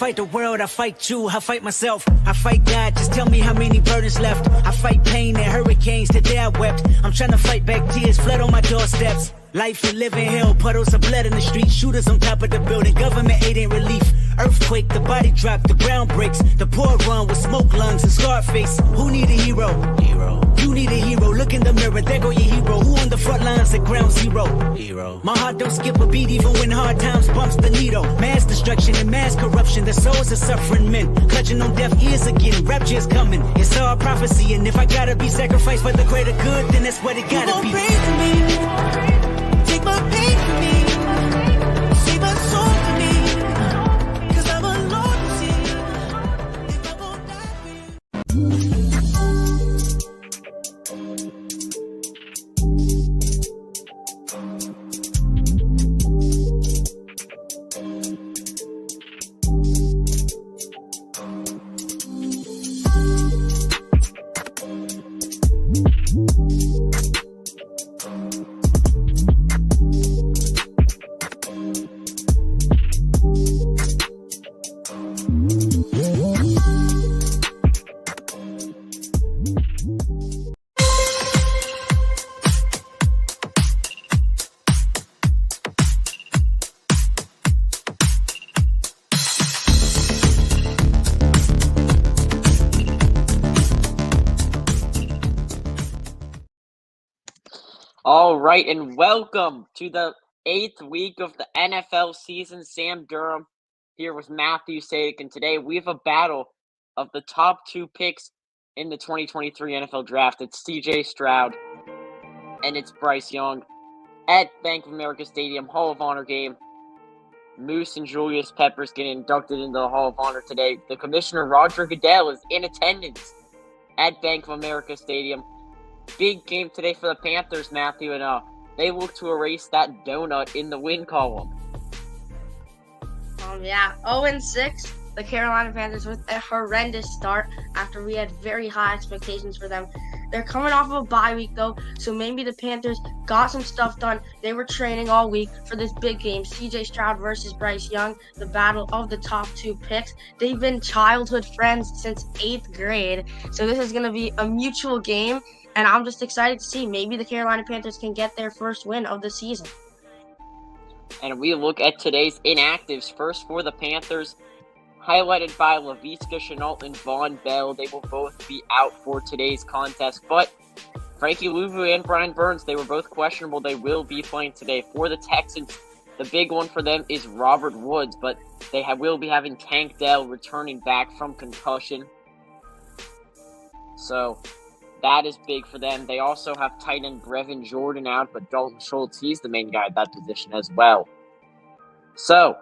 fight the world, I fight you, I fight myself, I fight God, just tell me how many burdens left. I fight pain and hurricanes, today I wept. I'm trying to fight back tears, flood on my doorsteps. Life and living hell, puddles of blood in the street, shooters on top of the building, government aid ain't relief. Earthquake, the body drop, the ground breaks, the poor run with smoke lungs and scarred face. Who need a hero? You need a hero, look in the mirror, there go your hero. Who on the front lines at ground zero? My heart don't skip a beat even when hard times bumps the needle. Mass destruction and mass corruption, the souls of suffering men, clutching on deaf ears again, rapture's coming. It's all prophecy, and if I gotta be sacrificed for the greater good, then that's what it gotta be. Pray for me. Take my pain for me, save my soul for me, 'cause I'm alone to see if I won't die for you. All right, and welcome to the 8th week of the NFL season. Sam Durham here with Matthew Sadik, and today we have a battle of the top two picks in the 2023 NFL Draft. It's CJ Stroud and it's Bryce Young at Bank of America Stadium, Hall of Honor game. Moose and Julius Peppers getting inducted into the Hall of Honor today. The commissioner, Roger Goodell, is in attendance at Bank of America Stadium. Big game today for the Panthers, Matthew, and they look to erase that donut in the win column. 0-6. The Carolina Panthers with a horrendous start after we had very high expectations for them. They're coming off of a bye week, though, so maybe the Panthers got some stuff done. They were training all week for this big game, CJ Stroud versus Bryce Young, the battle of the top two picks. They've been childhood friends since 8th grade, so this is going to be a mutual game, and I'm just excited to see maybe the Carolina Panthers can get their first win of the season. And we look at today's inactives. First for the Panthers, highlighted by Laviska Shenault and Von Bell. They will both be out for today's contest. But Frankie Louvu and Brian Burns, they were both questionable. They will be playing today. For the Texans, the big one for them is Robert Woods, but they will be having Tank Dell returning back from concussion. So that is big for them. They also have tight end Brevin Jordan out, but Dalton Schultz, he's the main guy at that position as well. So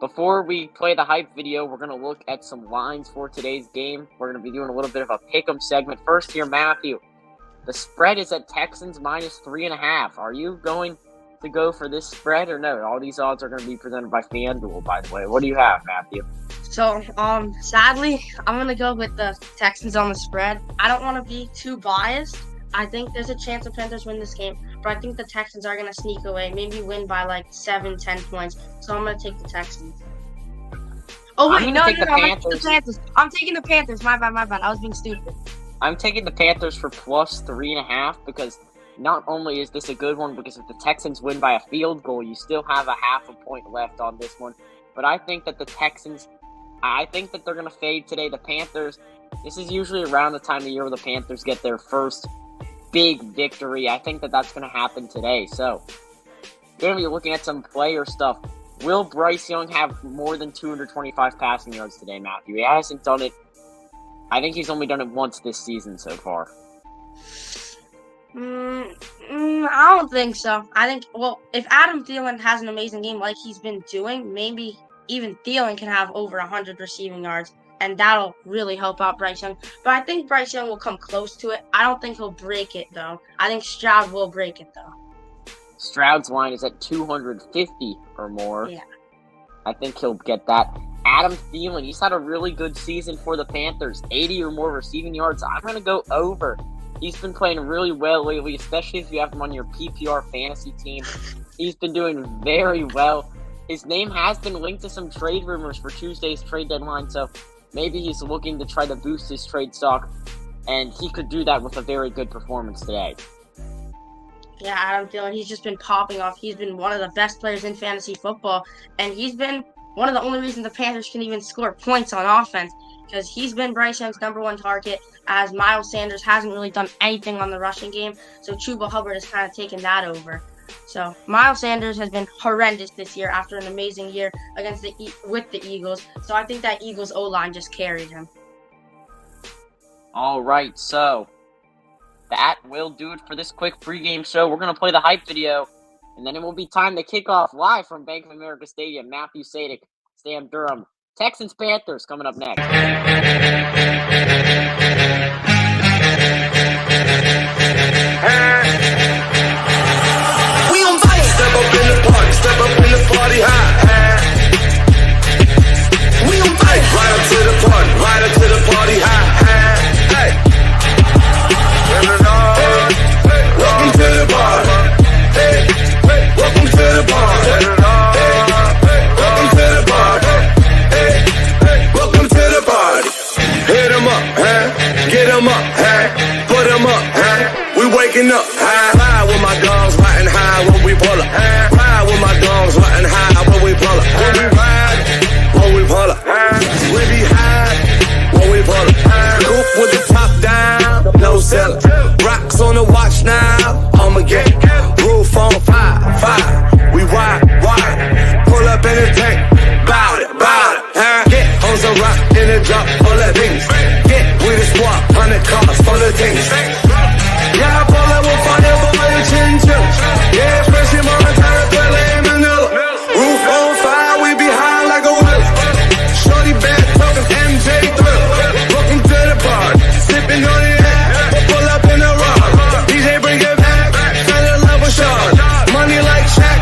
before we play the hype video, we're going to look at some lines for today's game. We're going to be doing a little bit of a pick'em segment. First here, Matthew. The spread is at Texans minus 3.5. Are you going to go for this spread or no? All these odds are going to be presented by FanDuel, by the way. What do you have, Matthew? So, sadly, I'm going to go with the Texans on the spread. I don't want to be too biased. I think there's a chance the Panthers win this game, but I think the Texans are going to sneak away, maybe win by like 7-10 points. So I'm going to take the Texans. Oh, wait, no, I'm taking the Panthers. I'm taking the Panthers. My bad. I was being stupid. I'm taking the Panthers for plus 3.5 because not only is this a good one, because if the Texans win by a field goal, you still have a half a point left on this one. But I think that the Texans, I think that they're going to fade today. The Panthers, this is usually around the time of the year where the Panthers get their first big victory. I think that that's going to happen today. So, we're going to be looking at some player stuff. Will Bryce Young have more than 225 passing yards today, Matthew? He hasn't done it. I think he's only done it once this season so far. I don't think so. I think, if Adam Thielen has an amazing game like he's been doing, maybe even Thielen can have over 100 receiving yards, and that'll really help out Bryce Young. But I think Bryce Young will come close to it. I don't think he'll break it, though. I think Stroud will break it, though. Stroud's line is at 250 or more. Yeah. I think he'll get that. Adam Thielen, he's had a really good season for the Panthers. 80 or more receiving yards. I'm going to go over. He's been playing really well lately, especially if you have him on your PPR fantasy team. He's been doing very well. his name has been linked to some trade rumors for Tuesday's trade deadline, so maybe he's looking to try to boost his trade stock, and he could do that with a very good performance today. Yeah, Adam Thielen, he's just been popping off. He's been one of the best players in fantasy football, and he's been one of the only reasons the Panthers can even score points on offense, because he's been Bryce Young's number one target, as Miles Sanders hasn't really done anything on the rushing game, so Chuba Hubbard has kind of taken that over. So Miles Sanders has been horrendous this year after an amazing year with the Eagles, so I think that Eagles O-line just carried him. All right, so that will do it for this quick pregame show. We're going to play the hype video, and then it will be time to kick off live from Bank of America Stadium. Matthew Sadik, Sam Durham, Texans, Panthers coming up next. We on fire. Step up in the party, step up in the party high. We on fire. Right up to the party, right up to the party high. Hey. Welcome to the party. Hey. Welcome to the party. Welcome to the party. Hey. Welcome to the party. Hit 'em up, huh? Get 'em up, huh? Put 'em up, huh? We waking up, high. Ride with my dogs, riding high when we pull up. Ride with my dogs, riding high when we pull up. When we ride, when we pull up. We be high when we pull up. Coupe with the top down, no seller. Rocks on the watch now, I'ma get roof on fire. We ride, pull up in the tank, bout it. Get on some rock in the drop full of things. Get with the squad, 100 cars full of things. Yeah, I pull up with fire for your chinchilla. Yeah, especially Montana, Philly, and Manila. Roof on fire, we be high like a willow. Shorty bad talking MJ Thrill. Welcome to the party, sipping on the air. Pull up in the rock, DJ bring it back. Fell in love with Sean, money like Shaq.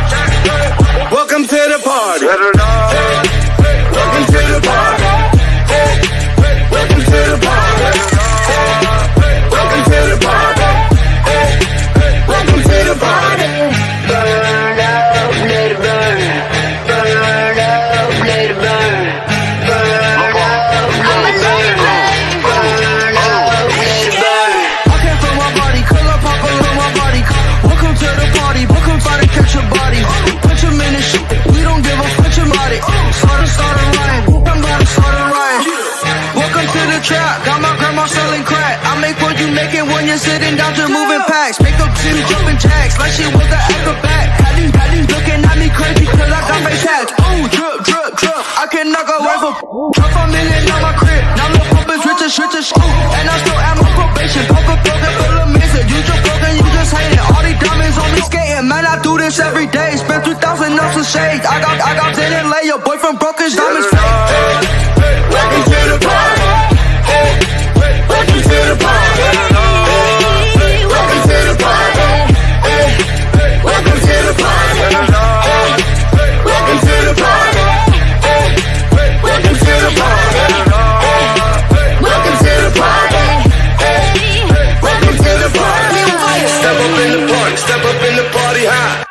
Welcome to the party. Welcome to the party. Welcome to the party. Welcome to the party. Welcome to the party. Burn up, let it burn. Burn up, let it burn. Burn up, let it burn. Burn up, let it burn. I came from my body, curl up, pop on my body. Welcome to the party, welcome by to catch your body. Punch him in the shit, we don't give a fuck about it. Start a line, I'm gonna start a line. Welcome to the trap, got my grandma selling crack. I make what you making when you're sitting down to moving packs. Make up team jumping jacks like she was the acrobat. Had looking at me crazy cause I got face hats. Ooh, drip, I can knock a wife up. Drop a million on my crib, now my pump is rich as and I still at my probation. Poker broken full of missing, you just broken, you just hate it. All these diamonds on me skating, man, I do this every day. Spend 3,000 ounces of shades. I got 10 and lay, your boyfriend broke his diamonds fake. Welcome to the party. Welcome to the party. Welcome to the party. Welcome to the party. Welcome to the party. Welcome to the party. Welcome to the party. Welcome to the party. Step up in the party. Step up in the party high.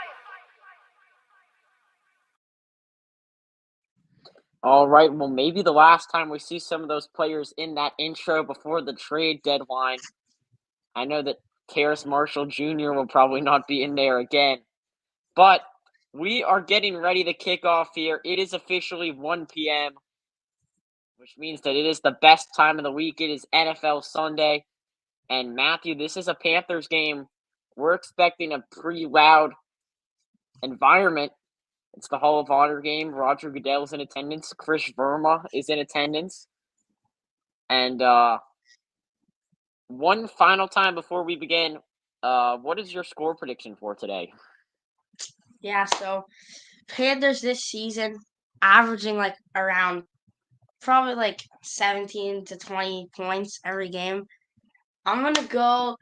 All right, well, maybe the last time we see some of those players in that intro before the trade deadline. I know that Terrace Marshall Jr. will probably not be in there again, but we are getting ready to kick off here. It is officially 1 p.m., which means that it is the best time of the week. It is NFL Sunday, and Matthew, this is a Panthers game. We're expecting a pretty loud environment. It's the Hall of Honor game. Roger Goodell's in attendance. Chris Verma is in attendance. And one final time before we begin, what is your score prediction for today? Yeah, so Panthers this season averaging like around probably like 17 to 20 points every game. I'm going to go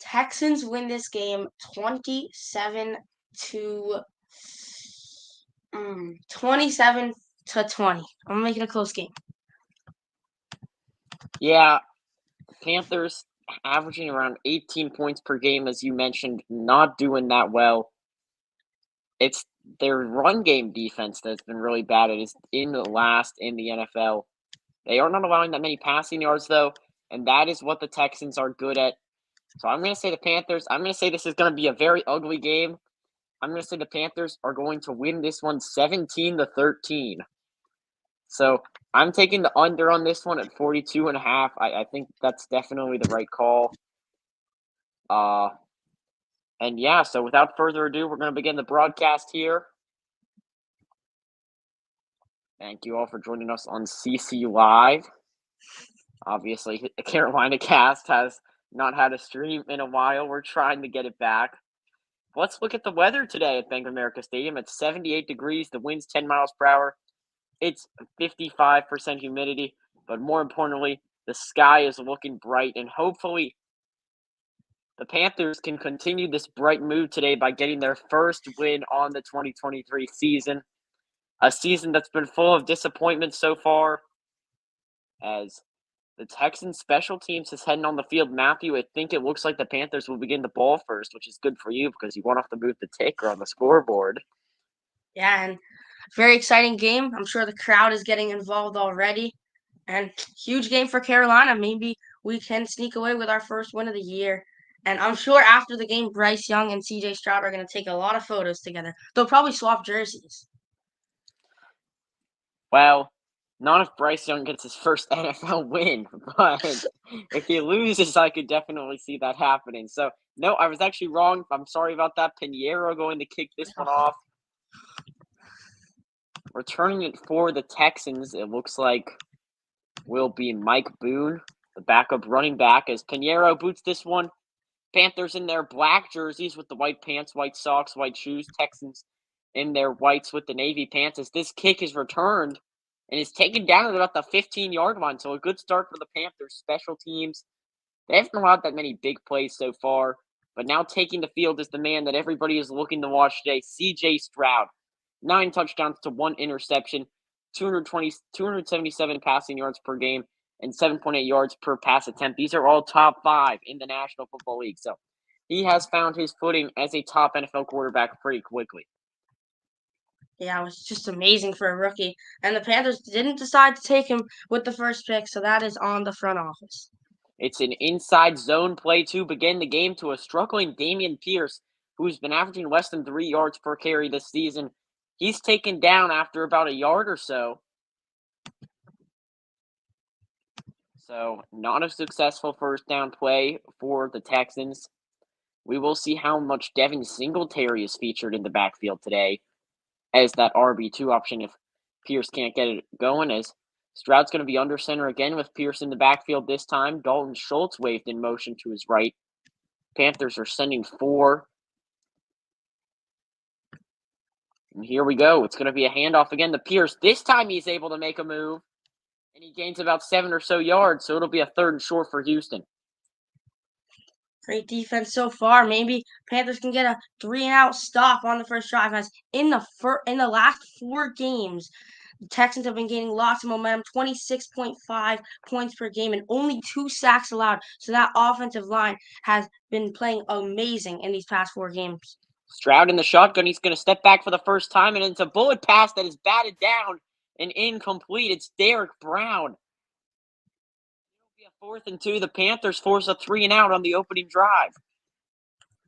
Texans win this game 27 to 20. I'm making a close game. Yeah, Panthers averaging around 18 points per game, as you mentioned, not doing that well. It's their run game defense that's been really bad. It is in the last in the NFL. They are not allowing that many passing yards, though, and that is what the Texans are good at. So I'm going to say the Panthers. I'm going to say this is going to be a very ugly game. I'm going to say the Panthers are going to win this one 17-13. So I'm taking the under on this one at 42.5. I think that's definitely the right call. And yeah, so without further ado, we're going to begin the broadcast here. Thank you all for joining us on CC Live. Obviously, the Carolina Cast has not had a stream in a while. We're trying to get it back. Let's look at the weather today at Bank of America Stadium. It's 78 degrees. The wind's 10 miles per hour. It's 55% humidity. But more importantly, the sky is looking bright. And hopefully, the Panthers can continue this bright mood today by getting their first win on the 2023 season. A season that's been full of disappointment so far, as the Texans special teams is heading on the field. Matthew, I think it looks like the Panthers will begin the ball first, which is good for you because you won't have to move the ticker on the scoreboard. Yeah, and very exciting game. I'm sure the crowd is getting involved already. And huge game for Carolina. Maybe we can sneak away with our first win of the year. And I'm sure after the game, Bryce Young and CJ Stroud are going to take a lot of photos together. They'll probably swap jerseys. Well, not if Bryce Young gets his first NFL win, but if he loses, I could definitely see that happening. So, no, I was actually wrong. I'm sorry about that. Pinheiro going to kick this one off. Returning it for the Texans, it looks like will be Mike Boone, the backup running back, as Pinheiro boots this one. Panthers in their black jerseys with the white pants, white socks, white shoes. Texans in their whites with the navy pants, as this kick is returned and is taken down at about the 15-yard line. So a good start for the Panthers special teams. They haven't allowed that many big plays so far, but now taking the field is the man that everybody is looking to watch today, CJ Stroud. 9 touchdowns to 1 interception, 277 passing yards per game, and 7.8 yards per pass attempt. These are all top 5 in the National Football League. So he has found his footing as a top NFL quarterback pretty quickly. Yeah, it was just amazing for a rookie. And the Panthers didn't decide to take him with the first pick, so that is on the front office. It's an inside zone play to begin the game to a struggling Dameon Pierce, who's been averaging less than 3 yards per carry this season. He's taken down after about a yard or so. So, not a successful first down play for the Texans. We will see how much Devin Singletary is featured in the backfield today as that RB2 option if Pierce can't get it going, as Stroud's going to be under center again with Pierce in the backfield this time. Dalton Schultz waved in motion to his right. Panthers are sending 4. And here we go. It's going to be a handoff again to Pierce. This time he's able to make a move, and he gains about 7 or so yards, so it'll be a 3rd and short for Houston. Great defense so far. Maybe Panthers can get a 3-and-out stop on the first drive. As in the last 4 games, the Texans have been gaining lots of momentum, 26.5 points per game, and only 2 sacks allowed. So that offensive line has been playing amazing in these past 4 games. Stroud in the shotgun. He's going to step back for the first time, and it's a bullet pass that is batted down and incomplete. It's Derek Brown. It'll be a 4th and 2. The Panthers force a 3-and-out on the opening drive.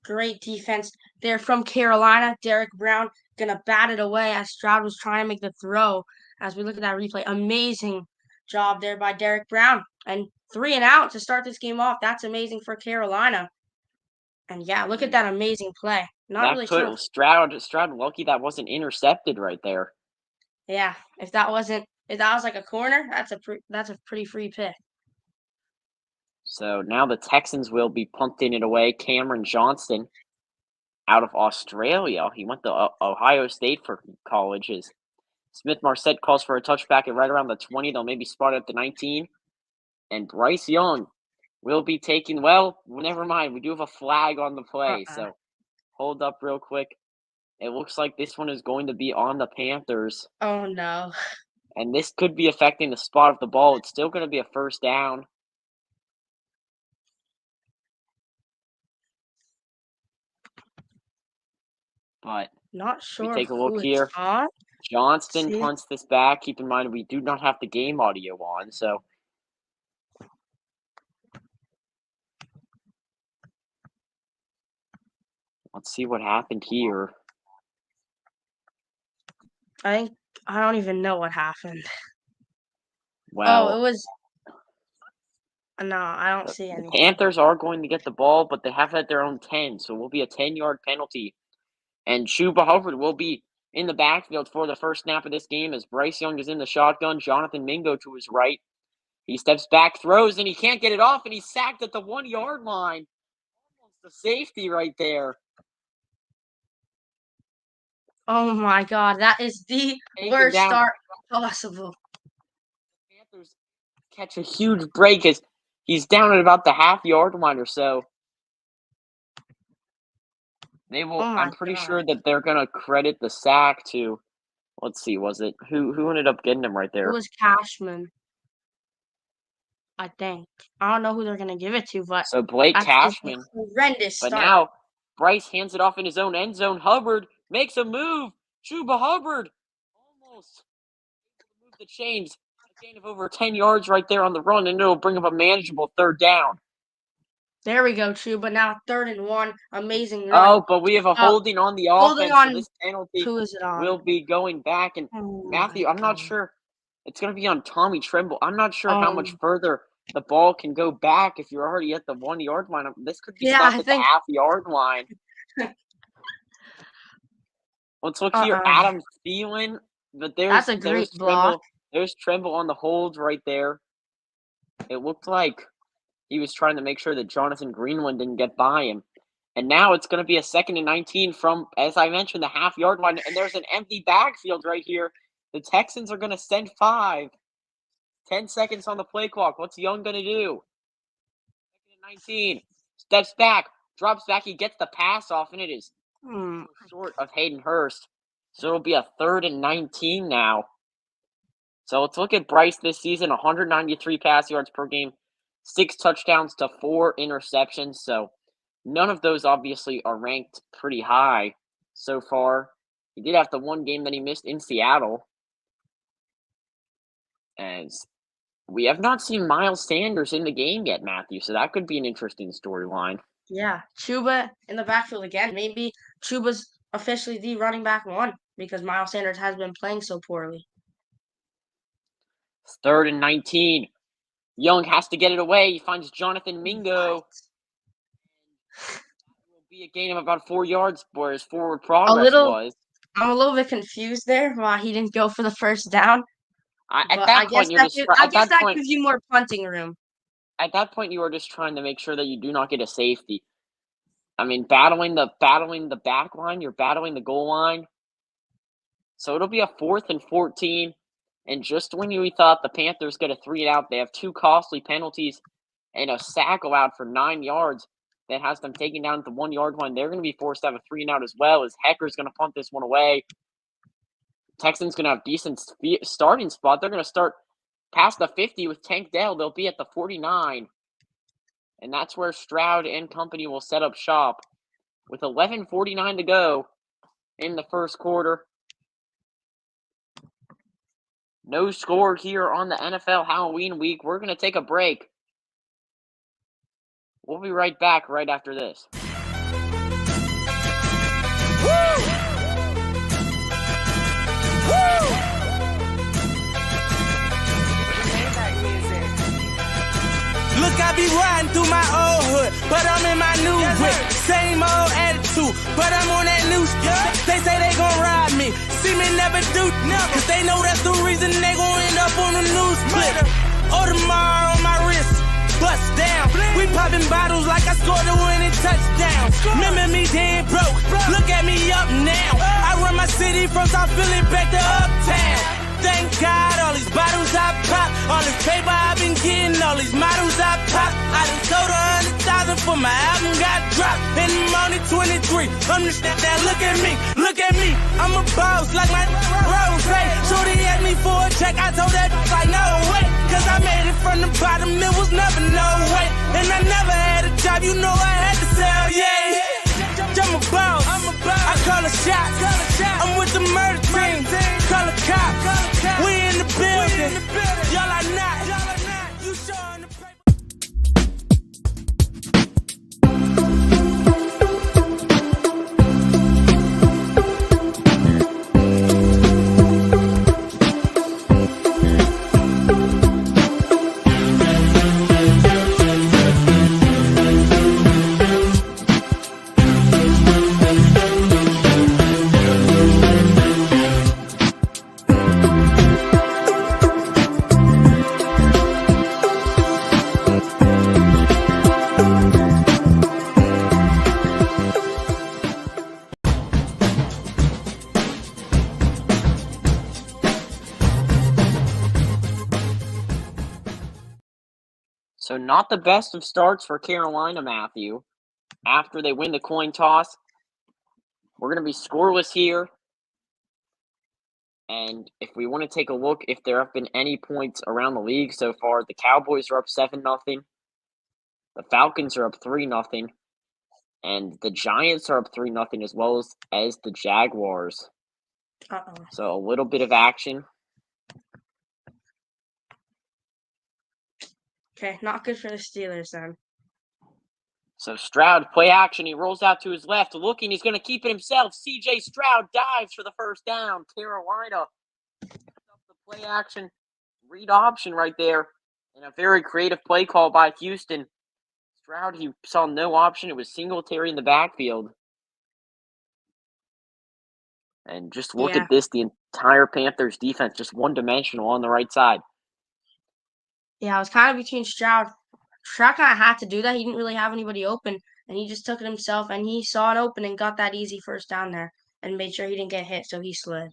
Great defense there from Carolina. Derek Brown going to bat it away as Stroud was trying to make the throw. As we look at that replay, amazing job there by Derek Brown. And 3-and-out to start this game off. That's amazing for Carolina. And yeah, look at that amazing play. Not really sure. Stroud lucky that wasn't intercepted right there. Yeah, if that was like a corner, that's a pretty free pick. So now the Texans will be punting it away. Cameron Johnston out of Australia. He went to Ohio State for colleges. Smith Marset calls for a touchback at right around the 20. They'll maybe spot it at the 19. And Bryce Young will be taking, well, never mind. We do have a flag on the play. So hold up real quick. It looks like this one is going to be on the Panthers. Oh, no. And this could be affecting the spot of the ball. It's still going to be a first down. but Not we sure take a look who here. it's on. Johnston See? punts this back. Keep in mind, we do not have the game audio on, so let's see what happened here. I don't even know what happened. Well, Oh, it was. No, I don't see the anything. Panthers are going to get the ball, but they have at their own 10, so it will be a 10-yard penalty. And Chuba Hubbard will be in the backfield for the first snap of this game as Bryce Young is in the shotgun. Jonathan Mingo to his right. He steps back, throws, and he can't get it off, and he's sacked at the 1-yard line. Almost a safety right there. Oh my God, that is the Taken worst down. start possible. Panthers catch a huge break as he's down at about the half-yard line or so. They will. Oh my I'm pretty God. sure that they're gonna credit the sack to. Let's see, was it who ended up getting him right It there? was Cashman, I think. I don't know who they're gonna give it to, but So Blake that's Cashman. a horrendous But start. now Bryce hands it off in his own end zone. Hubbard makes a move. Chuba Hubbard almost move the chains. A gain of over 10 yards right there on the run, and it'll bring up a manageable third down. There we go, Chuba. Now 3rd and 1. Amazing run. Oh, but we have a holding on the holding offense, on- so this penalty Who is it on? will be going back. And Oh Matthew, my I'm not God. sure. It's going to be on Tommy Tremble. I'm not sure how much Um, further the ball can go back if you're already at the 1-yard line. This could be Yeah, stopped I at think- the half-yard line. Let's look here. Uh-uh. Adam Thielen. But That's a great block. There's Tremble on the hold right there. It looked like he was trying to make sure that Jonathan Greenland didn't get by him. And now it's going to be a 2nd and 19 from, as I mentioned, the half-yard line. And there's an empty backfield right here. The Texans are going to send 5. 10 seconds on the play clock. What's Young going to do? 2nd and 19. Steps back. Drops back. He gets the pass off, and it is short of Hayden Hurst. So it'll be a 3rd and 19 now. So let's look at Bryce this season. 193 pass yards per game. 6 touchdowns to 4 interceptions. So none of those obviously are ranked pretty high so far. He did have the one game that he missed in Seattle. As we have not seen Miles Sanders in the game yet, Matthew. So that could be an interesting storyline. Yeah, Chuba in the backfield again. Maybe Chuba's officially the running back 1 because Miles Sanders has been playing so poorly. 3rd and 19. Young has to get it away. He finds Jonathan Mingo. What? It will be a gain of about 4 yards where his forward progress was. I'm a little bit confused there why he didn't go for the first down. At But that point, you're just I guess that gives you more punting room. at that point you are just trying to make sure that you do not get a safety. I mean, battling the back line, you're battling the goal line. So it'll be a 4th and 14. And just when we thought the Panthers get a 3-and-out, they have 2 costly penalties and a sack allowed for 9 yards that has them taken down at the 1-yard line. They're going to be forced to have a 3-and-out as well, as Hecker's going to punt this one away. Texans going to have decent starting spot. They're going to start past the 50 with Tank Dell. They'll be at the 49. And that's where Stroud and company will set up shop with 11:49 to go in the first quarter. No score here on the NFL Halloween week. We're going to take a break. We'll be right back right after this. Look, I be riding through my old hood, but I'm in my new whip. Same old attitude, but I'm on that new stuff. They say they gon' ride me, see me never do, cause they know that's the reason they gon' end up on the news clip. Audemars on my wrist, bust down. We popping bottles like I scored a winning touchdown. Remember me dead broke, look at me up now. I run my city from South Philly back to Uptown. Thank God, all these bottles I pop, all this paper I've been getting, all these models I pop. I done sold 100,000 for my album got dropped, and I'm only 23. Understand that? Look at me, I'm a boss like my Rose. Shorty asked me for a check, I told that like no way, cause I made it from the bottom, it was never no way. And I never had a job, you know I had to sell, yeah. I'm a boss, I call a shot. So not the best of starts for Carolina, Matthew. After they win the coin toss, we're going to be scoreless here. And if we want to take a look, if there have been any points around the league so far, the Cowboys are up 7-0. The Falcons are up 3-0. And the Giants are up 3-0 as well as the Jaguars. Uh-oh. So a little bit of action. Okay, not good for the Steelers then. So Stroud, play action. He rolls out to his left, looking. He's going to keep it himself. C.J. Stroud dives for the first down. Carolina picks up the play action read option right there. And a very creative play call by Houston. Stroud, he saw no option. It was Singletary in the backfield. And just look at this. The entire Panthers defense just one-dimensional on the right side. Yeah, I was kind of between Stroud. Stroud kind of had to do that. He didn't really have anybody open, and he just took it himself, and he saw an opening, got that easy first down there, and made sure he didn't get hit, so he slid.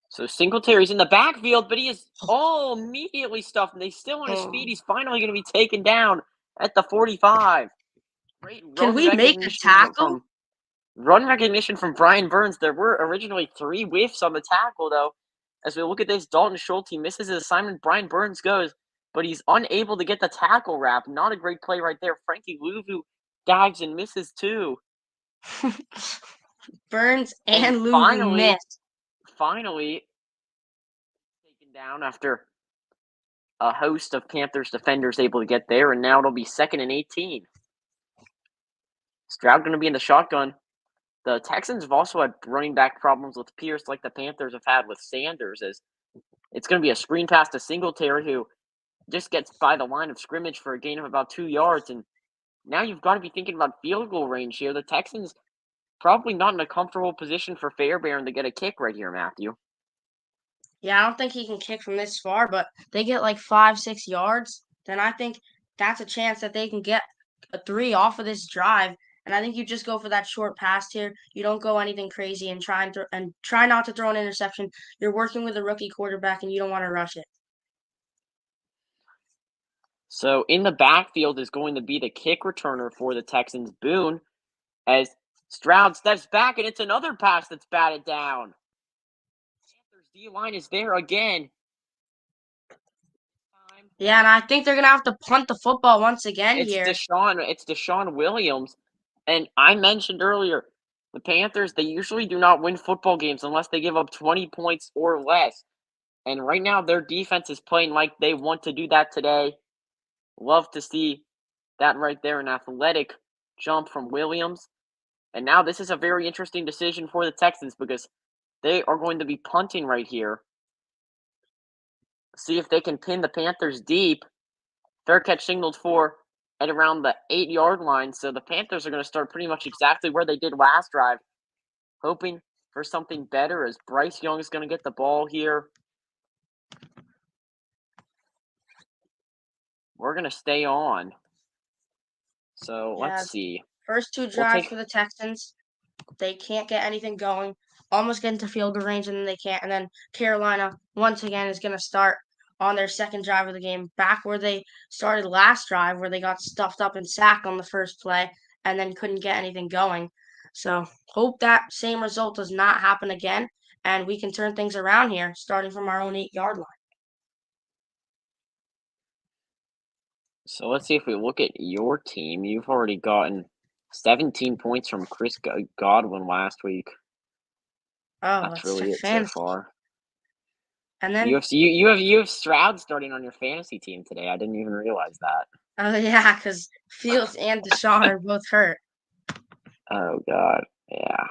So Singletary's in the backfield, but he is immediately stuffed, and he's still on his feet. He's finally going to be taken down at the 45. Great Can we make a tackle? Run recognition from Brian Burns. There were originally 3 whiffs on the tackle, though. As we look at this, Dalton Schultz, he misses his assignment. Brian Burns goes, but he's unable to get the tackle wrap. Not a great play right there. Frankie Louvu dives and misses too. Burns and Louvu missed. Finally taken down after a host of Panthers defenders able to get there, and now it'll be 2nd and 18. Stroud going to be in the shotgun. The Texans have also had running back problems with Pierce like the Panthers have had with Sanders. As it's going to be a screen pass to Singletary, who just gets by the line of scrimmage for a gain of about 2 yards. And now you've got to be thinking about field goal range here. The Texans probably not in a comfortable position for Fairbairn to get a kick right here, Matthew. Yeah, I don't think he can kick from this far, but they get like 5-6 yards, then I think that's a chance that they can get a 3 off of this drive. And I think you just go for that short pass here. You don't go anything crazy and try not to throw an interception. You're working with a rookie quarterback, and you don't want to rush it. So in the backfield is going to be the kick returner for the Texans, Boone, as Stroud steps back, and it's another pass that's batted down. Panthers D-line is there again. Yeah, and I think they're going to have to punt the football once again here. It's Deshaun Williams. And I mentioned earlier, the Panthers, they usually do not win football games unless they give up 20 points or less. And right now, their defense is playing like they want to do that today. Love to see that right there, an athletic jump from Williams. And now this is a very interesting decision for the Texans because they are going to be punting right here. See if they can pin the Panthers deep. Fair catch signaled for at around the 8-yard line. So the Panthers are going to start pretty much exactly where they did last drive, hoping for something better as Bryce Young is going to get the ball here. We're going to stay on. So let's see. First 2 drives for the Texans. They can't get anything going. Almost get into field goal range, and then they can't. And then Carolina, once again, is going to start on their second drive of the game, back where they started last drive, where they got stuffed up and sacked on the first play and then couldn't get anything going. So hope that same result does not happen again, and we can turn things around here, starting from our own 8-yard line. So let's see if we look at your team. You've already gotten 17 points from Chris Godwin last week. Oh, that's really it so far. And then you have Stroud starting on your fantasy team today. I didn't even realize that. Oh yeah, because Fields and Deshaun are both hurt. Oh God, yeah.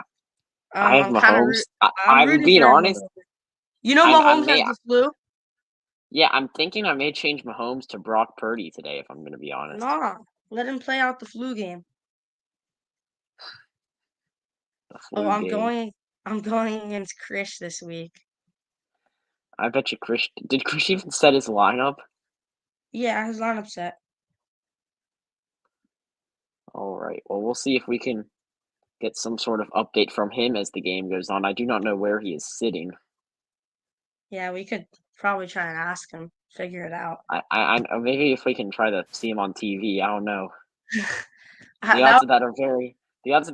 I have Mahomes. I'm being honest. You know Mahomes has the flu. Yeah, I'm thinking I may change Mahomes to Brock Purdy today, if I'm going to be honest. Nah, let him play out the flu game. I'm going against Chris this week. I bet you Chris. Did Chris even set his lineup? Yeah, his lineup set. All right. Well, we'll see if we can get some sort of update from him as the game goes on. I do not know where he is sitting. Yeah, we could probably try and ask him. figure it out. Maybe if we can try to see him on TV, I don't know. The That- odds of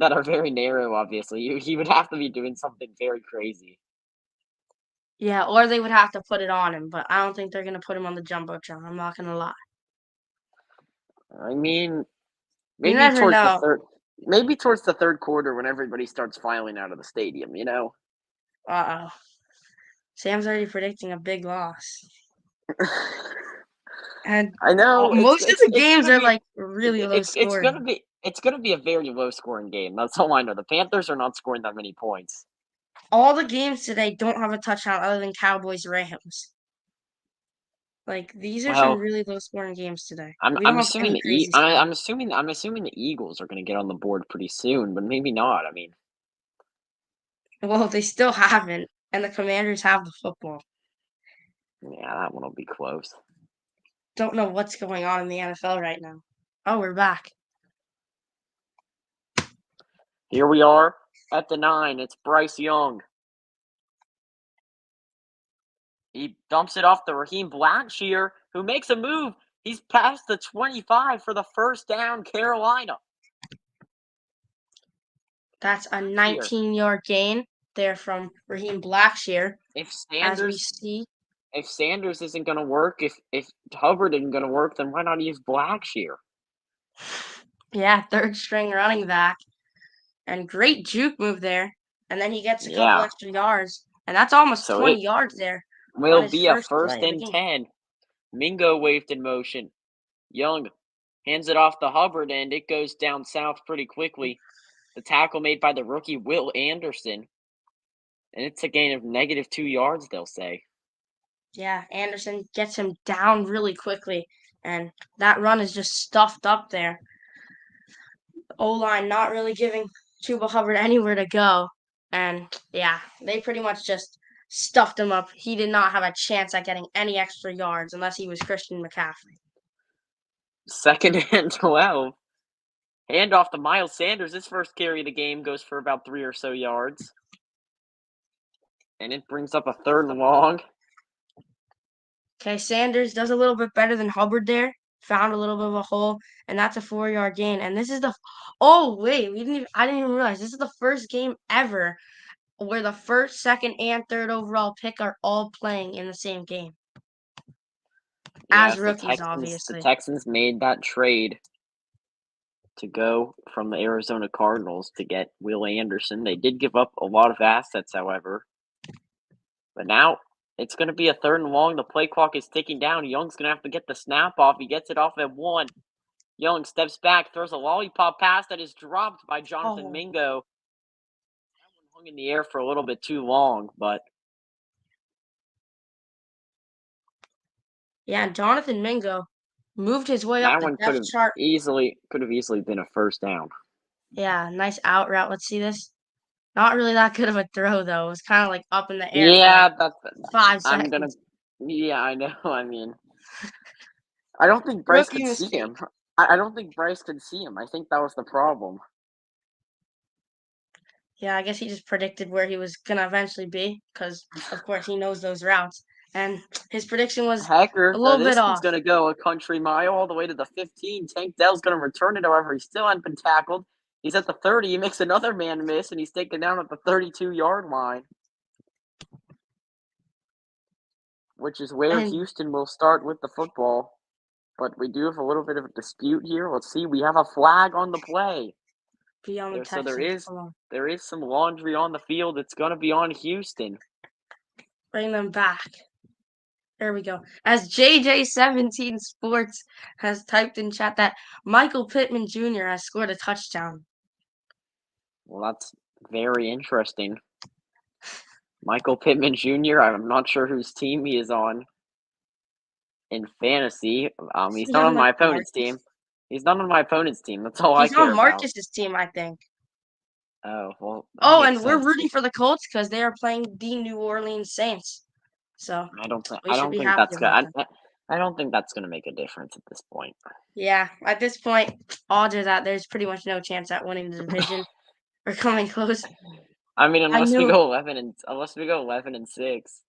that are very narrow. Obviously, he would have to be doing something very crazy. yeah, or they would have to put it on him, but I don't think they're gonna put him on the jumbotron. I'm not gonna lie. I mean, You maybe never know. towards the third quarter when everybody starts filing out of the stadium. Uh oh. Sam's already predicting a big loss. And I know most of the it's games gonna are be like really low scoring. it's gonna be a very low scoring game. That's all I know. The Panthers are not scoring that many points. All the games today don't have a touchdown other than Cowboys Rams. Like these are some Well, really low scoring games today. I'm We don't I'm have assuming any crazy stuff. I'm assuming the Eagles are gonna get on the board pretty soon, but maybe not. I mean, Well, they still haven't, and the Commanders have the football. yeah, that one will be close. Don't know what's going on in the NFL right now. Oh, we're back. Here we are at the 9. It's Bryce Young. He dumps it off to Raheem Blackshear, who makes a move. He's past the 25 for the first down, Carolina. That's a 19-yard gain there from Raheem Blackshear. If As we Sanders see, if Sanders isn't going to work, if Hubbard isn't going to work, then why not use Blackshear? yeah, third string running back. And great juke move there. And then he gets a couple Yeah. extra yards. And that's almost So 20 it yards there. will his be a first first play of and the game. 10. Mingo waved in motion. Young hands it off to Hubbard, and it goes down south pretty quickly. The tackle made by the rookie Will Anderson. And it's a gain of -2 yards, they'll say. Yeah, Anderson gets him down really quickly. And that run is just stuffed up there. O-line not really giving Chuba Hubbard anywhere to go. And yeah, they pretty much just stuffed him up. He did not have a chance at getting any extra yards unless he was Christian McCaffrey. Second and 12. Hand off to Miles Sanders. His first carry of the game goes for about 3 or so yards. And it brings up a 3rd and long. Okay, Sanders does a little bit better than Hubbard there. Found a little bit of a hole, and that's a 4-yard gain. And this is the wait, I didn't even realize this is the first game ever where the first, second, and third overall pick are all playing in the same game. As rookies, obviously. The Texans made that trade to go from the Arizona Cardinals to get Will Anderson. They did give up a lot of assets, however. But now it's going to be a 3rd and long. The play clock is ticking down. Young's going to have to get the snap off. He gets it off at 1. Young steps back, throws a lollipop pass that is dropped by Jonathan Mingo. That one hung in the air for a little bit too long, but Yeah, Jonathan Mingo moved his way up that the one depth chart. could have easily been a first down. Yeah, nice out route. Let's see this. Not really that good of a throw, though. It was kind of like up in the air. Yeah, for like 5 I'm seconds. gonna. Yeah, I know. I mean, I don't think Bryce could see him. I don't think Bryce could see him. I think that was the problem. Yeah, I guess he just predicted where he was gonna eventually be, because of course he knows those routes. And his prediction was Hecker, a little this bit one's off. going to go a country mile all the way to the 15. Tank Dell's going to return it, however, he still hasn't been tackled. He's at the 30. He makes another man miss, and he's taken down at the 32-yard line, which is where And Houston will start with the football. But we do have a little bit of a dispute here. Let's see. We have a flag on the play. be on the So Texans. there is some laundry on the field. It's going to be on Houston. Bring them back. There we go. As JJ17 Sports has typed in chat that Michael Pittman Jr. has scored a touchdown. Well, that's very interesting. Michael Pittman Jr., I'm not sure whose team he is on in fantasy. He's not on my opponent's team. He's not on my opponent's team. That's all I care about. He's on Marcus's team, I think. Oh, well. Oh, and we're rooting for the Colts because they are playing the New Orleans Saints. So I don't think that's gonna. I don't think that's gonna make a difference at this point. Yeah, at this point, odds are that there's pretty much no chance at winning the division or coming close. I mean, unless we go 11 and 6.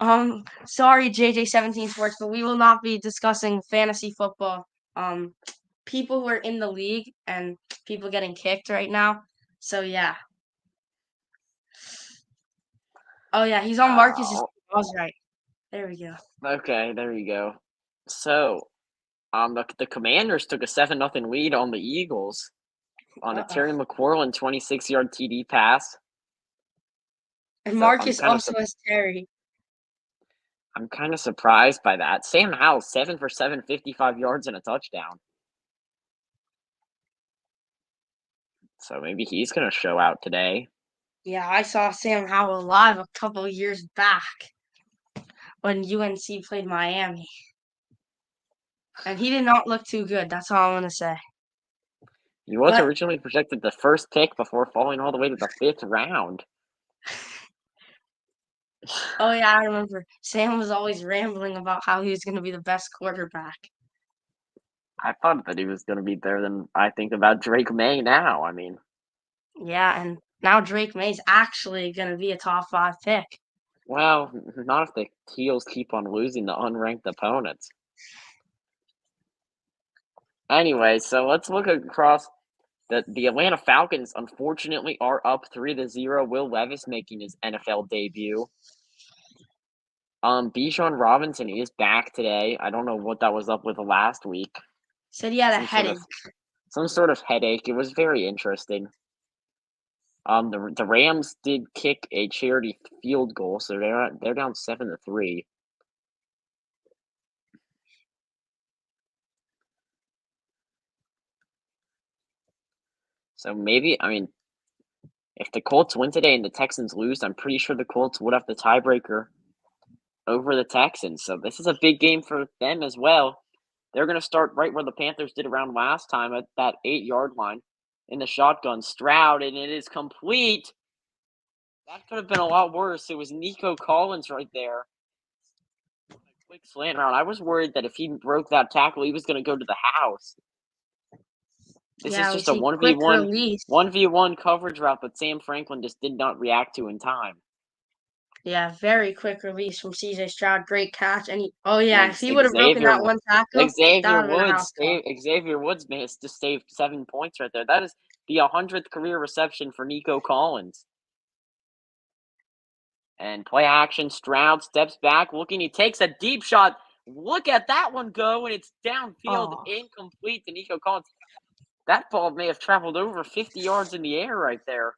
Sorry, JJ17 Sports, but we will not be discussing fantasy football. People who are in the league and people getting kicked right now. So yeah. Oh yeah, he's on Marcus's. I was right. There we go. Okay, there you go. So, the Commanders took a 7-0 lead on the Eagles on a Terry McLaurin 26-yard TD pass. And So Marcus also has Terry. I'm kind of surprised by that. Sam Howell, 7 for 7, 55 yards and a touchdown. So maybe he's going to show out today. Yeah, I saw Sam Howell live a couple years back when UNC played Miami. And he did not look too good. That's all I'm going to say. He was But- originally projected the first pick before falling all the way to the 5th round. Oh, yeah, I remember. Sam was always rambling about how he was going to be the best quarterback. I thought that he was going to be better than I think about Drake May now. I mean, Yeah, and now Drake May's actually going to be a top 5 pick. well, not if the Heels keep on losing to unranked opponents. Anyway, so let's look across. The Atlanta Falcons, unfortunately, are up 3-0. Will Levis making his NFL debut. Bijan Robinson is back today. I don't know what that was up with last week. Said he had a headache. Some sort of headache. It was very interesting. The Rams did kick a charity field goal, so they're down 7-3. So maybe, I mean, if the Colts win today and the Texans lose, I'm pretty sure the Colts would have the tiebreaker over the Texans. So this is a big game for them as well. They're going to start right where the Panthers did around last time at that 8-yard line in the shotgun. Stroud, and it is complete. That could have been a lot worse. It was Nico Collins right there. Quick slant route. I was worried that if he broke that tackle, he was going to go to the house. This is just a 1v1 coverage route that Sam Franklin just did not react to in time. Yeah, very quick release from CJ Stroud. Great catch. And if he would have broken that one tackle, Xavier Woods may have just saved 7 points right there. That is the 100th career reception for Nico Collins. And play action. Stroud steps back, looking. He takes a deep shot. Look at that one go, and it's downfield, incomplete to Nico Collins. That ball may have traveled over 50 yards in the air right there.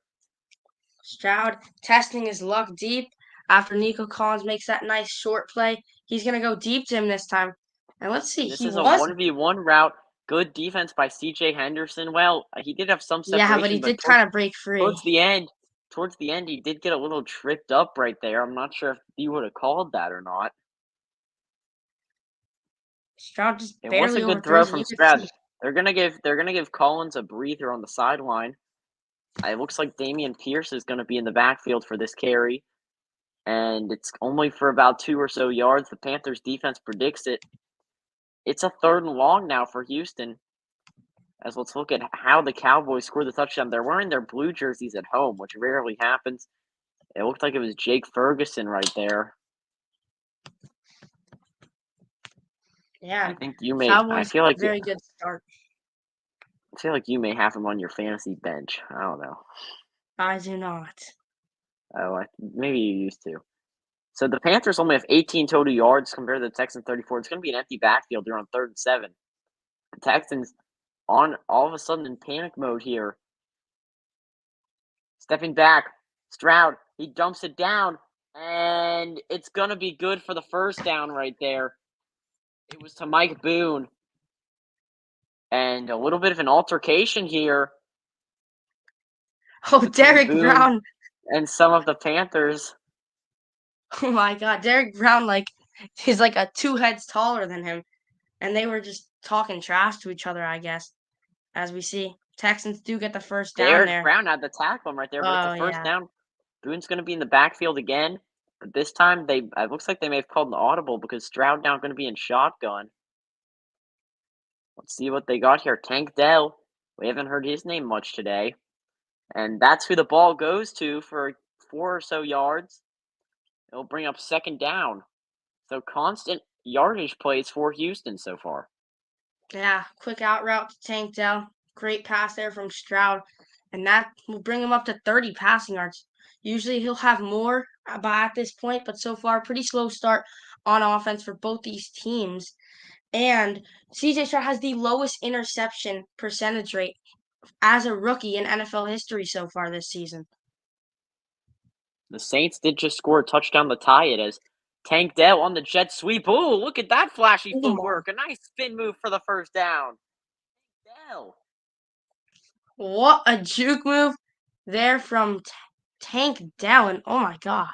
Stroud testing his luck deep after Nico Collins makes that nice short play. He's going to go deep to him this time. And let's see. This is a 1v1 route. Good defense by C.J. Henderson. Well, he did have some separation. Yeah, but he did kind of break free. Towards the end, he did get a little tripped up right there. I'm not sure if you would have called that or not. Stroud just it barely was a good throw from Stroud. They're gonna give Collins a breather on the sideline. It looks like Dameon Pierce is gonna be in the backfield for this carry, and it's only for about 2 or so yards. The Panthers defense predicts it. It's a 3rd and long now for Houston. As let's look at how the Cowboys scored the touchdown. They're wearing their blue jerseys at home, which rarely happens. It looked like it was Jake Ferguson right there. Yeah, I think you may. Cowboys I feel like very good start. I feel like you may have him on your fantasy bench. I don't know. I do not. Oh, maybe you used to. So the Panthers only have 18 total yards compared to the Texans 34. It's going to be an empty backfield. They're on 3rd and 7. The Texans on all of a sudden in panic mode here. Stepping back, Stroud, he dumps it down, and it's going to be good for the first down right there. It was to Mike Boone. And a little bit of an altercation here. Oh, Derek Brown. And some of the Panthers. Oh my God, Derek Brown he's like a 2 heads taller than him, and they were just talking trash to each other, I guess. As we see, Texans do get the first down there. Derek Brown had to tackle him right there, but it's the first down. Boone's going to be in the backfield again, but this time it looks like they may have called an audible because Stroud now going to be in shotgun. Let's see what they got here. Tank Dell. We haven't heard his name much today. And that's who the ball goes to for 4 or so yards. It'll bring up second down. So constant yardage plays for Houston so far. Yeah, quick out route to Tank Dell. Great pass there from Stroud. And that will bring him up to 30 passing yards. Usually he'll have more by at this point, but so far, pretty slow start on offense for both these teams. And CJ Stroud has the lowest interception percentage rate as a rookie in NFL history so far this season. The Saints did just score a touchdown to tie it as Tank Dell on the jet sweep. Oh, look at that flashy Oh my. footwork. A nice spin move for the first down. Dell. What a juke move there from Tank Dell. And oh my God.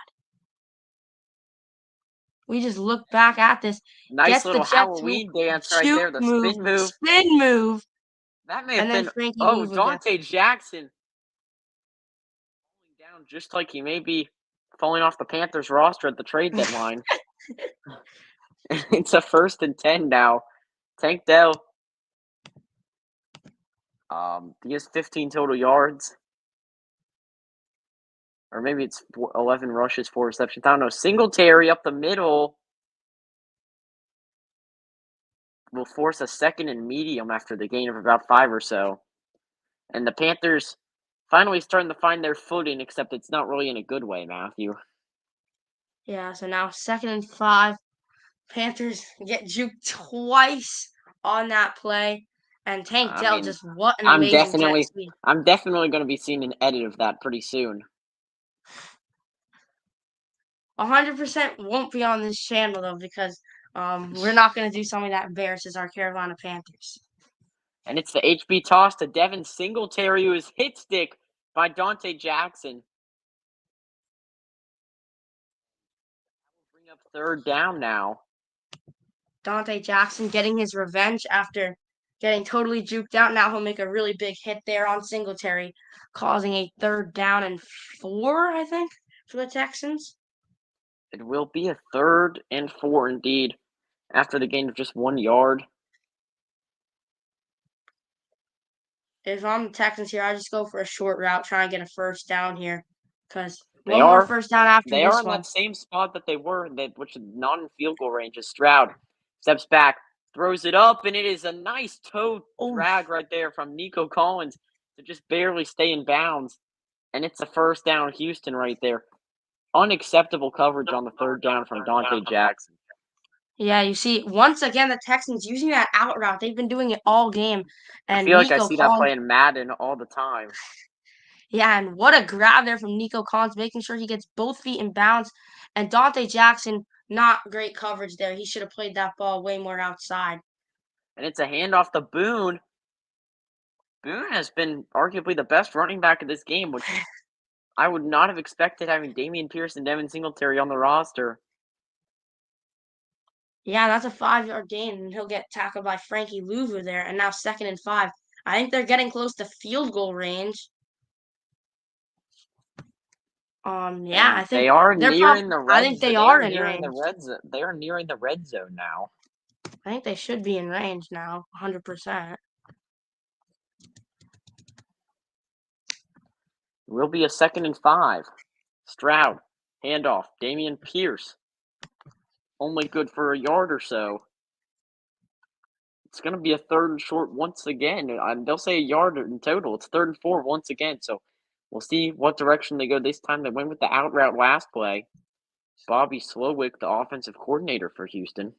We just look back at this. Nice Gets the little jet sweep, Halloween dance right there. The spin move. spin move, That may have and then been. Frankie Oh, Louvu again. Dante Jackson. Falling down just like he may be falling off the Panthers roster at the trade deadline. It's a 1st and 10 now. Tank Dell. He has 15 total yards. Or maybe it's 11 rushes, 4 receptions. I don't know. Singletary up the middle will force a 2nd and medium after the gain of about 5 or so. And the Panthers finally starting to find their footing, except it's not really in a good way, Matthew. Yeah, so now 2nd and 5. Panthers get juked twice on that play. And Tank I Dell mean, just what an I'm amazing jet definitely sweep. going to be seeing an edit of that pretty soon. 100% won't be on this channel though because we're not going to do something that embarrasses our Carolina Panthers. And it's the HB toss to Devin Singletary, who is hit stick by Dante Jackson. Bring up 3rd down now. Dante Jackson getting his revenge after getting totally juked out. Now he'll make a really big hit there on Singletary, causing a 3rd down and 4, I think, for the Texans. It will be a 3rd and 4 indeed, after the gain of just 1 yard. If I'm the Texans here, I just go for a short route, try and get a 1st down here, because They one more are 1st down after They this are in one. that same spot that they were, which is not in field goal range. As Stroud steps back, throws it up, and it is a nice toe drag right there from Nico Collins to just barely stay in bounds. And it's a 1st down Houston right there. Unacceptable coverage on the 3rd down from Dante Jackson. Yeah, you see, once again, the Texans using that out route. They've been doing it all game. I And feel like I Nico see that Collins, play in Madden all the time. yeah, and what a grab there from Nico Collins, making sure he gets both feet in bounds. And Dante Jackson, not great coverage there. He should have played that ball way more outside. And it's a handoff to Boone. Boone has been arguably the best running back of this game, which I would not have expected having Dameon Pierce and Devin Singletary on the roster. Yeah, that's a 5-yard gain, and he'll get tackled by Frankie Louvu there. And now 2nd and 5. I think they're getting close to field goal range. Yeah, I think they are they're nearing the red. I think they They are are in nearing range. the red zone. They are nearing the red zone now. I think they should be in range now, 100%. It will be a 2nd and 5. Stroud, handoff, Dameon Pierce. Only good for a yard or so. It's going to be a 3rd and short once again. They'll say a yard in total. It's 3rd and 4 once again. So we'll see what direction they go this time. They went with the out route last play. Bobby Slowick, the offensive coordinator for Houston.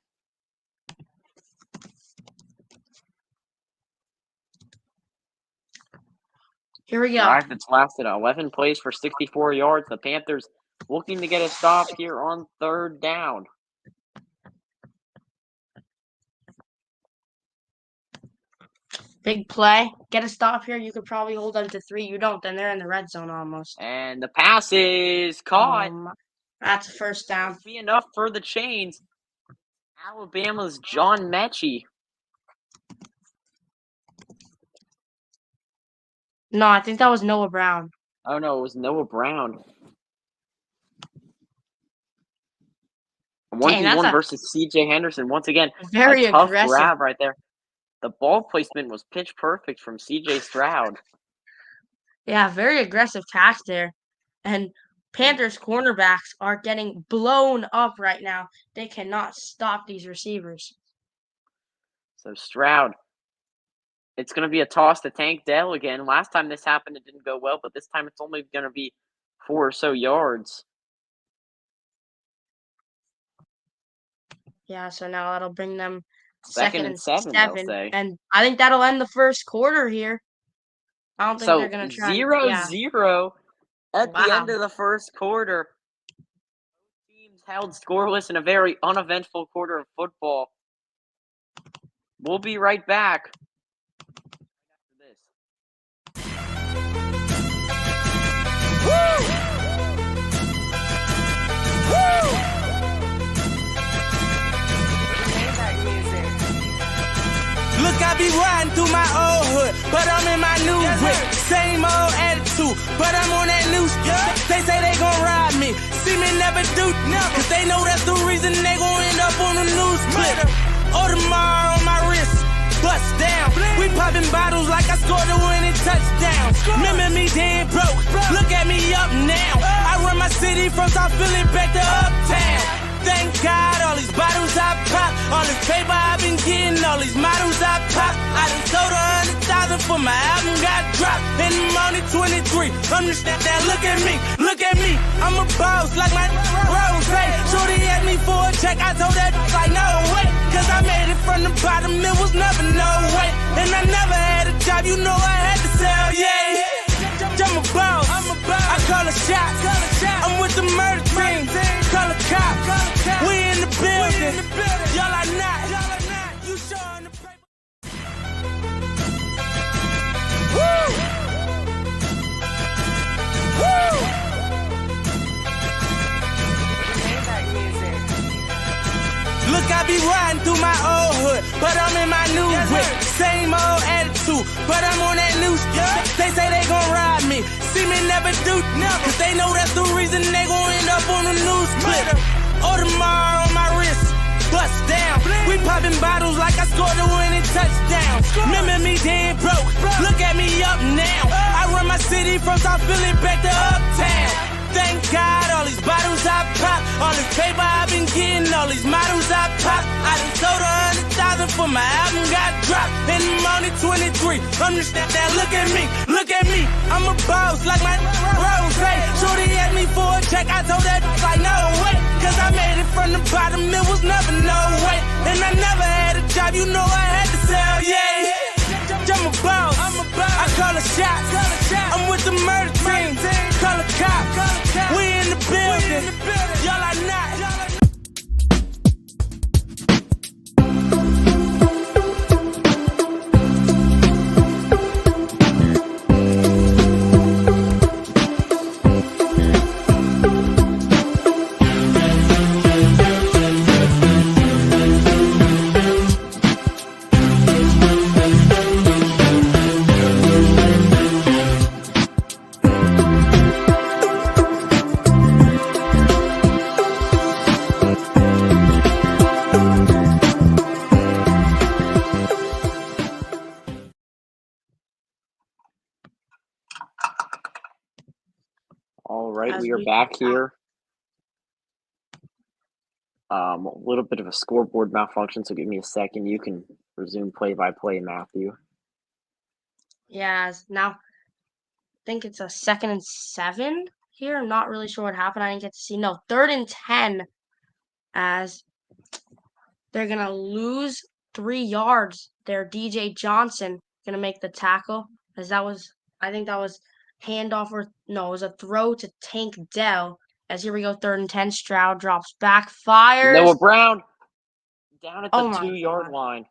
Here we go. Drive that's lasted 11 plays for 64 yards. The Panthers looking to get a stop here on 3rd down. Big play. Get a stop here. You could probably hold them to 3. You don't, then they're in the red zone almost. And the pass is caught. That's a 1st down. That'll be enough for the chains. Alabama's John Mechie. No, I think that was Noah Brown. Oh, no, it was Noah Brown. 1v1 versus C.J. Henderson. Once again, very a tough aggressive grab right there. The ball placement was pitch perfect from C.J. Stroud. Yeah, very aggressive catch there. And Panthers cornerbacks are getting blown up right now. They cannot stop these receivers. So Stroud, it's going to be a toss to Tank Dell again. Last time this happened, it didn't go well, but this time it's only going to be 4 or so yards. Yeah, so now that'll bring them Second and 7, they'll say. and I think that'll end the first quarter here. I don't think they're gonna try. 0-0 at the end Wow. of the first quarter. Both teams held scoreless in a very uneventful quarter of football. We'll be right back after this. Look, I be riding through my old hood, but I'm in my new whip. Same old attitude, but I'm on that new stuff. They say they gon' ride me, see me never do, cause they know that's the reason they gon' end up on the news clip. Audemars on my wrist, bust down. We popping bottles like I scored a winning touchdown. Remember me dead broke, look at me up now. I run my city from South Philly back to Uptown. Thank God, all these bottles I pop, all this paper I've been getting, all these models I pop. I done sold 100,000 for my album got dropped, and I'm only 23. Understand that? Look at me, I'm a boss like my Rose. Shorty asked me for a check, I told that like no way, cause I made it from the bottom, it was never no way, and I never had a job, you know I had to sell, yeah. I'm a boss, I call a shot, I'm with the murder team, call a cop, we in the building, y'all are not, you showing the paper. Woo! Woo! Look, I be riding through my old hood, but I'm in my new whip. Same old attitude, but I'm on that new stuff. They say they gon' ride me, see me never do, cause they know that's the reason they gon' end up on the news clip. Audemars on my wrist, bust down. We popping bottles like I scored a winning touchdown. Remember me dead broke, look at me up now. I run my city from South Philly back to Uptown. Thank God, all these bottles I pop, all this paper I've been getting, all these models I pop. I done sold 100,000 for my album got dropped, and I'm only 23. Understand that? Look at me, I'm a boss like my Rose. Shorty asked me for a check, I told that like no way, cause I made it from the bottom, it was never no way, and I never had a job, you know I had to sell, yeah. I'm a boss, I call a shot, I'm with the murder team, call a cop, we in the building, y'all are not. All right, As we are we back come here. A little bit of a scoreboard malfunction, so give me a second. You can resume play-by-play, Matthew. Yeah, now I think it's a 2nd and 7 here. I'm not really sure what happened. I didn't get to see. No, 3rd and 10, as they're gonna lose 3 yards. Their DJ Johnson gonna make the tackle, as I think that was handoff or no, it was a throw to Tank Dell. As here we go, 3rd and 10. Stroud drops back, fires. Noah Brown down at the Oh my 2-yard God. line.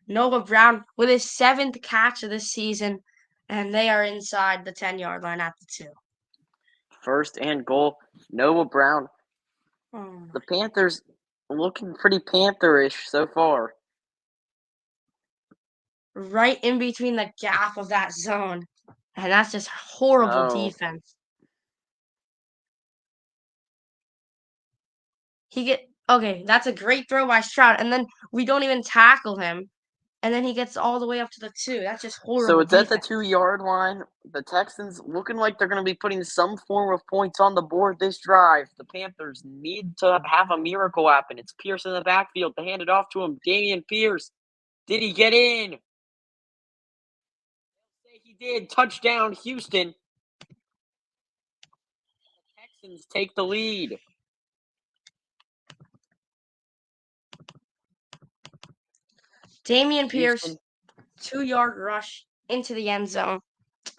Noah Brown with his 7th catch of this season, and they are inside the 10-yard line at the 2. First and goal. Noah Brown. Oh, The Panthers looking pretty Pantherish so far. right in between the gap of that zone, and that's just horrible Oh. defense. Okay, that's a great throw by Stroud, and then we don't even tackle him. and then he gets all the way up to the 2. That's just So horrible it's at the defense. 2-yard line. The Texans looking like they're going to be putting some form of points on the board this drive. The Panthers need to have a miracle happen. It's Pierce in the backfield. They hand it off to him. Dameon Pierce. Did he get in? He did. Touchdown, Houston. The Texans take the lead. Dameon Pierce, Houston. 2-yard rush into the end zone.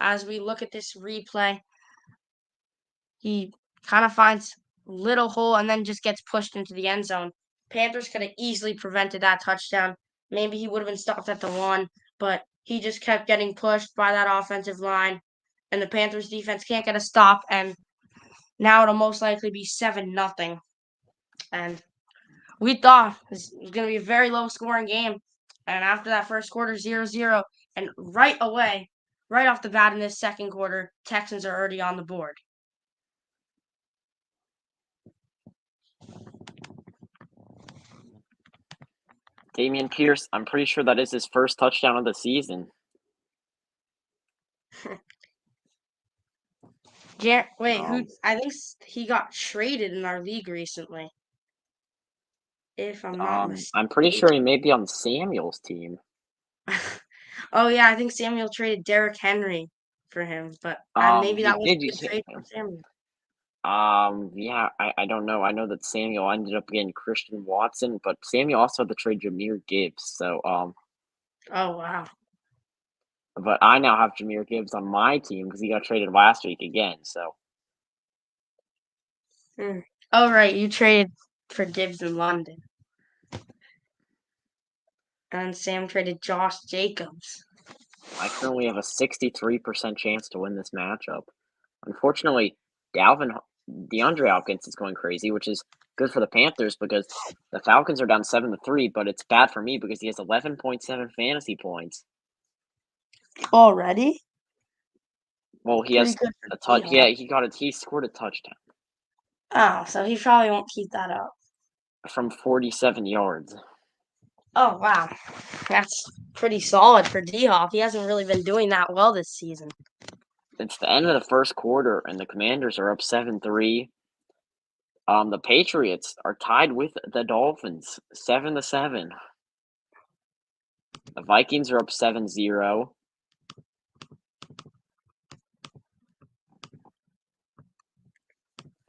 As we look at this replay, he kind of finds little hole and then just gets pushed into the end zone. Panthers could have easily prevented that touchdown. Maybe he would have been stopped at the 1, but he just kept getting pushed by that offensive line, and the Panthers defense can't get a stop, and now it'll most likely be 7-0. And we thought this was going to be a very low scoring game. And after that first quarter, 0-0, and right away, right off the bat in this second quarter, Texans are already on the board. Dameon Pierce, I'm pretty sure that is his first touchdown of the season. Who? I think he got traded in our league recently. If I'm not mistaken. I'm pretty sure he may be on Samuel's team. Oh yeah, I think Samuel traded Derrick Henry for him, but maybe that was a good trade for Samuel. Yeah, I don't know. I know that Samuel ended up getting Christian Watson, but Samuel also had to trade Jahmyr Gibbs. So Oh wow. but I now have Jahmyr Gibbs on my team because he got traded last week again. So Oh right, you traded for Gibbs in London, and Sam traded Josh Jacobs. I currently have a 63% chance to win this matchup. Unfortunately, DeAndre Hopkins is going crazy, which is good for the Panthers because the Falcons are down 7-3, but it's bad for me because he has 11.7 fantasy points. Already? Well, he has a touch. Yeah, he scored a touchdown Oh, so he probably won't keep that up. from 47 yards. Oh wow, that's pretty solid for D-Hop. He hasn't really been doing that well this season. It's the end of the first quarter, and the Commanders are up 7-3. The Patriots are tied with the Dolphins, 7-7. The Vikings are up 7-0.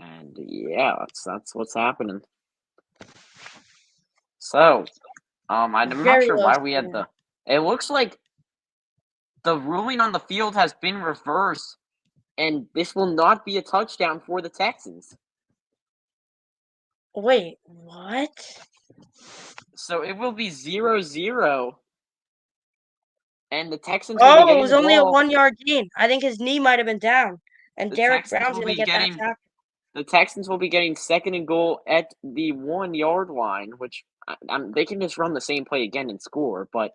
And yeah, that's what's happening. So, I'm not Very sure low why we had scoring. It looks like the ruling on the field has been reversed, and this will not be a touchdown for the Texans. Wait, what? So it will be 0-0, and the Texans will be Oh, it getting was the only a ball. 1-yard gain. I think his knee might have been down, and The Derek Texans Brown's will gonna be get that getting tackle. the Texans will be getting second and goal at the 1-yard line, which they can just run the same play again and score. But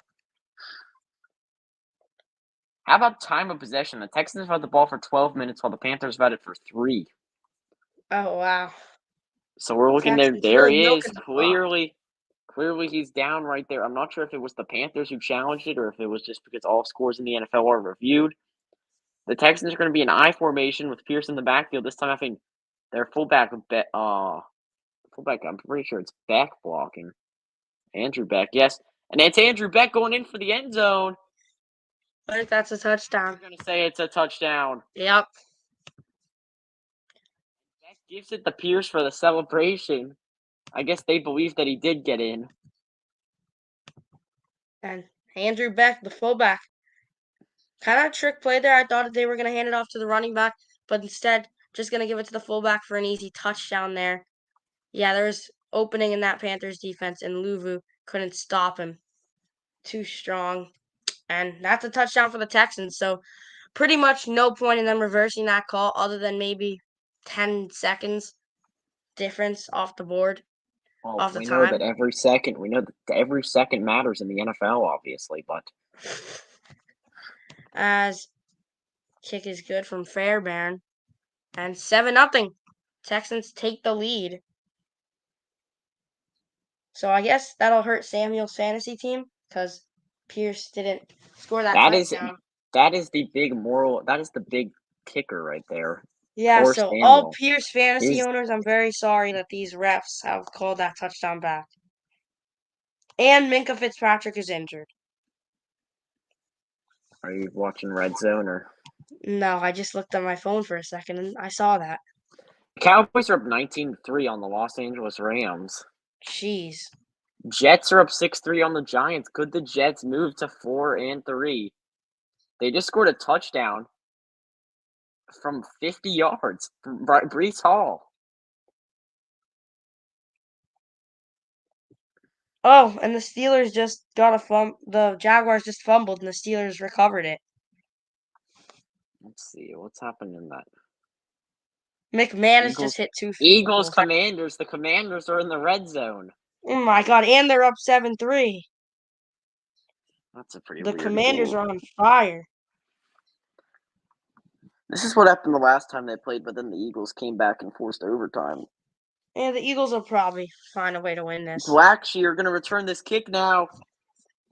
how about time of possession? The Texans have had the ball for 12 minutes, while the Panthers have had it for 3. Oh wow. So we're looking there. Texans There really he is. milking the clock. Clearly, he's down right there. I'm not sure if it was the Panthers who challenged it or if it was just because all scores in the NFL are reviewed. The Texans are going to be in I formation with Pierce in the backfield. This time, I think their fullback. I'm pretty sure it's Beck blocking. Andrew Beck, yes, and it's Andrew Beck going in for the end zone. I think that's a touchdown. I'm going to say it's a touchdown. Yep. Beck gives it to Pierce for the celebration. I guess they believe that he did get in. And Andrew Beck, the fullback. Kind of trick play there. I thought they were going to hand it off to the running back, but instead, just going to give it to the fullback for an easy touchdown there. Yeah, there was opening in that Panthers defense, and Luvu couldn't stop him. Too strong. And that's a touchdown for the Texans. So pretty much no point in them reversing that call other than maybe 10 seconds difference off the board, Well, off the we know that time. every second matters in the NFL, obviously, but As kick is good from Fairbairn. And 7-0. Texans take the lead. So I guess that'll hurt Samuel's fantasy team because Pierce didn't score that That is touchdown. that is the big kicker right there. Yeah, Poor so all Samuel. Pierce fantasy He's owners, I'm very sorry that these refs have called that touchdown back. And Minka Fitzpatrick is injured. Are you watching Red Zone or No, I just looked on my phone for a second and I saw that. Cowboys are up 19-3 on the Los Angeles Rams. Jeez. Jets are up 6-3 on the Giants. Could the Jets move to 4-3? They just scored a touchdown from 50 yards from Brees Hall. Oh, and the Steelers just got the Jaguars just fumbled and the Steelers recovered it. Let's see what's happened in that. McManus Eagles, just hit 2 field Eagles, goals. Commanders. The Commanders are in the red zone. Oh my god, and they're up 7-3. That's a pretty The weird Commanders game. are on fire. This is what happened the last time they played, but then the Eagles came back and forced overtime. And the Eagles will probably find a way to win this. Blackshear going to return this kick now.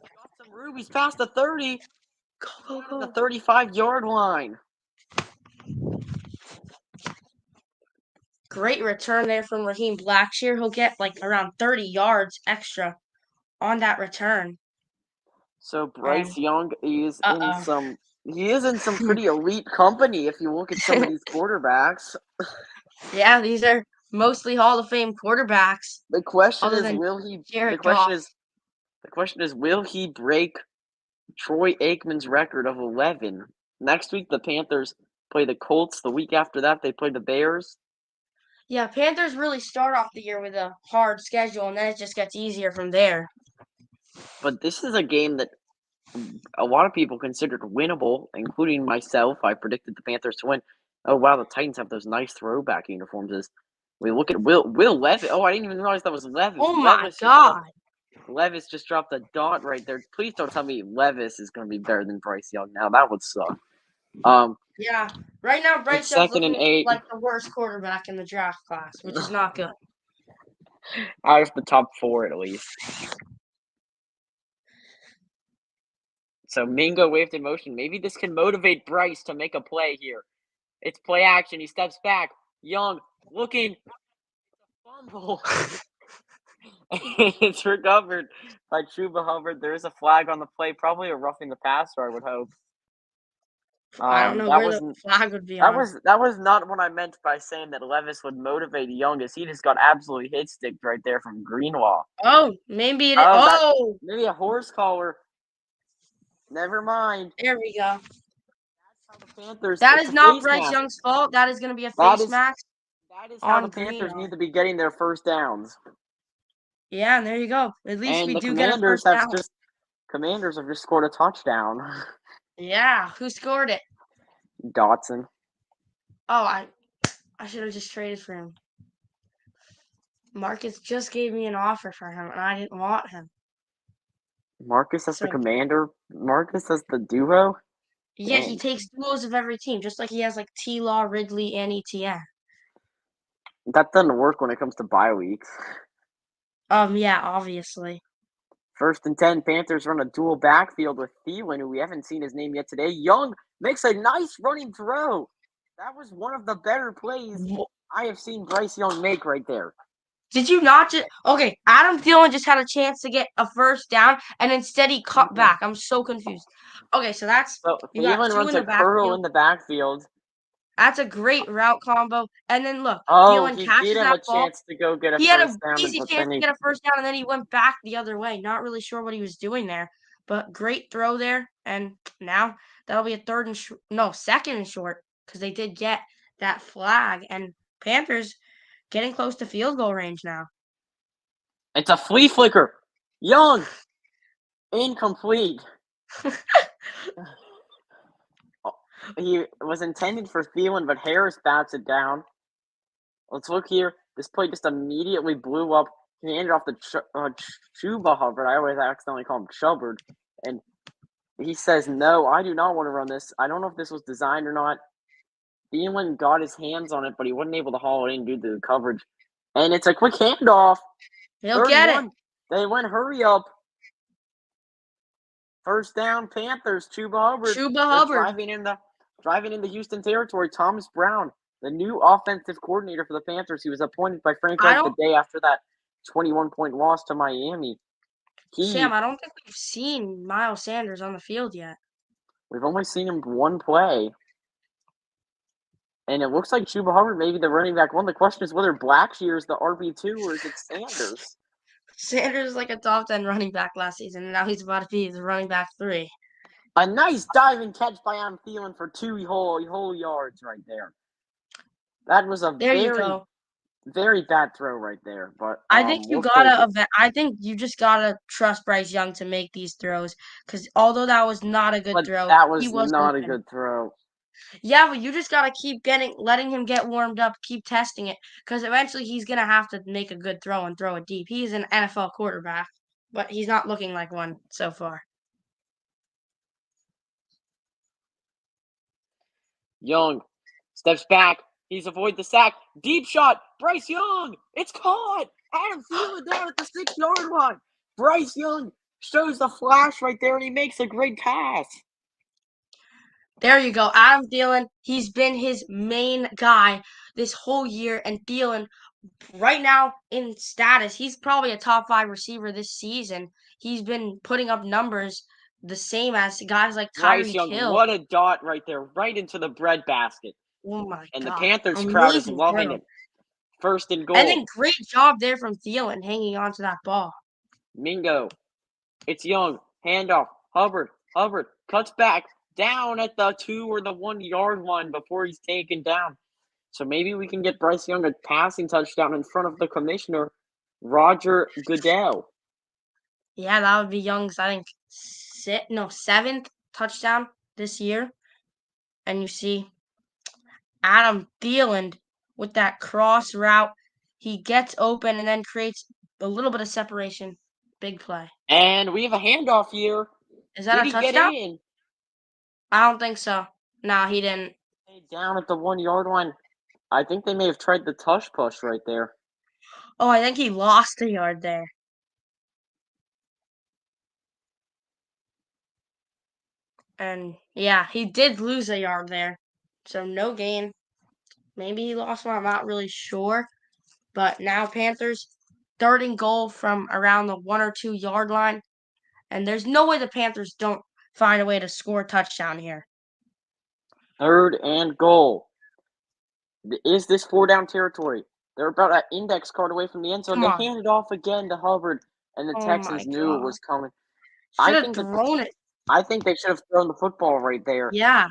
Got some rubies past the 30. Go. The 35-yard line. Great return there from Raheem Blackshear. He'll get like around 30 yards extra on that return. So Bryce Young is Uh-oh. in some pretty elite company if you look at some of these quarterbacks. Yeah, these are mostly Hall of Fame quarterbacks. The question Other is, than will he? Jared The question Goff. is, will he break Troy Aikman's record of 11? Next week, the Panthers play the Colts. The week after that, they play the Bears. Yeah, Panthers really start off the year with a hard schedule, and then it just gets easier from there. But this is a game that a lot of people considered winnable, including myself. I predicted the Panthers to win. Oh wow, the Titans have those nice throwback uniforms. We look at Will Levis. Oh, I didn't even realize that was Levis. Oh my god. Levis just dropped a dot right there. Please don't tell me Levis is going to be better than Bryce Young. Now that would suck. Yeah, right now Bryce Young's Second and looking 8. like the worst quarterback in the draft class, which is not good. Out of the top 4 at least. So Mingo waved in motion. Maybe this can motivate Bryce to make a play here. It's play action. He steps back. Young looking. Fumble. It's recovered by Chuba Hubbard. There is a flag on the play. Probably a roughing the passer, I would hope. I don't know that where wasn't the flag would be that on. was not what I meant by saying that Levis would motivate Young, as he just got absolutely hit sticked right there from Greenlaw. Oh, maybe it is. Oh, Maybe a horse collar. Never mind. there we go. That's how the Panthers. That it's is a not face Bryce mask. Young's fault. That is going to be a That face is- mask. That is how on the Panthers Greenlaw. need to be getting their first downs. Yeah, and there you go. At least And we the do get a Commanders first down. Commanders have just scored a touchdown. Yeah, who scored it? Dotson. Oh, I should have just traded for him. Marcus just gave me an offer for him, and I didn't want him. Marcus as the So- commander. Marcus as the duo. Yeah, he Dang. takes duos of every team, just like he has like T-Law, Ridley, and ETN. That doesn't work when it comes to bye weeks. Yeah, obviously. 1st and 10, Panthers run a dual backfield with Thielen, who we haven't seen his name yet today. Young makes a nice running throw. That was one of the better plays I have seen Bryce Young make right there. Did you not just okay? Adam Thielen just had a chance to get a first down, and instead he cut back. I'm so confused. Okay, so that's So you got Thielen two runs in a the curl backfield. in the backfield. That's a great route combo. And then look, Oh, Thielen he catches did have a that ball. chance to go get a He had first an down, easy but chance then to he get a first down, and then he went back the other way. Not really sure what he was doing there, but great throw there. And now that'll be a second and short, because they did get that flag. And Panthers getting close to field goal range now. It's a flea flicker. Young. Incomplete. He was intended for Thielen, but Harris bats it down. Let's look here. This play just immediately blew up. He handed off to Chuba Hubbard. I always accidentally call him Chubbard. And he says, no, I do not want to run this. I don't know if this was designed or not. Thielen got his hands on it, but he wasn't able to haul it in due to the coverage. And it's a quick handoff. He'll get it. They went hurry up. First down, Panthers. Chuba Hubbard. Chuba They're Hubbard. driving into Houston territory. Thomas Brown, the new offensive coordinator for the Panthers. He was appointed by Frank Reich the day after that 21-point loss to Miami. Sam, I don't think we've seen Miles Sanders on the field yet. We've only seen him one play. And it looks like Chuba Hubbard may be the running back one. The question is whether Blackshear is the RB2 or is it Sanders? Sanders is like a top 10 running back last season, and now he's about to be the running back 3. A nice diving catch by Adam Thielen for 2 whole yards right there. That was a very bad throw right there. But I think I think you just gotta trust Bryce Young to make these throws, because although that was not a good throw, that was he was not open. a good throw. Yeah, but you just gotta keep letting him get warmed up, keep testing it, because eventually he's gonna have to make a good throw and throw it deep. He's an NFL quarterback, but he's not looking like one so far. Young steps back. He's avoided the sack. Deep shot. Bryce Young. It's caught. Adam Thielen down at the 6-yard line. Bryce Young shows the flash right there, and he makes a great pass. There you go. Adam Thielen, he's been his main guy this whole year, and Thielen, right now in status, he's probably a top 5 receiver this season. He's been putting up numbers the same as guys like Bryce Tyreek Young, Hill. what a dot right there, right into the breadbasket. Oh my and God. the Panthers Amazing crowd is loving throw. it. First and goal. And then great job there from Thielen hanging on to that ball. Mingo. It's Young. Handoff. Hubbard cuts back down at the 2 or the 1 yard line before he's taken down. So maybe we can get Bryce Young a passing touchdown in front of the commissioner, Roger Goodell. Yeah, that would be Young's, I think, 7th touchdown this year. And you see Adam Thielen with that cross route. He gets open and then creates a little bit of separation. Big play. And we have a handoff here. Is that Did a touchdown? Get in? I don't think so. No, he didn't. Down at the 1 yard line. I think they may have tried the tush push right there. Oh, I think he lost a yard there. And yeah, he did lose a yard there. So no gain. Maybe he lost one, I'm not really sure. But now Panthers, 3rd and goal from around the 1 or 2 yard line. And there's no way the Panthers don't find a way to score a touchdown here. 3rd and goal. Is this 4-down territory? They're about an index card away from the end zone. They hand it off again to Hubbard, and the Texans knew it was coming. Should have thrown it. I think they should have thrown the football right there. Yeah.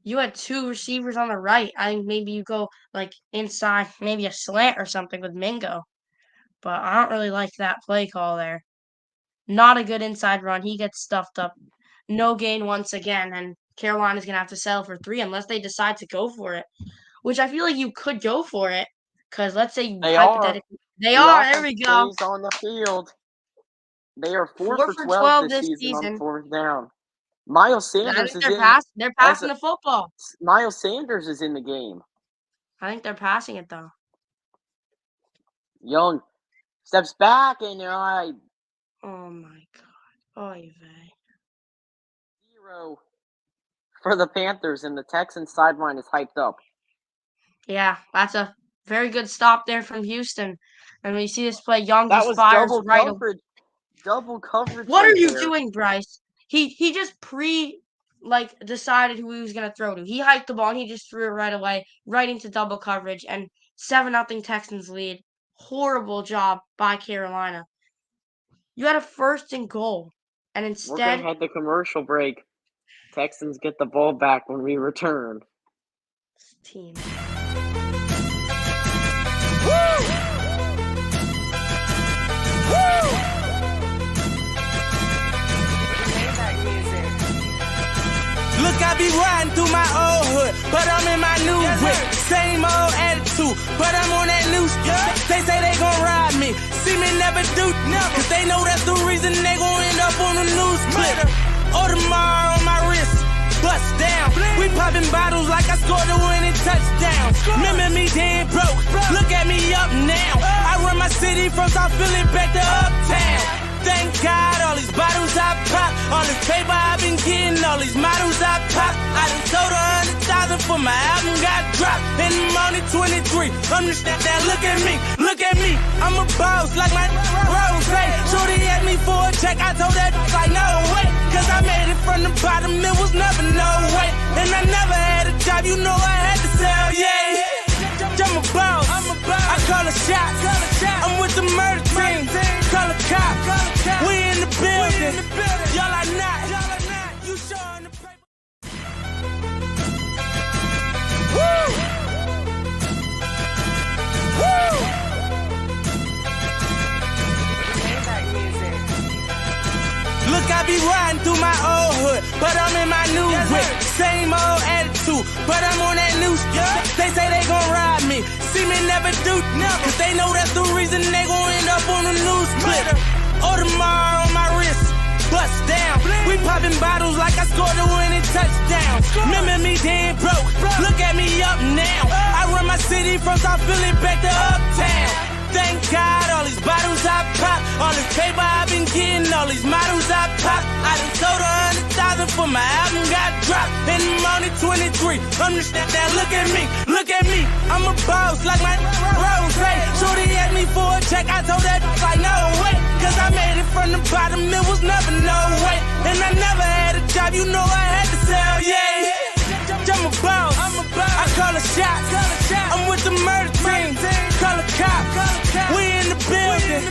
You had 2 receivers on the right. I think maybe you go like inside, maybe a slant or something with Mingo. But I don't really like that play call there. Not a good inside run. He gets stuffed up. No gain once again, and Carolina's going to have to settle for 3 unless they decide to go for it, which I feel like you could go for it because let's say hypothetically. They are. There we go. On the field. They are 4 for 12 this season on 4th down. Miles Sanders is in. They're passing the football. Miles Sanders is in the game. I think they're passing it, though. Young steps back and Oh, my God. Oy vey. 0 for the Panthers, and the Texans sideline is hyped up. Yeah, that's a very good stop there from Houston. And when you see this play, Young that just was fires double right coverage. Double coverage. What right are you there. doing, Bryce? He just decided who he was gonna throw to. He hiked the ball and he just threw it right away, right into double coverage, and 7-0 Texans lead. Horrible job by Carolina. You had a 1st and goal, and instead we're gonna head the commercial break. Texans get the ball back when we return. Team. Look, I be riding through my old hood, but I'm in my new whip. Same old attitude, but I'm on that new stuff. They say they gon' ride me, see me never do, cause they know that's the reason they gon' end up on the news clip. Audemars on my wrist, bust down. We popping bottles like I scored a winning touchdown. Remember me dead broke, look at me up now. I run my city from South Philly back to Uptown. Thank God, all these bottles I pop, all this paper I've been getting, all these models I pop. I done sold 100,000 for my album got dropped, and I'm only 23. I'm just that. Look at me, I'm a boss like my Rose. Shorty asked me for a check, I told that like no way, 'cause I made it from the bottom, it was never no way, and I never had a job, you know I had to sell, yeah. I'm a boss, I call a shot, I'm with the murder team, call a cop, we in the building, y'all are not, you showing the paper. Woo! Woo! Look, I be riding through my old hood, but I'm in my new whip. Same old attitude, but I'm on that new stuff. They say they gon' ride me, see me never do, 'cause they know that's the reason they gon' end up on the news clip. Audemars on my wrist, bust down. We popping bottles like I scored a winning touchdown. Remember me dead broke, look at me up now. I run my city from South Philly back to Uptown. Thank God, all these bottles I pop, all this paper I've been getting, all these models I pop. I done sold 100,000 for my album got dropped, and I'm only 23. I'm just that. Look at me, I'm a boss like my Rose. Shorty asked me for a check, I told that like no way, 'cause I made it from the bottom, it was never no way, and I never had a job, you know I had to sell, yeah. I'm a boss, I call a shot, I'm with the murder team, call a cop, we in the building,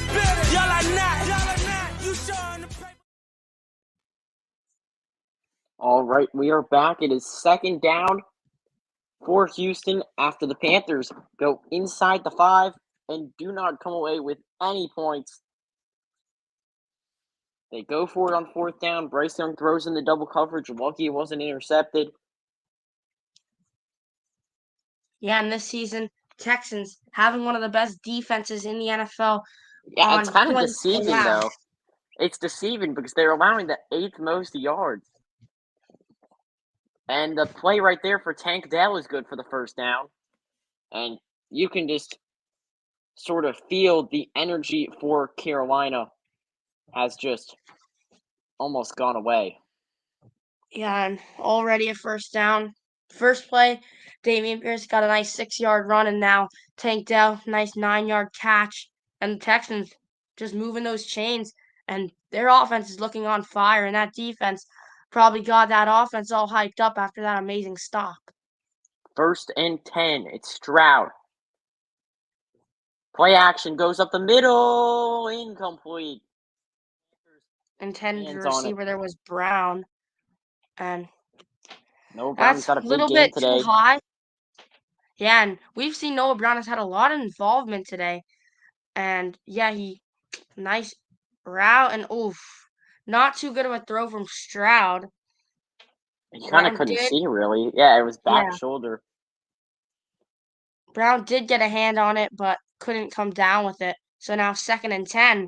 y'all are not, you showing the paper. All right, we are back. It is second down for Houston after the Panthers go inside the 5 and do not come away with any points. They go for it on fourth down. Bryce Young throws in the double coverage. Lucky it wasn't intercepted. Yeah, and this season, Texans having one of the best defenses in the NFL. Yeah, on it's kind of points deceiving, allowed. though. It's deceiving because they're allowing the 8th most yards. And the play right there for Tank Dell is good for the first down. And you can just sort of feel the energy for Carolina has just almost gone away. Yeah, and already a first down. First play, Damian Pierce got a nice 6-yard run, and now Tank Dell, nice 9-yard catch. And the Texans just moving those chains, and their offense is looking on fire, and that defense probably got that offense all hyped up after that amazing stop. 1st and 10. It's Stroud. Play action goes up the middle. Incomplete. Intended Hands on it. receiver there was Brown, and Noah Brown's that's got a a big little game bit today. too high. Yeah, and we've seen Noah Brown has had a lot of involvement today. And yeah, nice route, and oof, not too good of a throw from Stroud. You kind of Brown couldn't did, see, really. Yeah, it was back yeah, shoulder. Brown did get a hand on it, but couldn't come down with it. So now 2nd and 10.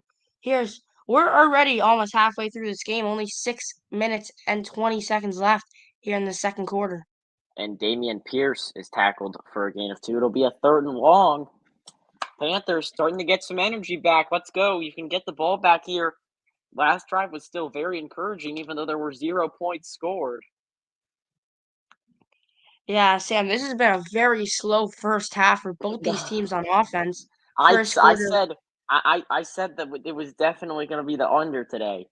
We're already almost halfway through this game. Only 6 minutes and 20 seconds left here in the second quarter. And Damian Pierce is tackled for a gain of 2. It'll be a 3rd and long. Panthers starting to get some energy back. Let's go. You can get the ball back here. Last drive was still very encouraging, even though there were 0 points scored. Yeah, Sam, this has been a very slow first half for both these teams on offense. I First quarter, said that it was definitely going to be the under today.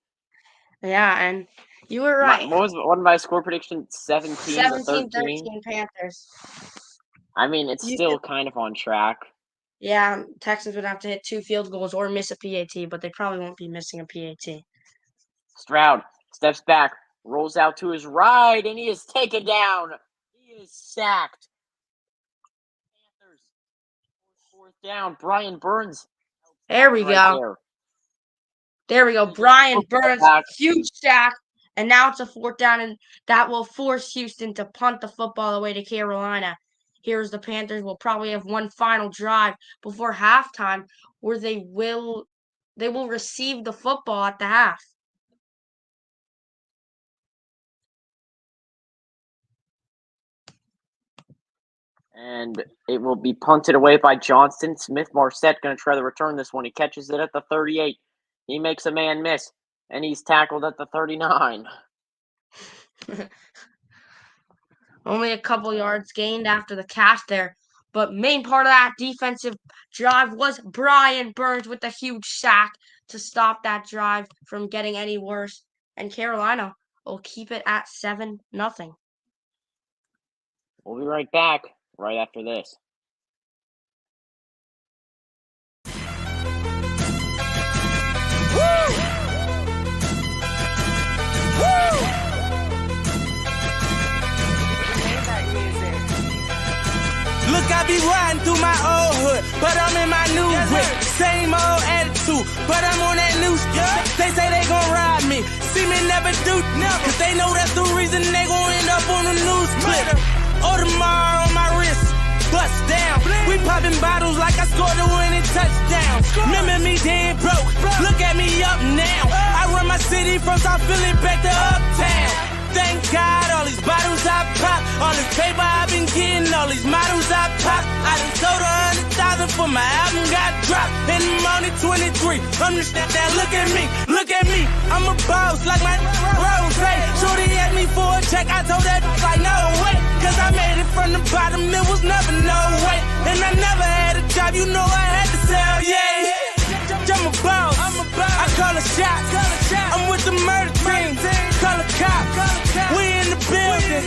yeah, and you were What right. was one of my score predictions? 17-13. 17-13 Panthers. I mean, it's You still kind of on track. Yeah, Texans would have to hit 2 field goals or miss a PAT, but they probably won't be missing a PAT. Stroud steps back, rolls out to his right, and he is taken down. He is sacked. Panthers, 4th down. Brian Burns. There we go. There we go. Brian Burns, huge sack, and now it's a 4th down, and that will force Houston to punt the football away to Carolina. Here's the Panthers will probably have one final drive before halftime, where they will receive the football at the half. And it will be punted away by Johnston. Smith Marset going to try to return this one. He catches it at the 38. He makes a man miss, and he's tackled at the 39. Only a couple yards gained after the catch there. But main part of that defensive drive was Brian Burns with a huge sack to stop that drive from getting any worse. And Carolina will keep it at 7-0. We'll be right back right after this. Look, I be riding through my old hood, but I'm in my new whip. Same old attitude, but I'm on that new stuff. They say they gon' ride me, see me never do, cause they know that's the reason they gon' end up on the news clip. Audemars on my wrist, bust down. We popping bottles like I scored a winning touchdown. Remember me dead broke, look at me up now. I run my city from South Philly back to Uptown. Thank God, all these bottles I pop, all this paper I've been getting, all these models I pop. I done sold 100,000 for my album got dropped, and I'm only 23. Understand that? Look at me, I'm a boss like my Rose. Shorty asked me for a check, I told that like no way, cause I made it from the bottom, it was never no way. And I never had a job, you know I had to sell, yeah. I'm a boss, I call a shot. I'm with the murder team, call a cop. We in the building,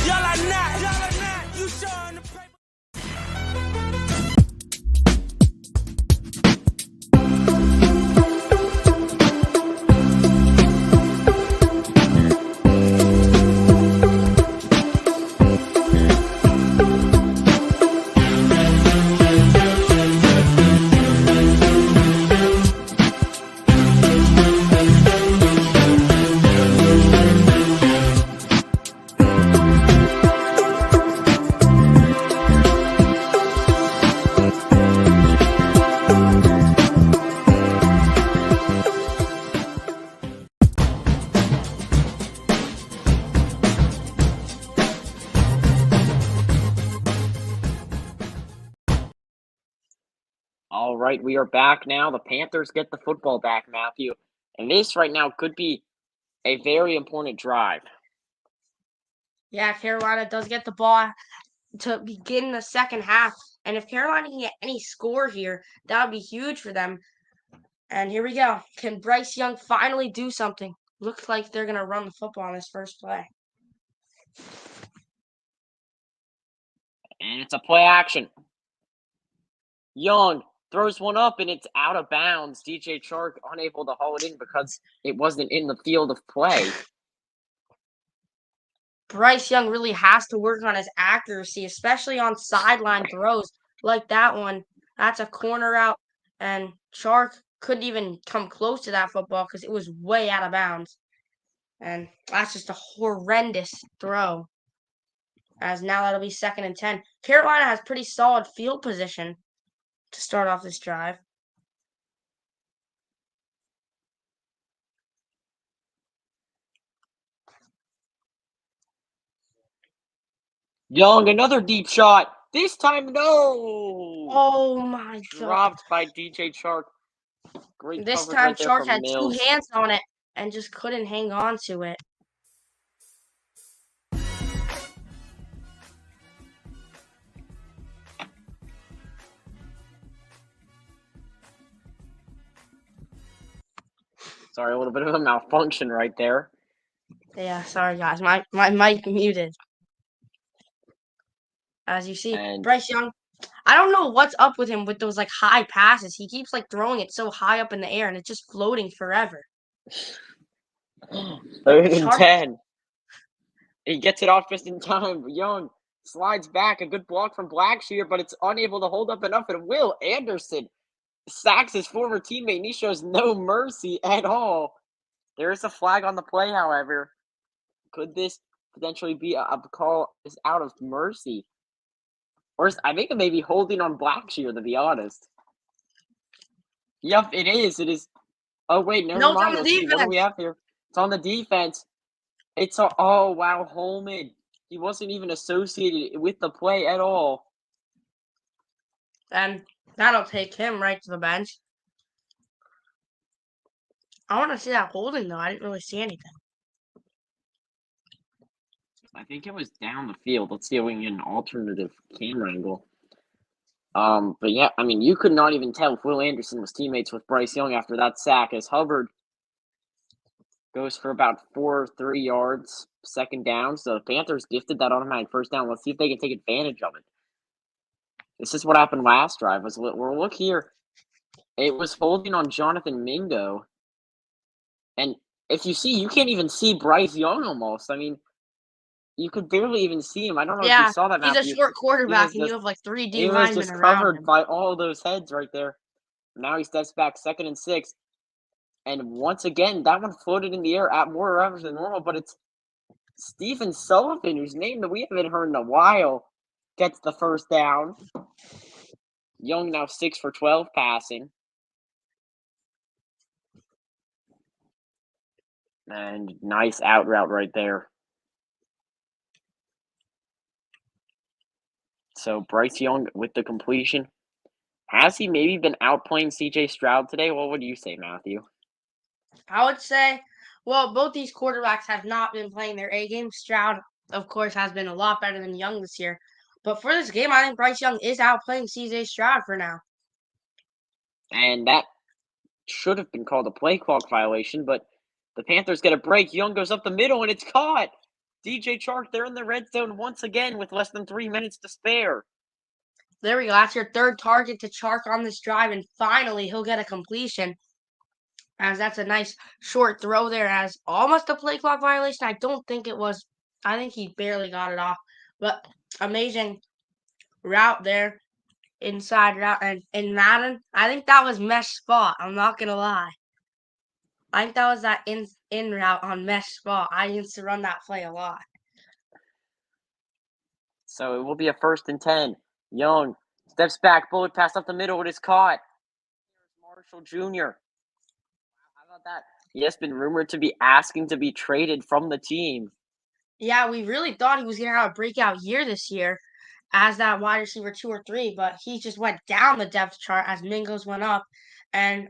y'all are not. You showing the paper. All right, we are back now. The Panthers get the football back, Matthew. And this right now could be a very important drive. Yeah, Carolina does get the ball to begin the second half. And if Carolina can get any score here, that would be huge for them. And here we go. Can Bryce Young finally do something? Looks like they're going to run the football on this first play. And it's a play action. Young throws one up, and it's out of bounds. DJ Chark unable to haul it in because it wasn't in the field of play. Bryce Young really has to work on his accuracy, especially on sideline throws like that one. That's a corner out, and Chark couldn't even come close to that football because it was way out of bounds. And that's just a horrendous throw. As now that'll be 2nd and 10. Carolina has pretty solid field position to start off this drive. Young, another deep shot. This time, no. Oh my God. Dropped by DJ Chark. Great This coverage time right there Chark from had Mills. 2 hands on it and just couldn't hang on to it. Sorry, a little bit of a malfunction right there. Yeah, sorry guys. My mic muted. As you see, And- Bryce Young, I don't know what's up with him with those like high passes. He keeps like throwing it so high up in the air and it's just floating forever. 3rd and Chark- 10. He gets it off just in time. Young slides back. A good block from Blackshear, but it's unable to hold up enough. And Will Anderson sacks his former teammate, and he shows no mercy at all. There is a flag on the play, however. Could this potentially be a call is out of mercy? Or is, I think it may be holding on Blackshear, to be honest. Yep, it is. It is. Oh, wait, never No, it's on mind. the Let's see. What do we defense. have here? It's on the defense. It's a, oh, wow, Holman. He wasn't even associated with the play at all. And that'll take him right to the bench. I want to see that holding, though. I didn't really see anything. I think it was down the field. Let's see if we can get an alternative camera angle. But yeah, I mean, you could not even tell if Will Anderson was teammates with Bryce Young after that sack, as Hubbard goes for about 3 yards, second down. So the Panthers gifted that automatic first down. Let's see if they can take advantage of it. This is what happened last drive. Look here. It was holding on Jonathan Mingo. And if you see, you can't even see Bryce Young almost. I mean, you could barely even see him. I don't know if you saw that. He's Matthew. a short quarterback, and you have like 3 D linemen He was just around covered him. by all those heads right there. Now he steps back, 2nd and 6. And once again, that one floated in the air at more reps than normal, but it's Stephen Sullivan, whose name that we haven't heard in a while, gets the first down. Young now 6 for 12 passing. And nice out route right there. So Bryce Young with the completion. Has he maybe been outplaying C.J. Stroud today? What would you say, Matthew? I would say, well, both these quarterbacks have not been playing their A game. Stroud, of course, has been a lot better than Young this year. But for this game, I think Bryce Young is outplaying C.J. Stroud for now. And that should have been called a play clock violation, but the Panthers get a break. Young goes up the middle, and it's caught. DJ Chark, they're in the red zone once again with less than 3 minutes to spare. There we go. That's your third target to Chark on this drive, and finally he'll get a completion. As that's a nice short throw there as almost a play clock violation. I don't think it was. I think he barely got it off. But amazing route there. Inside route. And in Madden, I think that was mesh spot. I'm not going to lie. I think that was that in route on mesh spot. I used to run that play a lot. So it will be a 1st and 10. Young steps back, bullet pass up the middle. It is caught. Marshall Jr. How about that? He has been rumored to be asking to be traded from the team. Yeah, we really thought he was going to have a breakout year this year as that wide receiver 2 or 3, but he just went down the depth chart as Mingos went up. And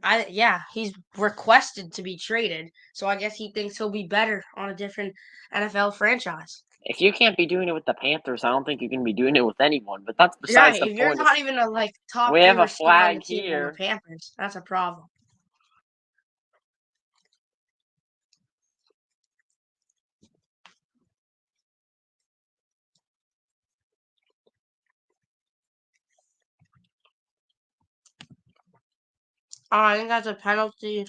he's requested to be traded. So I guess he thinks he'll be better on a different NFL franchise. If you can't be doing it with the Panthers, I don't think you can be doing it with anyone. But that's besides the If you're point. not even a top We have a receiver on flag the team here. on the Panthers, that's a problem. I think that's a penalty.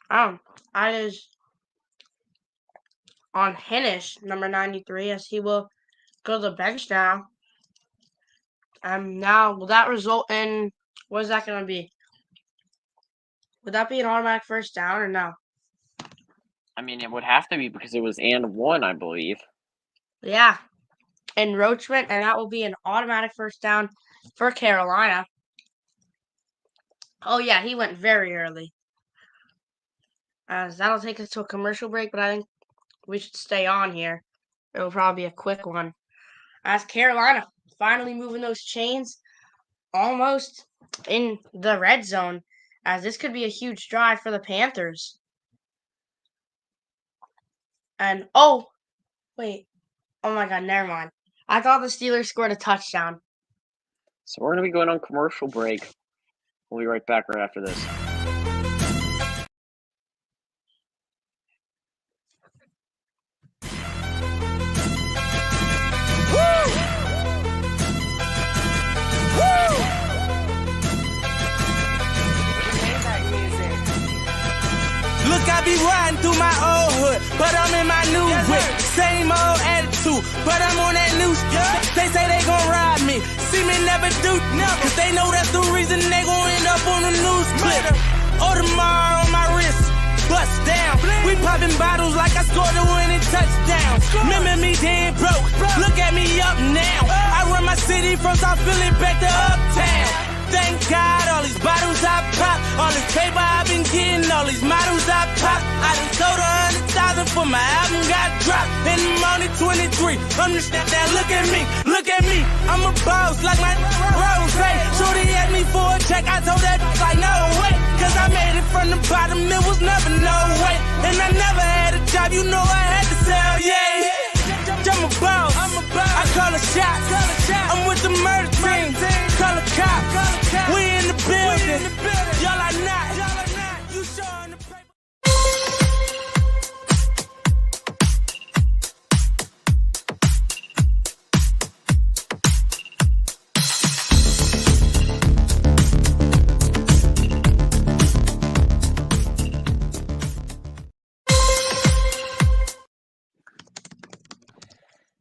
I is on Hinish, number 93, as he will go to the bench now. Now, will that result in, what is that going to be? Would that be an automatic first down or no? I mean, it would have to be because it was and 1, I believe. Yeah. Encroachment, and that will be an automatic first down for Carolina. Oh, yeah, he went very early. As that'll take us to a commercial break, but I think we should stay on here. It will probably be a quick one. As Carolina finally moving those chains almost in the red zone, as this could be a huge drive for the Panthers. And, oh my God, never mind. I thought the Steelers scored a touchdown. So we're going to be going on commercial break. We'll be right back right after this. Look, I be riding through my old hood, but I'm in my new whip. Same old attitude, but I'm on that new stuff. They say they gon' ride me, see me never do, cause they know that's the reason they gon' end up on the news clip. Audemars on my wrist, bust down. We popping bottles like I scored a winning touchdown. Remember me dead broke, look at me up now. I run my city from South Philly back to Uptown. Thank God, all these bottles I pop, all this paper I've been getting, all these models I pop. I done sold 100,000 for my album got dropped, and I'm only 23. Understand that? Look at me, I'm a boss like my Rose. Shorty asked me for a check, I told that like no way. Cause I made it from the bottom, it was never no way. And I never had a job, you know I had to sell, yeah. I'm a boss, I call a shot. I'm with the murder team, call a cop. We in the building, y'all are not. You showing the paper.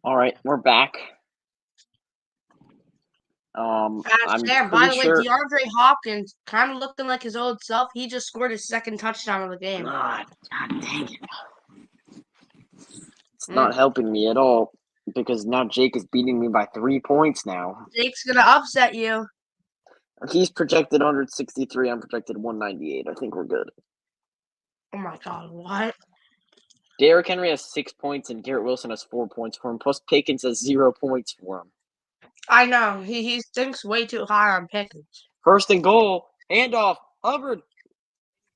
All right, we're back. That's I'm fair. By pretty the way, sure. DeAndre Hopkins kind of looking like his old self. He just scored his second touchdown of the game. God dang it! It's not helping me at all because now Jake is beating me by 3 points now. Jake's gonna upset you. He's projected 163. I'm projected 198. I think we're good. Oh my god, what? Derrick Henry has 6 points and Garrett Wilson has 4 points for him. Plus Pickens has 0 points for him. I know. He thinks way too high on Pickens. First and goal. Handoff. Hubbard.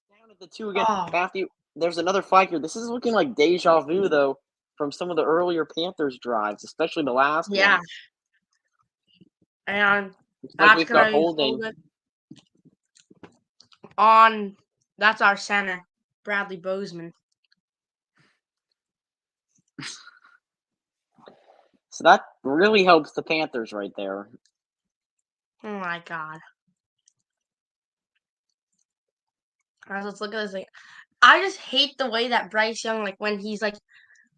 Down at the 2 again. Oh. Matthew, there's another flag here. This is looking like deja vu, though, from some of the earlier Panthers drives, especially the last Yeah. one. And Looks like that's we've gonna got be holding. folded on. That's our center, Bradley Bozeman. So that really helps the Panthers right there. Oh my god. Let's look at this. I just hate the way that Bryce Young, like when he's like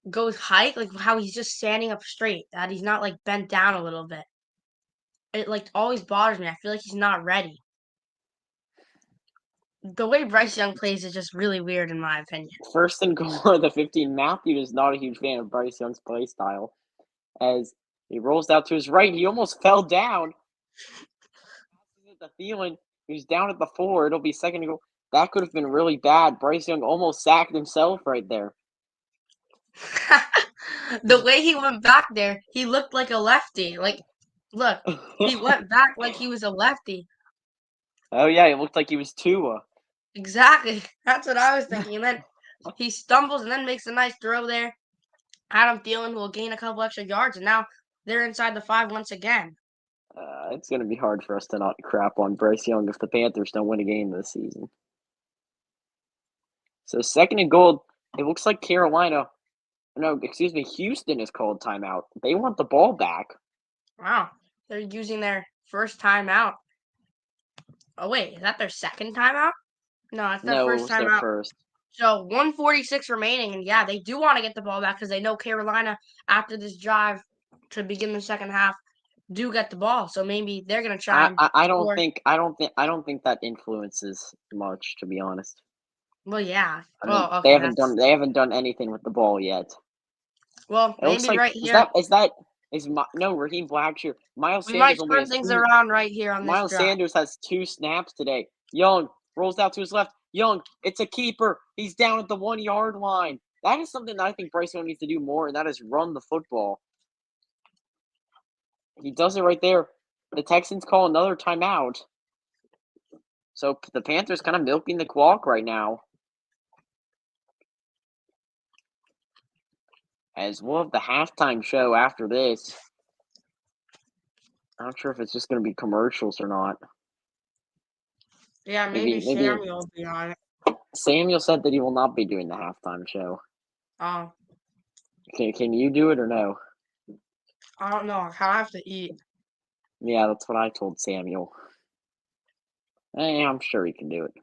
goes hike, like how he's just standing up straight, that he's not like bent down a little bit. It like always bothers me. I feel like he's not ready. The way Bryce Young plays is just really weird in my opinion. First and goal at the 15. Matthew is not a huge fan of Bryce Young's play style. As he rolls out to his right, he almost fell down. The feeling he's down at the 4. It'll be second and goal. That could have been really bad. Bryce Young almost sacked himself right there. The way he went back there, he looked like a lefty. Like, look, he went back like he was a lefty. Oh yeah, it looked like he was Tua. Exactly. That's what I was thinking. And then he stumbles and then makes a nice throw there. Adam Thielen will gain a couple extra yards, and now they're inside the 5 once again. It's going to be hard for us to not crap on Bryce Young if the Panthers don't win a game this season. So second and goal, it looks like Houston is called timeout. They want the ball back. Wow. They're using their first timeout. Oh, wait. Is that their second timeout? No, it's their first it's their timeout. first. So 1:46 remaining. And yeah, they do want to get the ball back because they know Carolina, after this drive to begin the second half, do get the ball. So maybe they're going to try and I don't score. think that influences much, to be honest. Well, yeah. I mean, Okay, they haven't done anything with the ball yet. Well, It looks maybe like right here. Raheem Blackshear. Miles We might Sanders only turn has things 2. around right here on this Miles drive. Sanders has 2 snaps today. Young rolls out to his left. Young, it's a keeper. He's down at the 1-yard line. That is something that I think Bryce Young needs to do more, and that is run the football. He does it right there. The Texans call another timeout. So the Panthers kind of milking the clock right now. As we'll have the halftime show after this. I'm not sure if it's just going to be commercials or not. Yeah, maybe Samuel will be on it. Samuel said that he will not be doing the halftime show. Oh, Can you do it or no? I don't know. I have to eat. Yeah, that's what I told Samuel. I'm sure he can do it.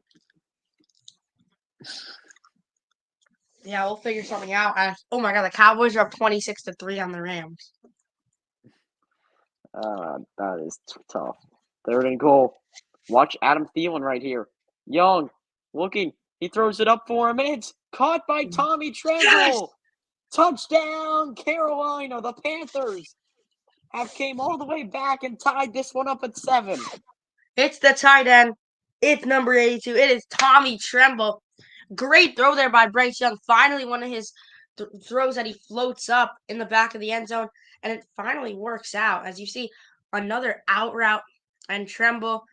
Yeah, we'll figure something out. Oh my god, the Cowboys are up 26-3 on the Rams. That is tough. Third and goal. Watch Adam Thielen right here. Young, looking. He throws it up for him, and it's caught by Tommy Tremble. Yes! Touchdown, Carolina. The Panthers have came all the way back and tied this one up at 7. It's the tight end. It's number 82. It is Tommy Tremble. Great throw there by Bryce Young. Finally, one of his throws that he floats up in the back of the end zone, and it finally works out. As you see, another out route, and Tremble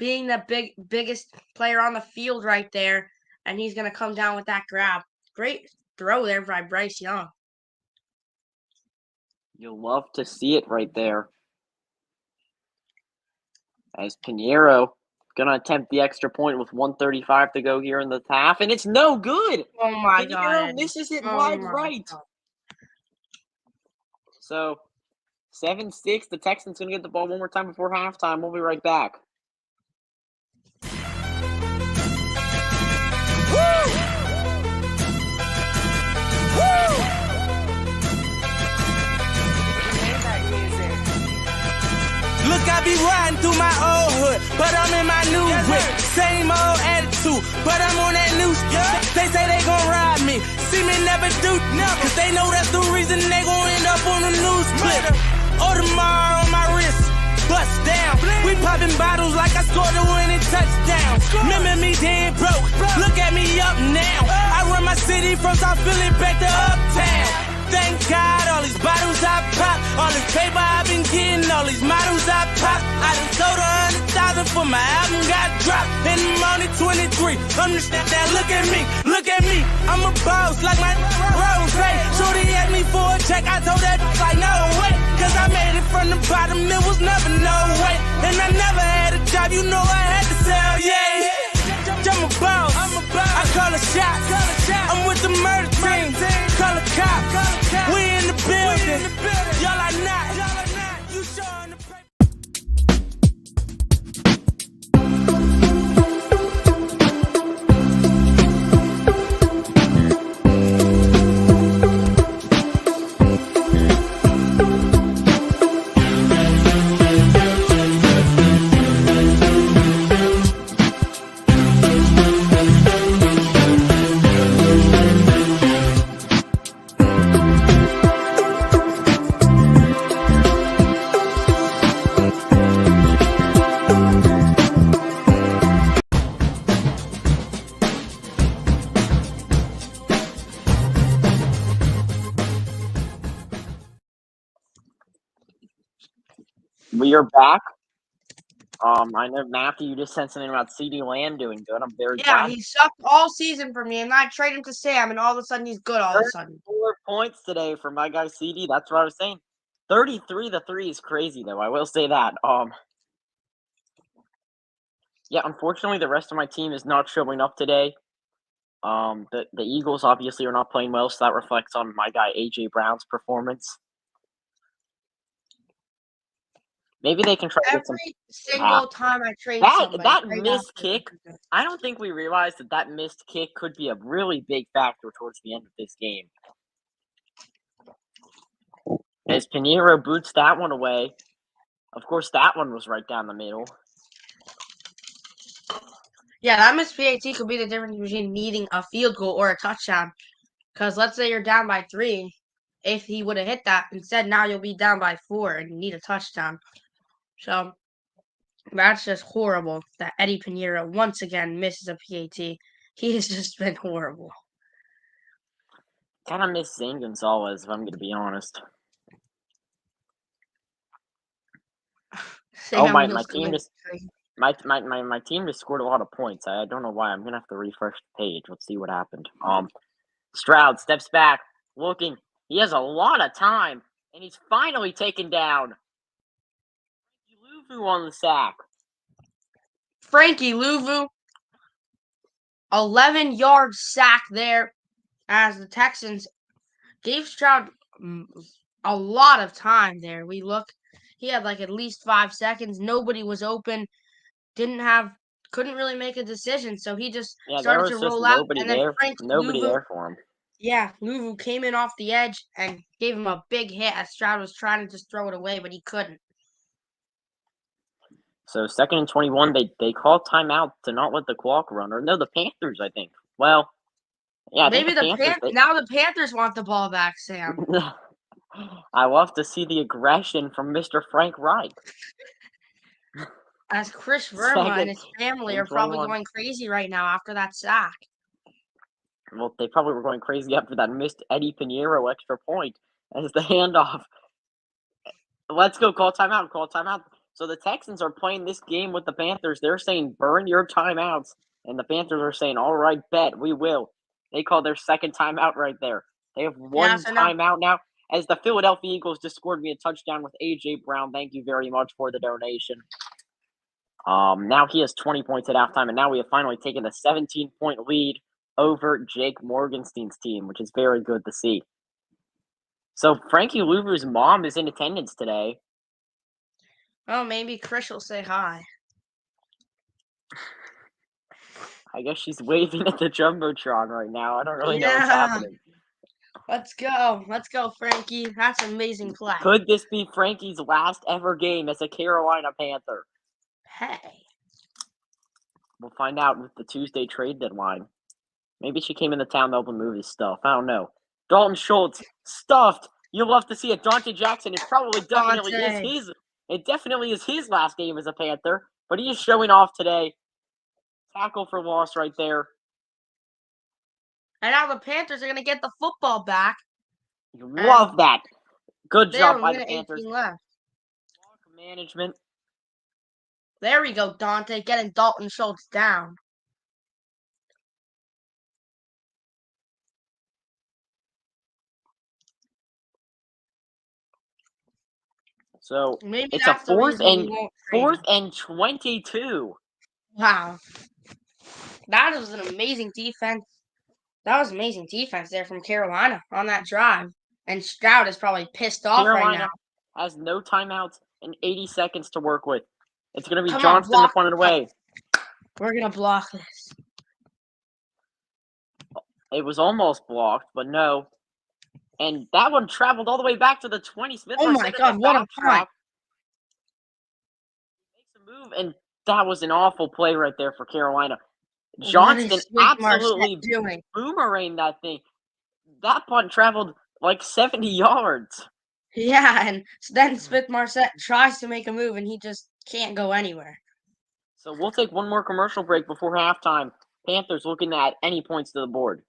being the biggest player on the field right there, and he's gonna come down with that grab. Great throw there by Bryce Young. You'll love to see it right there. As Pinheiro gonna attempt the extra point with 1:35 to go here in the half, and it's no good. Oh my Pinheiro god. misses it Oh wide my right. God. So 7-6. The Texans gonna get the ball one more time before halftime. We'll be right back. Look, I be riding through my old hood, but I'm in my new whip. Same old attitude, but I'm on that new stuff. They say they gon' ride me, see me never do, cause they know that's the reason they gon' end up on the news clip. Audemars on my wrist, bust down. We popping bottles like I scored a winning touchdown. Remember me dead broke, look at me up now. I run my city from South Philly back to Uptown. Thank God, all these bottles I pop, all this paper I've been getting, all these models I pop. I done sold 100,000 for my album got dropped, and I'm only 23. I'm just that, look at me, I'm a boss like my Rose. Shorty asked me for a check, I told that like no way, cause I made it from the bottom, it was never no way. And I never had a job, you know I had to sell, yeah. I'm a boss, I call a shot, I'm with the murder team, call a cop, we in the building, y'all are not, you showing the paper. We are back. I know Matthew, you just said something about CeeDee Lamb doing good. I'm very Yeah, glad. he sucked all season for me, and I trade him to Sam, and all of a sudden he's good all of a sudden. 4 points today for my guy CD. That's what I was saying. 33 to 3 is crazy though. I will say that. Yeah, unfortunately the rest of my team is not showing up today. The Eagles obviously are not playing well, so that reflects on my guy AJ Brown's performance. Maybe they can try to get some. Every single time I trade somebody, That trade missed after kick. them. I don't think we realized that missed kick could be a really big factor towards the end of this game. As Pinheiro boots that one away. Of course, that one was right down the middle. Yeah, that missed PAT could be the difference between needing a field goal or a touchdown. Because let's say you're down by 3. If he would have hit that, instead now you'll be down by 4 and you need a touchdown. So that's just horrible that Eddie Pinheiro once again misses a PAT. He has just been horrible. Kind of miss Zane Gonzalez, if I'm going to be honest. My team just my team just scored a lot of points. I don't know why. I'm gonna have to refresh the page. Let's see what happened. Stroud steps back, looking. He has a lot of time, and he's finally taken down. Louvu on the sack. Frankie Louvu, 11-yard sack there as the Texans gave Stroud a lot of time there. He had like at least 5 seconds. Nobody was open. Couldn't really make a decision. So he just started to roll out. And then Nobody there for him. Yeah, Louvu came in off the edge and gave him a big hit as Stroud was trying to just throw it away, but he couldn't. So 2nd and 21, they called timeout to not let the clock run. Or no, the Panthers, I think. Well, yeah, maybe now the Panthers want the ball back, Sam. I love to see the aggression from Mr. Frank Reich. As Chris Verma and his family are probably going crazy right now after that sack. Well, they probably were going crazy after that missed Eddie Pinheiro extra point as the handoff. Let's go. Call timeout. So the Texans are playing this game with the Panthers. They're saying, burn your timeouts. And the Panthers are saying, all right, bet, we will. They call their second timeout right there. They have one so now- timeout now. As the Philadelphia Eagles just scored me a touchdown with A.J. Brown. Thank you very much for the donation. Now he has 20 points at halftime, and now we have finally taken a 17-point lead over Jake Morgenstein's team, which is very good to see. So Frankie Louver's mom is in attendance today. Oh, maybe Chris will say hi. I guess she's waving at the Jumbotron right now. I don't really know what's Yeah. happening. Let's go, Frankie. That's an amazing play. Could this be Frankie's last ever game as a Carolina Panther? Hey. We'll find out with the Tuesday trade deadline. Maybe she came into town to open movie stuff. I don't know. Dalton Schultz, stuffed. You'll love to see it. Dante Jackson, it definitely is his last game as a Panther, but he is showing off today. Tackle for loss right there. And now the Panthers are going to get the football back. You love that. Good job by the 18 Panthers. left. Management. There we go, Dante, getting Dalton Schultz down. So Maybe it's that's a the fourth reason we won't trade fourth him. and 22. Wow. That was an amazing defense. That was amazing defense there from Carolina on that drive. And Stroud is probably pissed off right Carolina now. has no timeouts and 80 seconds to work with. It's going to be Come on, Johnston to block punt it away. We're going to block this. It was almost blocked, but no. And that one traveled all the way back to the 20. Smith Oh my God, what a punt. Makes a move, and that was an awful play right there for Carolina. What is Johnston Smith absolutely Marset doing? boomeranged that thing. That punt traveled like 70 yards. Yeah, and then Smith Marset tries to make a move, and he just can't go anywhere. So we'll take one more commercial break before halftime. Panthers looking at any points to the board.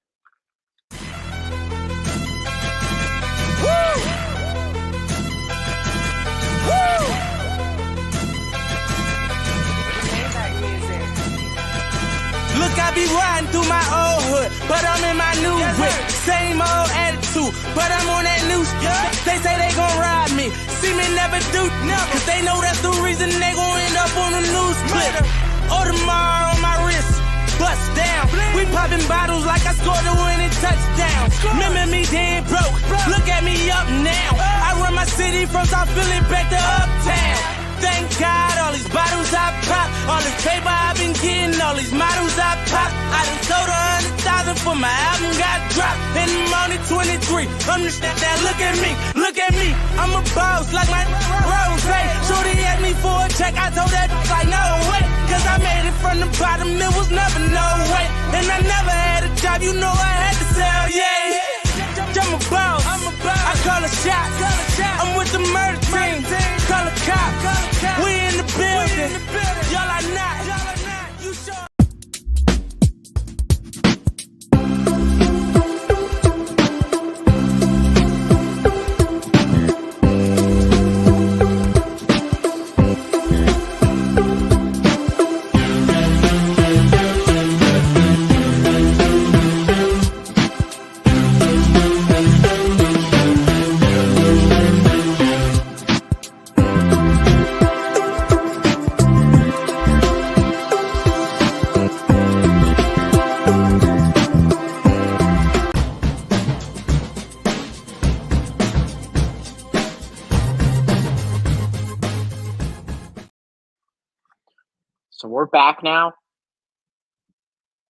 Look, I be riding through my old hood, but I'm in my new whip. Same old attitude, but I'm on that new shit. They say they gon' ride me, see me never do, cause they know that's the reason they gon' end up on the news clip. Audemars on my wrist, bust down. We popping bottles like I scored a winning touchdown. Remember me dead broke, look at me up now. I run my city from South Philly back to Uptown. Thank God, all these bottles I pop, all this paper I've been getting, all these models I pop. I done sold 100,000 for my album got dropped, and I'm only 23. I'm just that, look at me, I'm a boss like my Rose. Shorty asked me for a check, I told that like no way, cause I made it from the bottom, it was never no way. And I never had a job, you know I had to sell, yeah. I'm a boss, I call a shot, I'm with the murder team, call a cop, we in the building, y'all are not, you sure. So we're back now.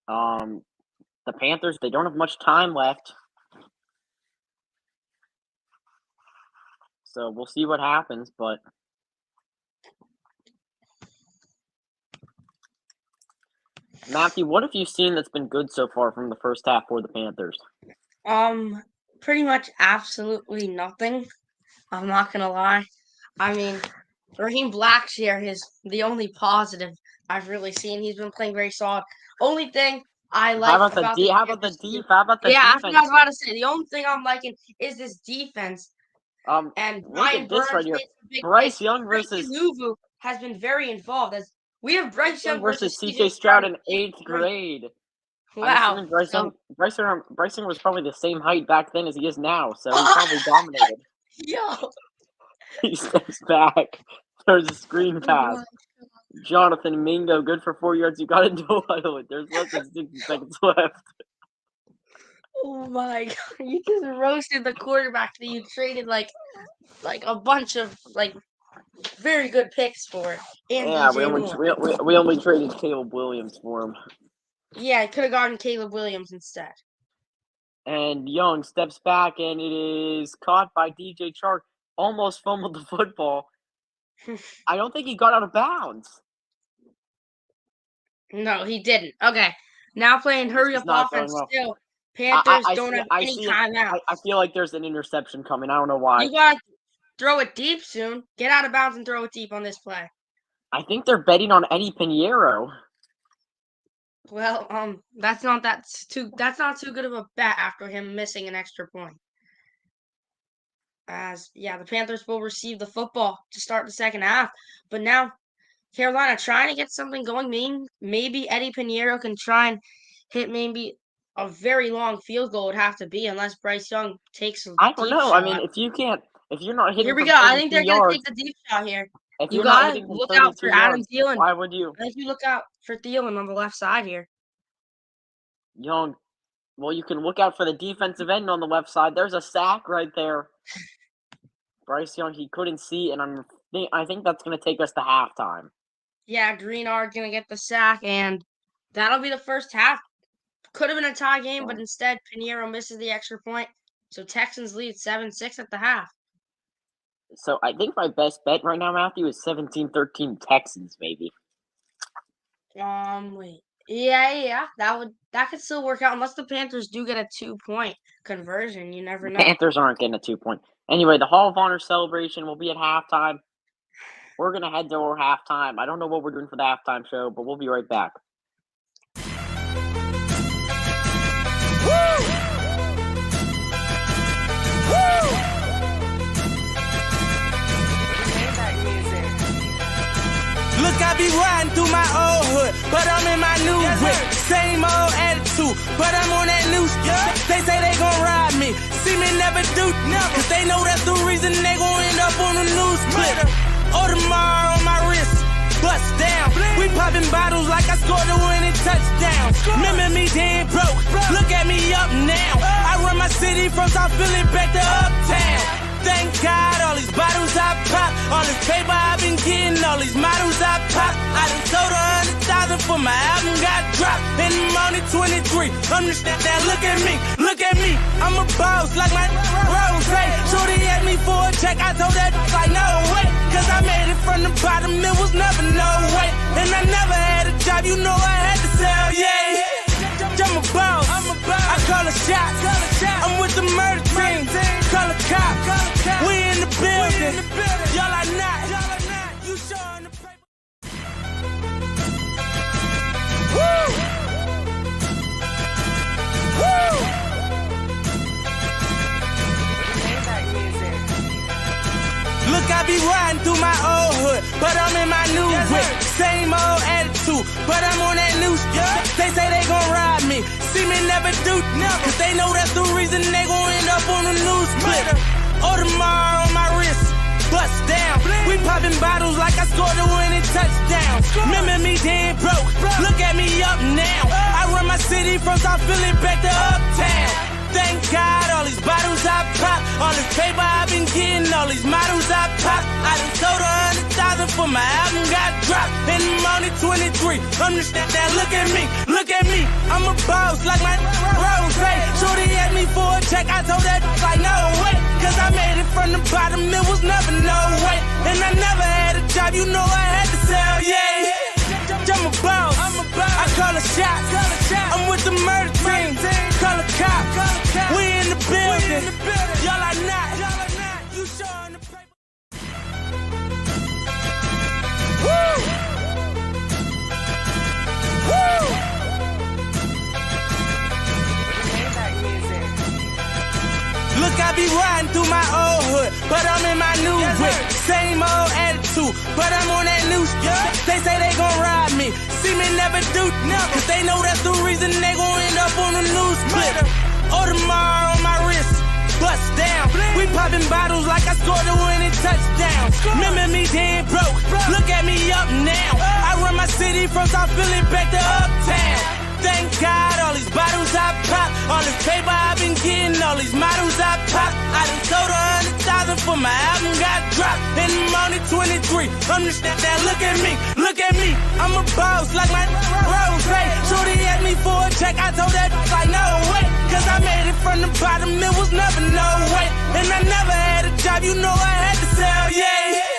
The Panthers, they don't have much time left. So we'll see what happens, but Matthew, what have you seen that's been good so far from the first half for the Panthers? Pretty much absolutely nothing. I'm not gonna lie. I mean, Raheem Blackshear is the only positive I've really seen. He's been playing very solid. Only thing I like How about the about D? the How about the Panthers team- D? How about the Yeah, defense? that's what I was about to say. The only thing I'm liking is this defense. And Look Brian at this Burns right here. made some big Bryce plays. Young Frankie versus Louvu has been very involved. As we have Bryce Young versus CJ Stroud in 8th grade. Wow. I'm assuming Bryce Young was probably the same height back then as he is now, so he probably dominated. Yo. He steps back. There's a screen pass. Jonathan Mingo, good for 4 yards. You got into it. There's less than 60 seconds left. Oh my god! You just roasted the quarterback that you traded like a bunch of very good picks for. And Yeah, DJ we only traded Caleb Williams for him. Yeah, I could have gotten Caleb Williams instead. And Young steps back, and it is caught by DJ Chark. Almost fumbled the football. I don't think he got out of bounds. No, he didn't. Okay, now playing hurry up offense still. Panthers don't have any timeouts. I feel like there's an interception coming. I don't know why. You gotta throw it deep soon. Get out of bounds and throw it deep on this play. I think they're betting on Eddie Pinheiro. Well, that's not too good of a bet after him missing an extra point. The Panthers will receive the football to start the second half. But now Carolina trying to get something going. Maybe Eddie Pinheiro can try and hit maybe a very long field goal would have to be unless Bryce Young takes a I don't know. shot. I mean, if you're not hitting here we go. I think they're going to take the deep shot here. You got to look out for Adam Thielen. Why would you? I think you look out for Thielen on the left side here. Young, well, you can look out for the defensive end on the left side. There's a sack right there. Bryce Young, he couldn't see, and I think that's going to take us to halftime. Yeah, Greenard going to get the sack, and that'll be the first half. Could have been a tie game, but instead Pinheiro misses the extra point. So Texans lead 7-6 at the half. So I think my best bet right now, Matthew, is 17-13 Texans, maybe. Wait. Yeah. That could still work out unless the Panthers do get a 2-point conversion. You never know. Panthers aren't getting a 2-point. Anyway, the Hall of Honor celebration will be at halftime. We're gonna head to our halftime. I don't know what we're doing for the halftime show, but we'll be right back. Look, I be riding through my old hood, but I'm in my new whip. Same old attitude, but I'm on that new stuff. They say they gon' ride me, see me never do, cause they know that's the reason they gon' end up on the news clip. Audemars on my wrist, bust down. We popping bottles like I scored a winning touchdown. Remember me dead broke, look at me up now. I run my city from South Philly back to Uptown. Thank God, all these bottles I pop, all this paper I've been getting, all these models I pop. I done sold 100,000 for my album got dropped. And I'm only 23. Understand that? Look at me. I'm a boss like my Rose. Shorty asked me for a check, I told that like no way. Cause I made it from the bottom, it was never no way. And I never had a job, you know I had to sell, yeah. I'm a boss, I call a shot. I'm with the murder team, call a cop. We in the building, y'all are not. You showing the paper. Woo! Look, I be riding through my old hood, but I'm in my new whip. Same old attitude, but I'm on that new stuff. They say they gon' ride me, see me never do, cause they know that's the reason they gon' end up on the news clip. Audemars on my wrist, bust down. We popping bottles like I scored a winning touchdown. Remember me dead broke, look at me up now. I run my city from South Philly back to Uptown. Thank God, all these bottles I pop, all this paper I've been getting, all these models I pop. I done sold 100,000 for my album got dropped. And I'm only 23. Understand that? Look at me. I'm a boss like my Rose. Shorty asked me for a check, I told that like no way. Cause I made it from the bottom, it was never no way. And I never had a job, you know I had to sell, yeah. I'm a boss, I call a shot. I'm with the murder team, call a cop. We in the building, y'all are not. You showing the paper. Woo! Look, I be riding through my old hood, but I'm in my new whip. Same old attitude. attitude, but I'm on that new shit. They say they gon' ride me, see me never do, cause they know that's the reason they gon' end up on the news clip. Audemars on my wrist, bust down. We popping bottles like I scored a winning touchdown. Remember me dead broke, look at me up now. I run my city from South Philly back to Uptown. Thank God, all these bottles I pop, all this paper I've been getting, all these models I pop. I done sold 100,000 for my album got dropped, and I'm only 23. Understand that? Look at me, I'm a boss like my Rose. Shorty asked me for a check, I told that like no way, cause I made it from the bottom, it was never no way, and I never had a job, you know I had to sell, yeah.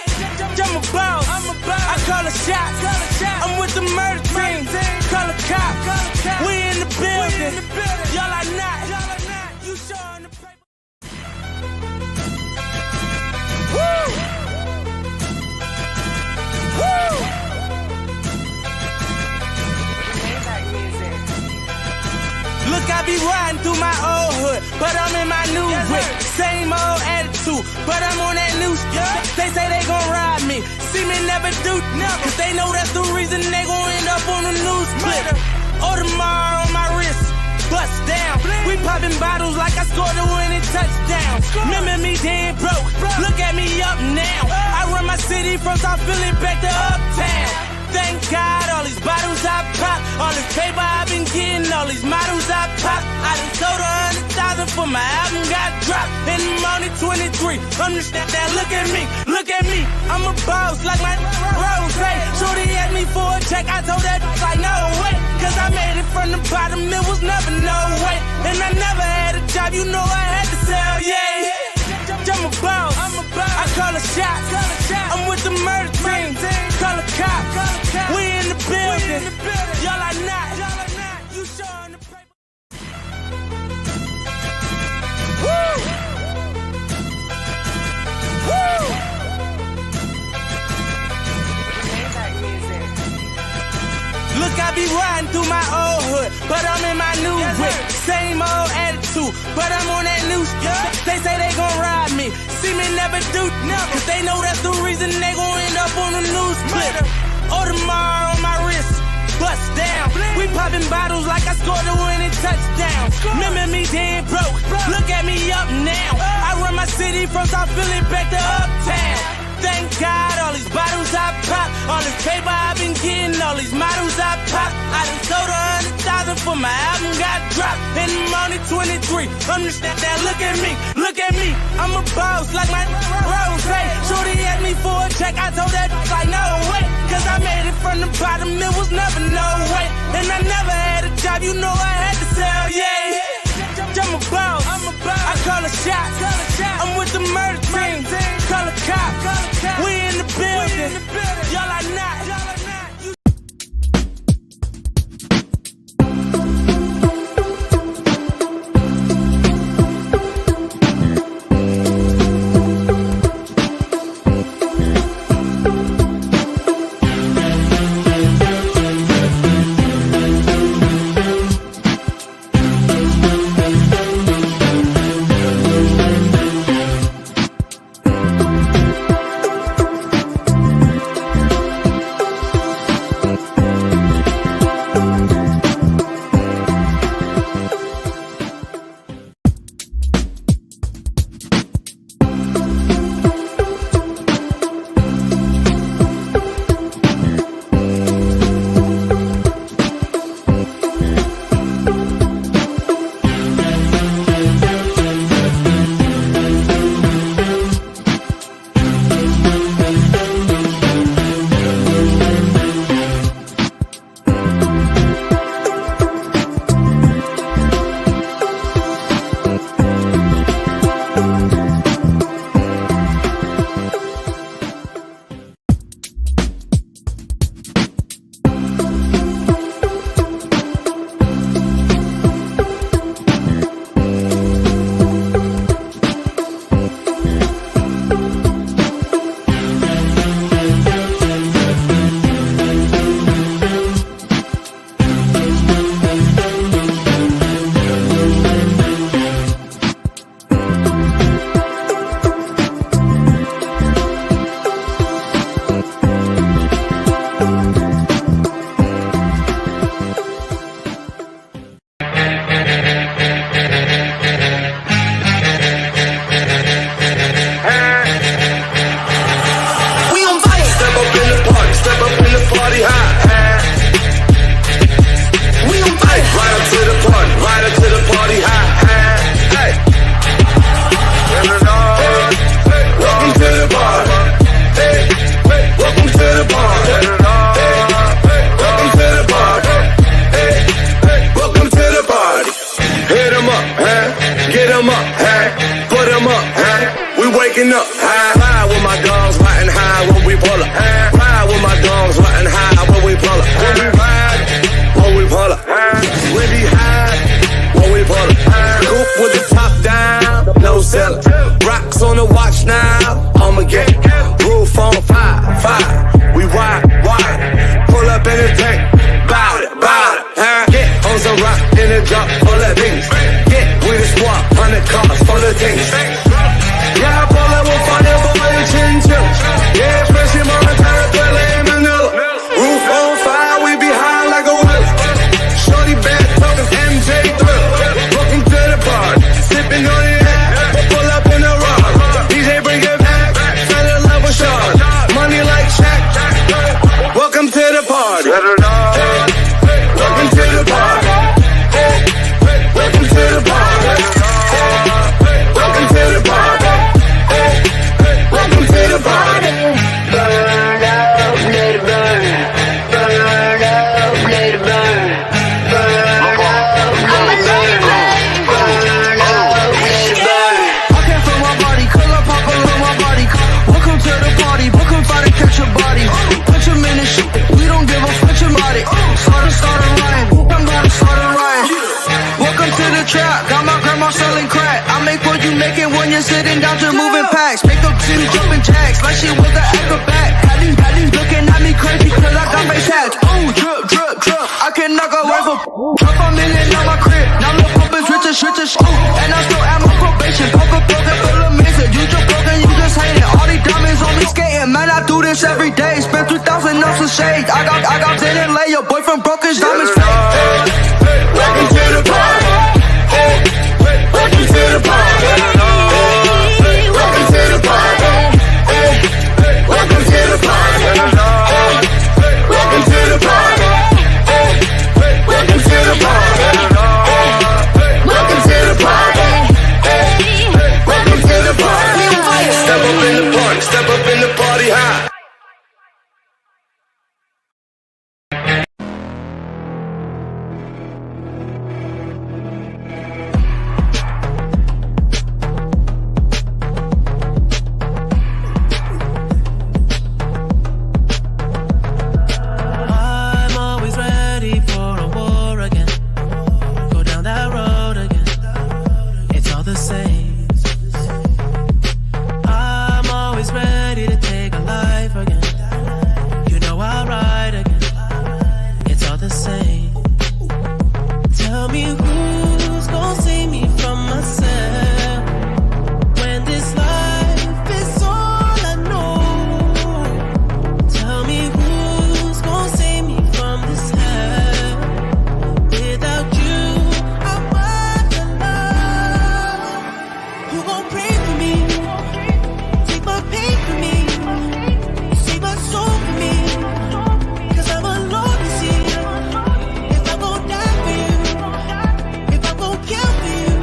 I'm a boss, I call a shot, I'm with the murder team, call a cop, we in the building, y'all are not, you showing the paper. Woo! Woo! Look, I be riding through my old hood, but I'm in my new whip. Same old attitude, but I'm on that new shit. They say they gon' ride me, see me never do, cause they know that's the reason they gon' end up on the news clip. Audemars on my wrist, bust down. We popping bottles like I scored a winning touchdown. Remember me dead broke, look at me up now. I run my city from South Philly back to Uptown. Thank God, all these bottles I pop, all this paper I've been getting, all these models I pop. I done sold 100,000 for my album got dropped, and I'm only 23. Understand that? Look at me, I'm a boss like my Rose. Shorty asked me for a check, I told that like no way, cause I made it from the bottom, it was never no way, and I never had a job, you know I had to sell, yeah. I'm a boss, I call a shot, I'm with the murder team, call a cop, we in the building, y'all are not, you showing the paper. Woo! Woo! Look, I be riding through my old hood, but I'm in my new whip. Same old attitude, but I'm on that new shit. They say they gon' ride me, see me never do, cause they know that's the reason they gon' end up on the news clip. Audemars on my wrist, bust down. We popping bottles like I scored a winning touchdown. Remember me dead broke, look at me up now. I run my city from South Philly back to Uptown. Thank God, all these bottles I pop, all this paper I've been getting, all these models I pop. I done sold 100,000 for my album got dropped, and I'm only 23. Understand that? Look at me, I'm a boss like my Rose. Shorty asked me for a check, I told that like no way, cause I made it from the bottom, it was never no way, and I never had a job, you know I had to sell, yeah. I'm a boss, I call a shot, I'm with the murder team, call a cop, we in the building, y'all are not, you. you're sitting down to moving packs. Make up to jumping jacks like she was an acrobat. Patty looking at me crazy cause I got face hats. Ooh, drip, drip, drip. I can knock a rifle. Drop a million on my crib. Now look up is richer. Ooh, and I'm still at my probation. Poker, full of mixer. You just broken, you just hating. All these diamonds on me skating. Man, I do this every day. Spend 3,000 on some shades. I got 10 and lay. Your boyfriend broke his diamonds fake. Welcome to the party. Welcome to the party. Welcome to the party. Welcome to the party. Welcome to the party. Welcome to the party. Welcome to the party. Welcome to the party. Step up in the party. Step up in the party high. I'm always ready for a war again. Go down that road again. It's all the same. I'm always ready to take a life again. You know I'll ride again. It's all the same. Tell me who's gonna save me from myself when this life is all I know. Tell me who's gonna save me from this hell. Without you, I'm alone. Who gon' pray for me? Take my pain for me. Save my soul for me. Cause I'm alone to see. If I'm gon' die for you, if I'm gon' kill for you,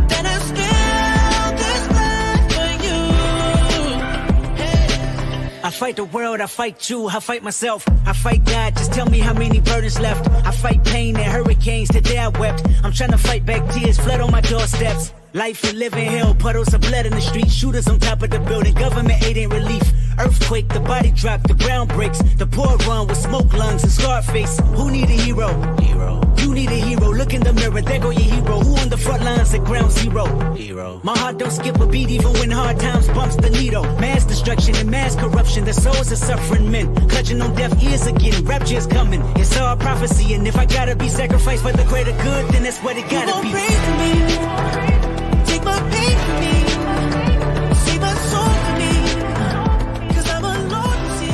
then I spill this blood for you. I fight the world, I fight you, I fight myself, I fight God, just tell me how many burdens left. I fight pain and hurricanes, today I wept. I'm trying to fight back tears, flood on my doorsteps. Life and living hell, puddles of blood in the street, shooters on top of the building, government aid ain't relief. Earthquake, the body drop, the ground breaks, the poor run with smoke lungs and scarred face. Who need a hero? You need a hero, look in the mirror, there go your hero. Who on the front lines at ground zero? My heart don't skip a beat even when hard times bumps the needle. Mass destruction and mass corruption, the souls of suffering men. Clutching on deaf ears again, rapture's coming. It's all prophecy, and if I gotta be sacrificed for the greater good, then that's what it Who gotta gon' be. pray for me? Take my pain for me. Save my soul for me. Cause I'm alone to see.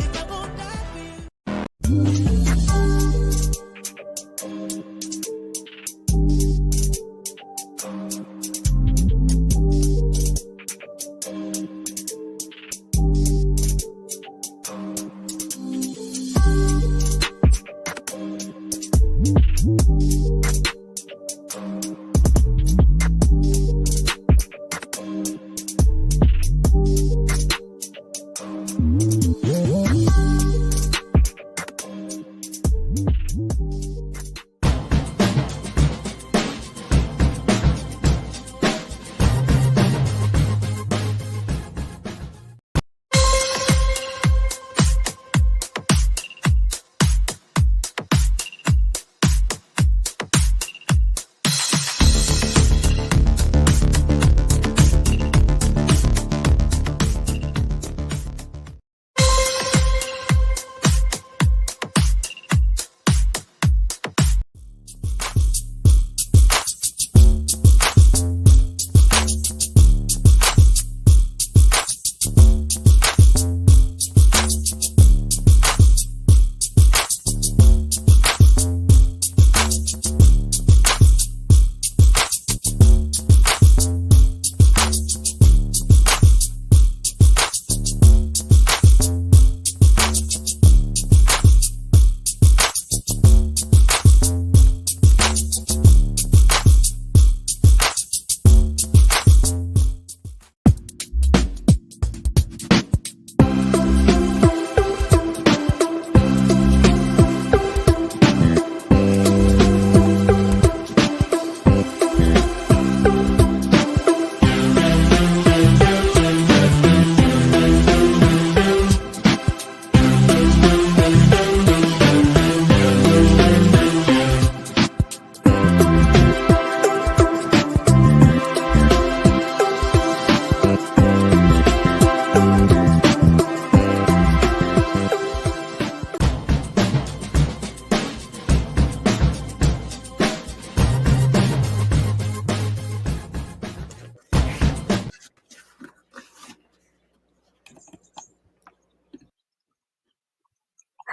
If I'm gon' die for you.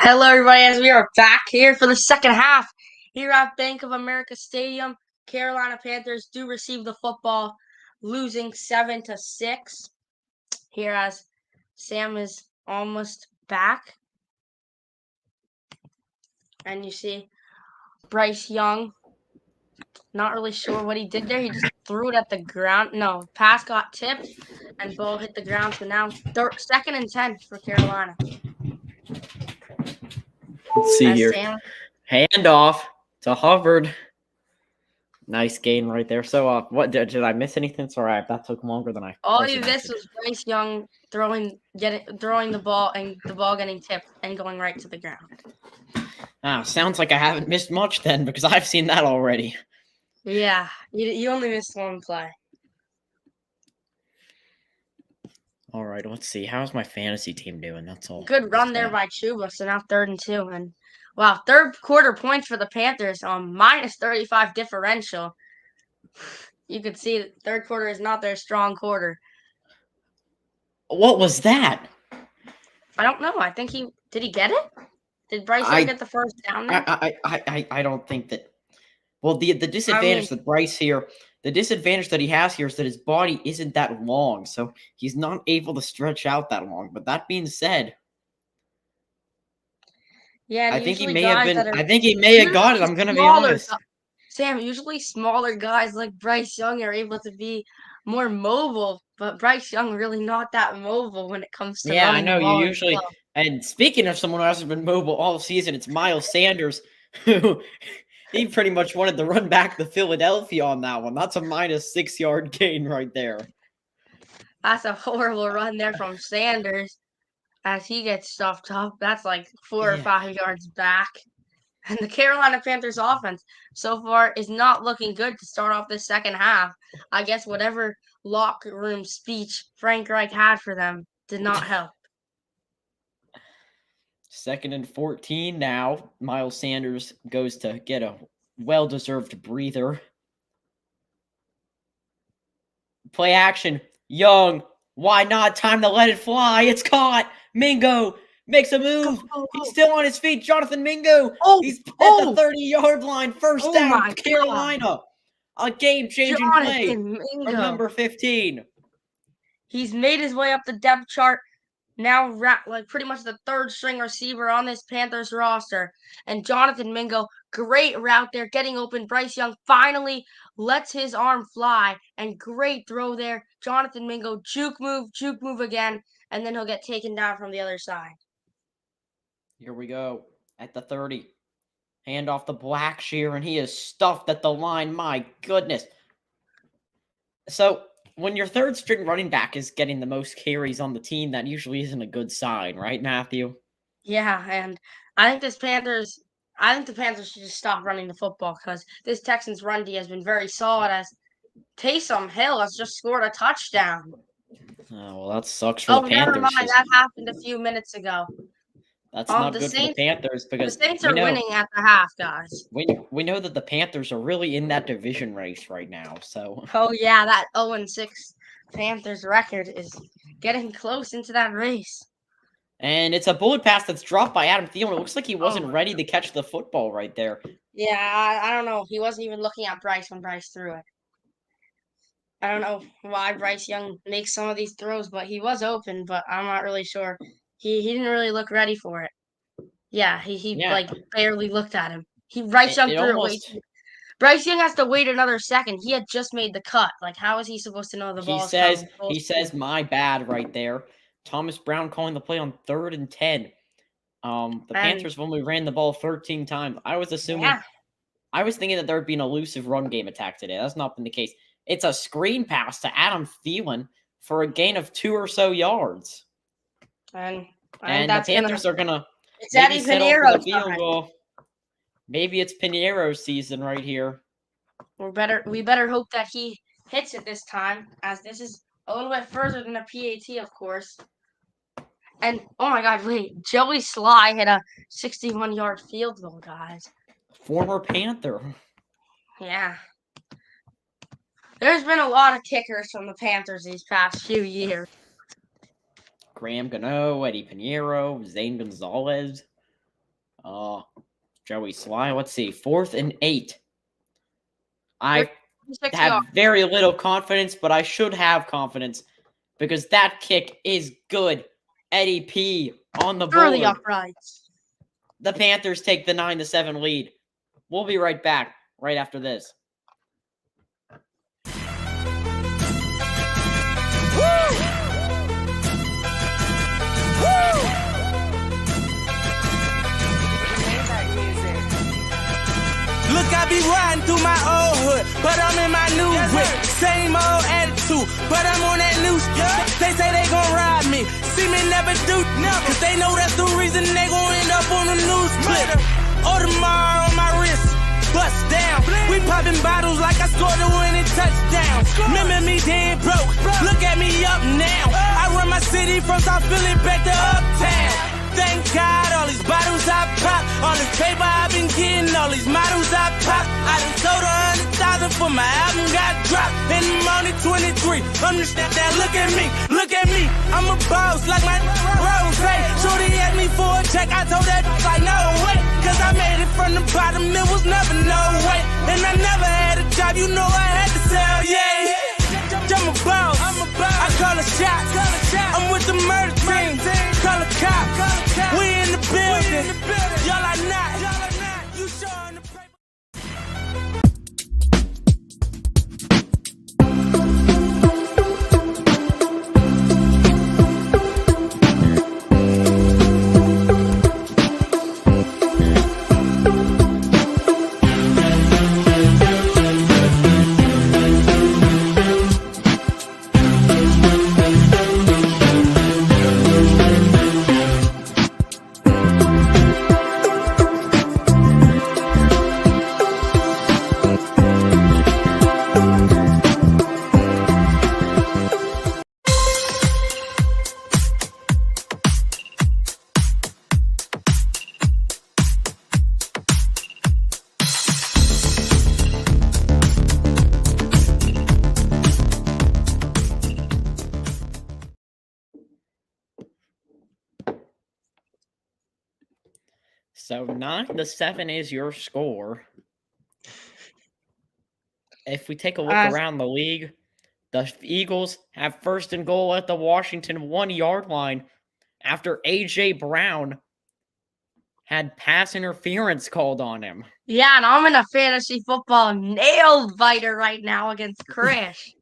Hello, everybody, as we are back here for the second half here at Bank of America Stadium. Carolina Panthers do receive the football, losing 7-6. Here as Sam is almost back. And you see Bryce Young, not really sure what he did there. He just threw it at the ground. No, pass got tipped and ball hit the ground. So now 2nd and 10 for Carolina. Let's see As here. Sam, Handoff to Hubbard. Nice gain right there. So, what did I miss anything? Sorry, that took longer than I. all first you missed imagined. was Bryce Young throwing the ball and the ball getting tipped and going right to the ground. Sounds like I haven't missed much then, because I've seen that already. Yeah, you only missed one play. All right, let's see. How's my fantasy team doing? That's all. Good run there by Chuba. So now 3rd and 2, and wow, third quarter points for the Panthers on minus 35 differential. You could see that third quarter is not their strong quarter. What was that? I don't know. I think did he get it? Did Bryce Young get the first down there? I don't think that. Well, the disadvantage that Bryce here, the disadvantage that he has here is that his body isn't that long, so he's not able to stretch out that long. But that being said, Yeah, I think he may have been. I think he may have got it. I'm gonna be smaller honest. Sam, usually smaller guys like Bryce Young are able to be more mobile, but Bryce Young really not that mobile when it comes to Yeah, I running the know ball you as usually. well. And speaking of someone who hasn't been mobile all season, it's Miles Sanders, who he pretty much wanted to run back to Philadelphia on that one. That's a minus 6-yard gain right there. That's a horrible run there from Sanders as he gets stuffed up. That's like 4 or 5 yards back. And the Carolina Panthers offense so far is not looking good to start off this second half. I guess whatever locker room speech Frank Reich had for them did not help. 2nd and 14 now. Miles Sanders goes to get a well-deserved breather. Play action. Young. Why not? Time to let it fly. It's caught. Mingo makes a move. He's still on his feet. Jonathan Mingo. He's at the 30-yard line. First down, Carolina. A game-changing play from number 15. He's made his way up the depth chart. Now, like pretty much the 3rd-string receiver on this Panthers roster. And Jonathan Mingo, great route there, getting open. Bryce Young finally lets his arm fly. And great throw there. Jonathan Mingo, juke move again. And then he'll get taken down from the other side. Here we go. At the 30. Hand off the Blackshear, and he is stuffed at the line. My goodness. So, when your 3rd-string running back is getting the most carries on the team, that usually isn't a good sign, right, Matthew? Yeah, and I think the Panthers should just stop running the football because this Texans run D has been very solid as Taysom Hill has just scored a touchdown. Oh, well, that sucks for the Panthers. Never mind. That happened a few minutes ago. That's not good for the Panthers because the Saints are winning at the half, guys. We know that the Panthers are really in that division race right now. So. Oh yeah, that 0-6 Panthers record is getting close into that race. And it's a bullet pass that's dropped by Adam Thielen. It looks like he wasn't ready to catch the football right there. Yeah, I don't know. He wasn't even looking at Bryce when Bryce threw it. I don't know why Bryce Young makes some of these throws, but he was open, but I'm not really sure. He didn't really look ready for it. Yeah, he like barely looked at him. Bryce Young threw it. Bryce Young has to wait another second. He had just made the cut. Like, how is he supposed to know the ball? He says, my bad right there. Thomas Brown calling the play on 3rd and 10. The Panthers only ran the ball 13 times. I was assuming, I was thinking that there would be an elusive run game attack today. That's not been the case. It's a screen pass to Adam Thielen for a gain of 2 or so yards. And the Panthers are gonna maybe settle for the field goal. Maybe it's Piniero's season right here. We better hope that he hits it this time, as this is a little bit further than a PAT, of course. And oh my God, wait, Joey Sly hit a 61-yard field goal, guys. Former Panther. Yeah. There's been a lot of kickers from the Panthers these past few years. Graham Gano, Eddie Pinheiro, Zane Gonzalez. Joey Sly. Let's see. 4th and 8. I 36 have yards. very little confidence, but I should have confidence because that kick is good. Eddie P on the Through the board. uprights. The Panthers take the 9-7 lead. We'll be right back right after this. Look, I be riding through my old hood, but I'm in my new whip. Same old attitude, but I'm on that new stuff. They say they gon' ride me, see me never do, cause they know that's the reason they gon' end up on the news clip. Audemars on my wrist, bust down. We popping bottles like I scored a winning touchdown. Remember me dead broke, look at me up now. I run my city from South Philly back to Uptown. Thank God, all these bottles I pop, all this paper I've been getting, all these models I pop. I done sold 100,000 for my album got dropped, and I'm only 23. Understand that? Look at me, I'm a boss like my Rose. Shorty asked me for a check, I told that like no way, cause I made it from the bottom, it was never no way. And I never had a job, you know I had to sell, yeah. I'm a boss, I call a shot. I'm with the murder team, call a cop. We in the building, y'all are not. You showing the paper. So 9-7 is your score. If we take a look around the league, the Eagles have 1st and goal at the Washington 1-yard line after A.J. Brown had pass interference called on him. Yeah, and I'm in a fantasy football nail biter right now against Chris.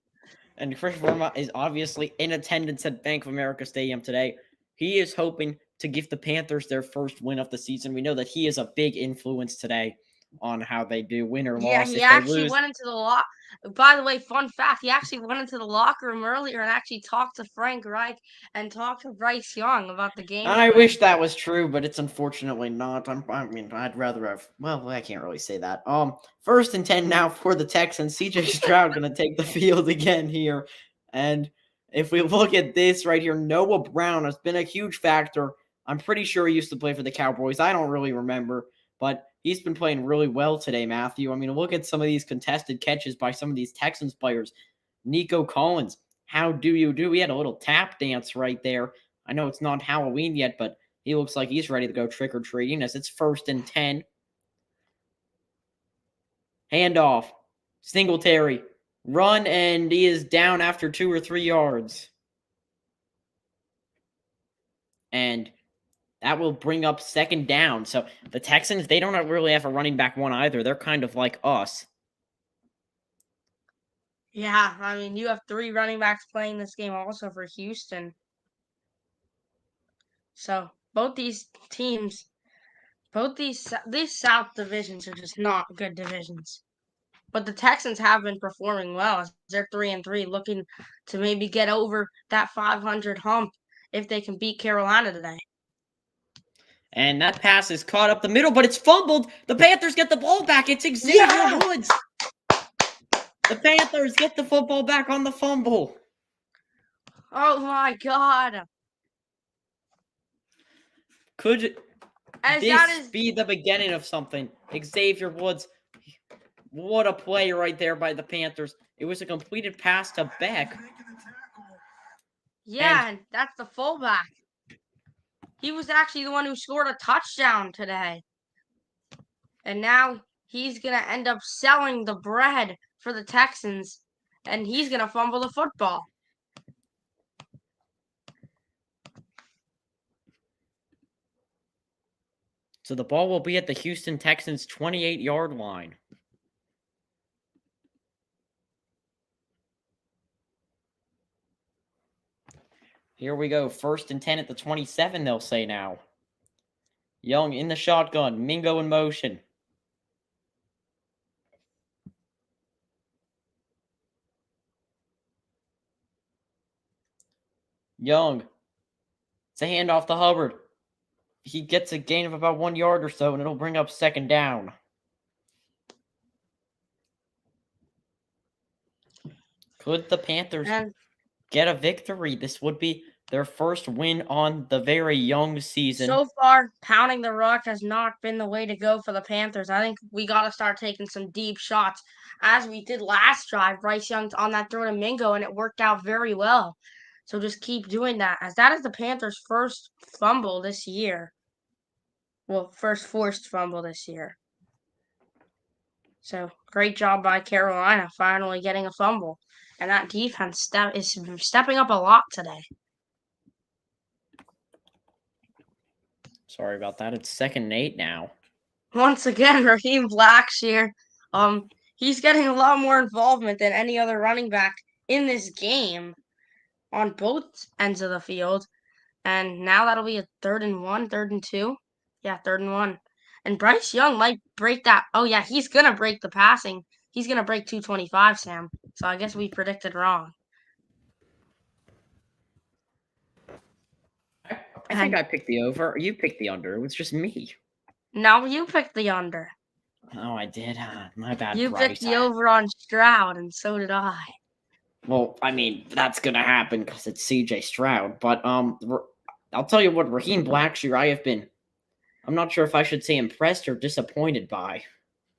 And Chris Verma is obviously in attendance at Bank of America Stadium today. He is hoping to give the Panthers their first win of the season. We know that he is a big influence today on how they do, win or Yeah, loss. he if actually they lose. went into the lock. By the way, fun fact, he actually went into the locker room earlier and actually talked to Frank Reich and talked to Bryce Young about the game. I wish that was true, but it's unfortunately not. I mean, I'd rather have. Well, I can't really say that. 1st and 10 now for the Texans. CJ Stroud going to take the field again here, and if we look at this right here, Noah Brown has been a huge factor. I'm pretty sure he used to play for the Cowboys. I don't really remember, but he's been playing really well today, Matthew. I mean, look at some of these contested catches by some of these Texans players. Nico Collins, how do you do? He had a little tap dance right there. I know it's not Halloween yet, but he looks like he's ready to go trick-or-treating as it's 1st and 10. Handoff. Singletary. Run, and he is down after 2 or 3 yards. And that will bring up 2nd down. So the Texans, they don't really have a running back one either. They're kind of like us. Yeah, I mean, you have 3 running backs playing this game also for Houston. So both these teams, these South divisions are just not good divisions. But the Texans have been performing well. They're 3-3, looking to maybe get over that 500 hump if they can beat Carolina today. And that pass is caught up the middle, but it's fumbled. The Panthers get the ball back. It's Xavier Woods. The Panthers get the football back on the fumble. Oh my God. Could As this that is be the beginning of something? Xavier Woods, what a play right there by the Panthers. It was a completed pass to Beck. Yeah, and that's the fullback. He was actually the one who scored a touchdown today. And now he's going to end up selling the bread for the Texans, and he's going to fumble the football. So the ball will be at the Houston Texans 28-yard line. Here we go. 1st and 10 at the 27, they'll say now. Young in the shotgun. Mingo in motion. Young. It's a handoff to Hubbard. He gets a gain of about 1 yard or so, and it'll bring up 2nd down. Could the Panthers get a victory? This would be their first win on the very young season. So far, pounding the rock has not been the way to go for the Panthers. I think we got to start taking some deep shots, as we did last drive. Bryce Young's on that throw to Mingo, and it worked out very well. So just keep doing that, as that is the Panthers' first fumble this year. Well, first forced fumble this year. So great job by Carolina, finally getting a fumble. And that defense is stepping up a lot today. Sorry about that. It's 2nd and 8 now. Once again, Raheem Blackshear. He's getting a lot more involvement than any other running back in this game on both ends of the field. And now that'll be a 3rd and 1, 3rd and 2. Yeah, 3rd and 1. And Bryce Young might break that. Oh, yeah, he's going to break the passing. He's going to break 225, Sam. So I guess we predicted wrong. I think I picked the over. You picked the under. It was just me. No, you picked the under. Oh, I did. My bad. You Bryce. picked the over on Stroud, and so did I. Well, I mean, that's going to happen because it's CJ Stroud. But I'll tell you what, Raheem Blackshear, I'm not sure if I should say impressed or disappointed by.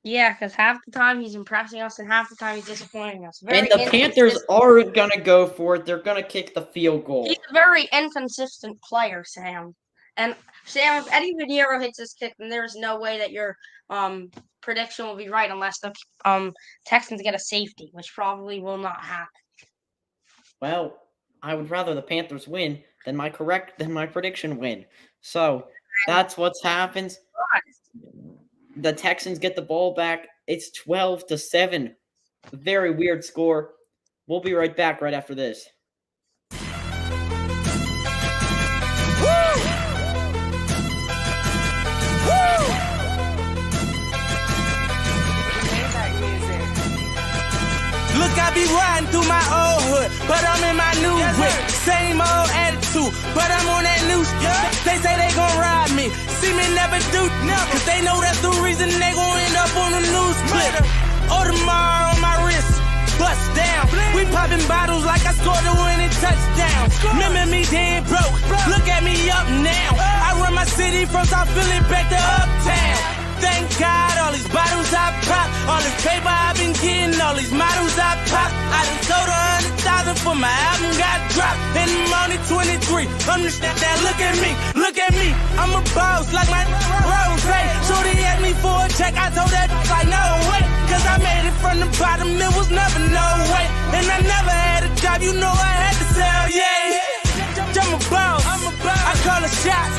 Yeah, because half the time he's impressing us and half the time he's disappointing us. And the Panthers aren't going to go for it. They're going to kick the field goal. He's a very inconsistent player, Sam. And Sam, if Eddie Viniero hits this kick, then there's no way that your prediction will be right unless the Texans get a safety, which probably will not happen. Well, I would rather the Panthers win than my prediction win. So that's what's happened. The Texans get the ball back. It's 12-7. Very weird score. We'll be right back right after this. Look, I be riding through my old hood, but I'm in my new whip. Same old attitude, but I'm on that new shit. They say they gon' ride me, see me never do, cause they know that's the reason they gon' end up on the news clip. Audemars on my wrist, bust down. We popping bottles like I scored a winning touchdown. Remember me dead broke, look at me up now. I run my city from South Philly back to Uptown. Thank God, all these bottles I pop, all this paper I've been getting, all these models I pop. I done sold 100,000 for my album got dropped. And I'm only 23. Understand that? Look at me. I'm a boss like my Rose. Shorty asked me for a check, I told that like no way. Cause I made it from the bottom, it was never no way. And I never had a job, you know I had to sell, yeah. I'm a boss, I call a shot.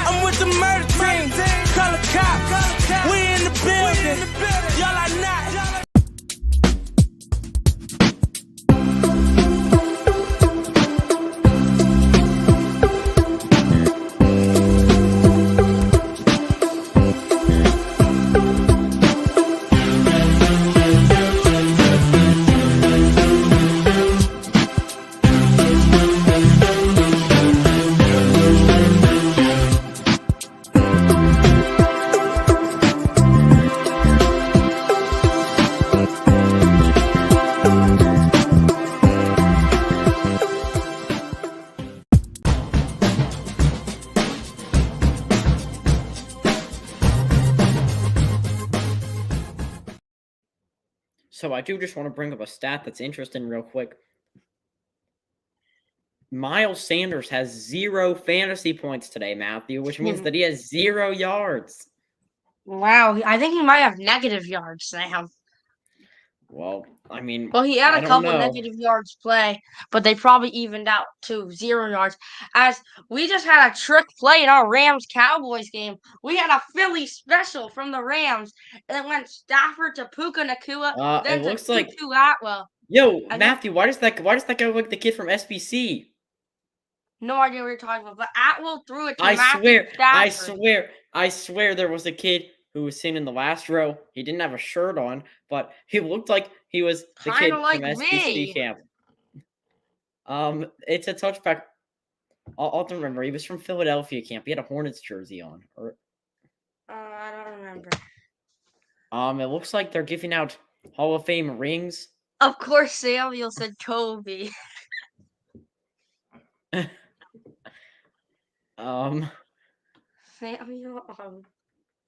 I'm with the murder team, call a cop. We in the building, y'all are not. So I do just want to bring up a stat that's interesting real quick. Miles Sanders has 0 fantasy points today, Matthew, which means that he has 0 yards. Wow, I think he might have negative yards, Sam. Well, I mean, Well, he had I a don't couple know. negative yards play, but they probably evened out to 0 yards. As we just had a trick play in our Rams Cowboys game. We had a Philly special from the Rams, and it went Stafford to Puka Nakua, It then to looks like Tutu Atwell. yo, And then, Matthew. Why does that guy look like the kid from SBC? no idea what you're talking about, but Atwell threw it to I Matthew swear, I Stafford. swear, I swear there was a kid who was sitting in the last row. He didn't have a shirt on, but he looked like he was the Kind of kid from like SBC me. camp. It's a touchback. I'll remember. He was from Philadelphia camp. He had a Hornets jersey on. I don't remember. It looks like they're giving out Hall of Fame rings. Of course, Samuel said Kobe. Um, Samuel,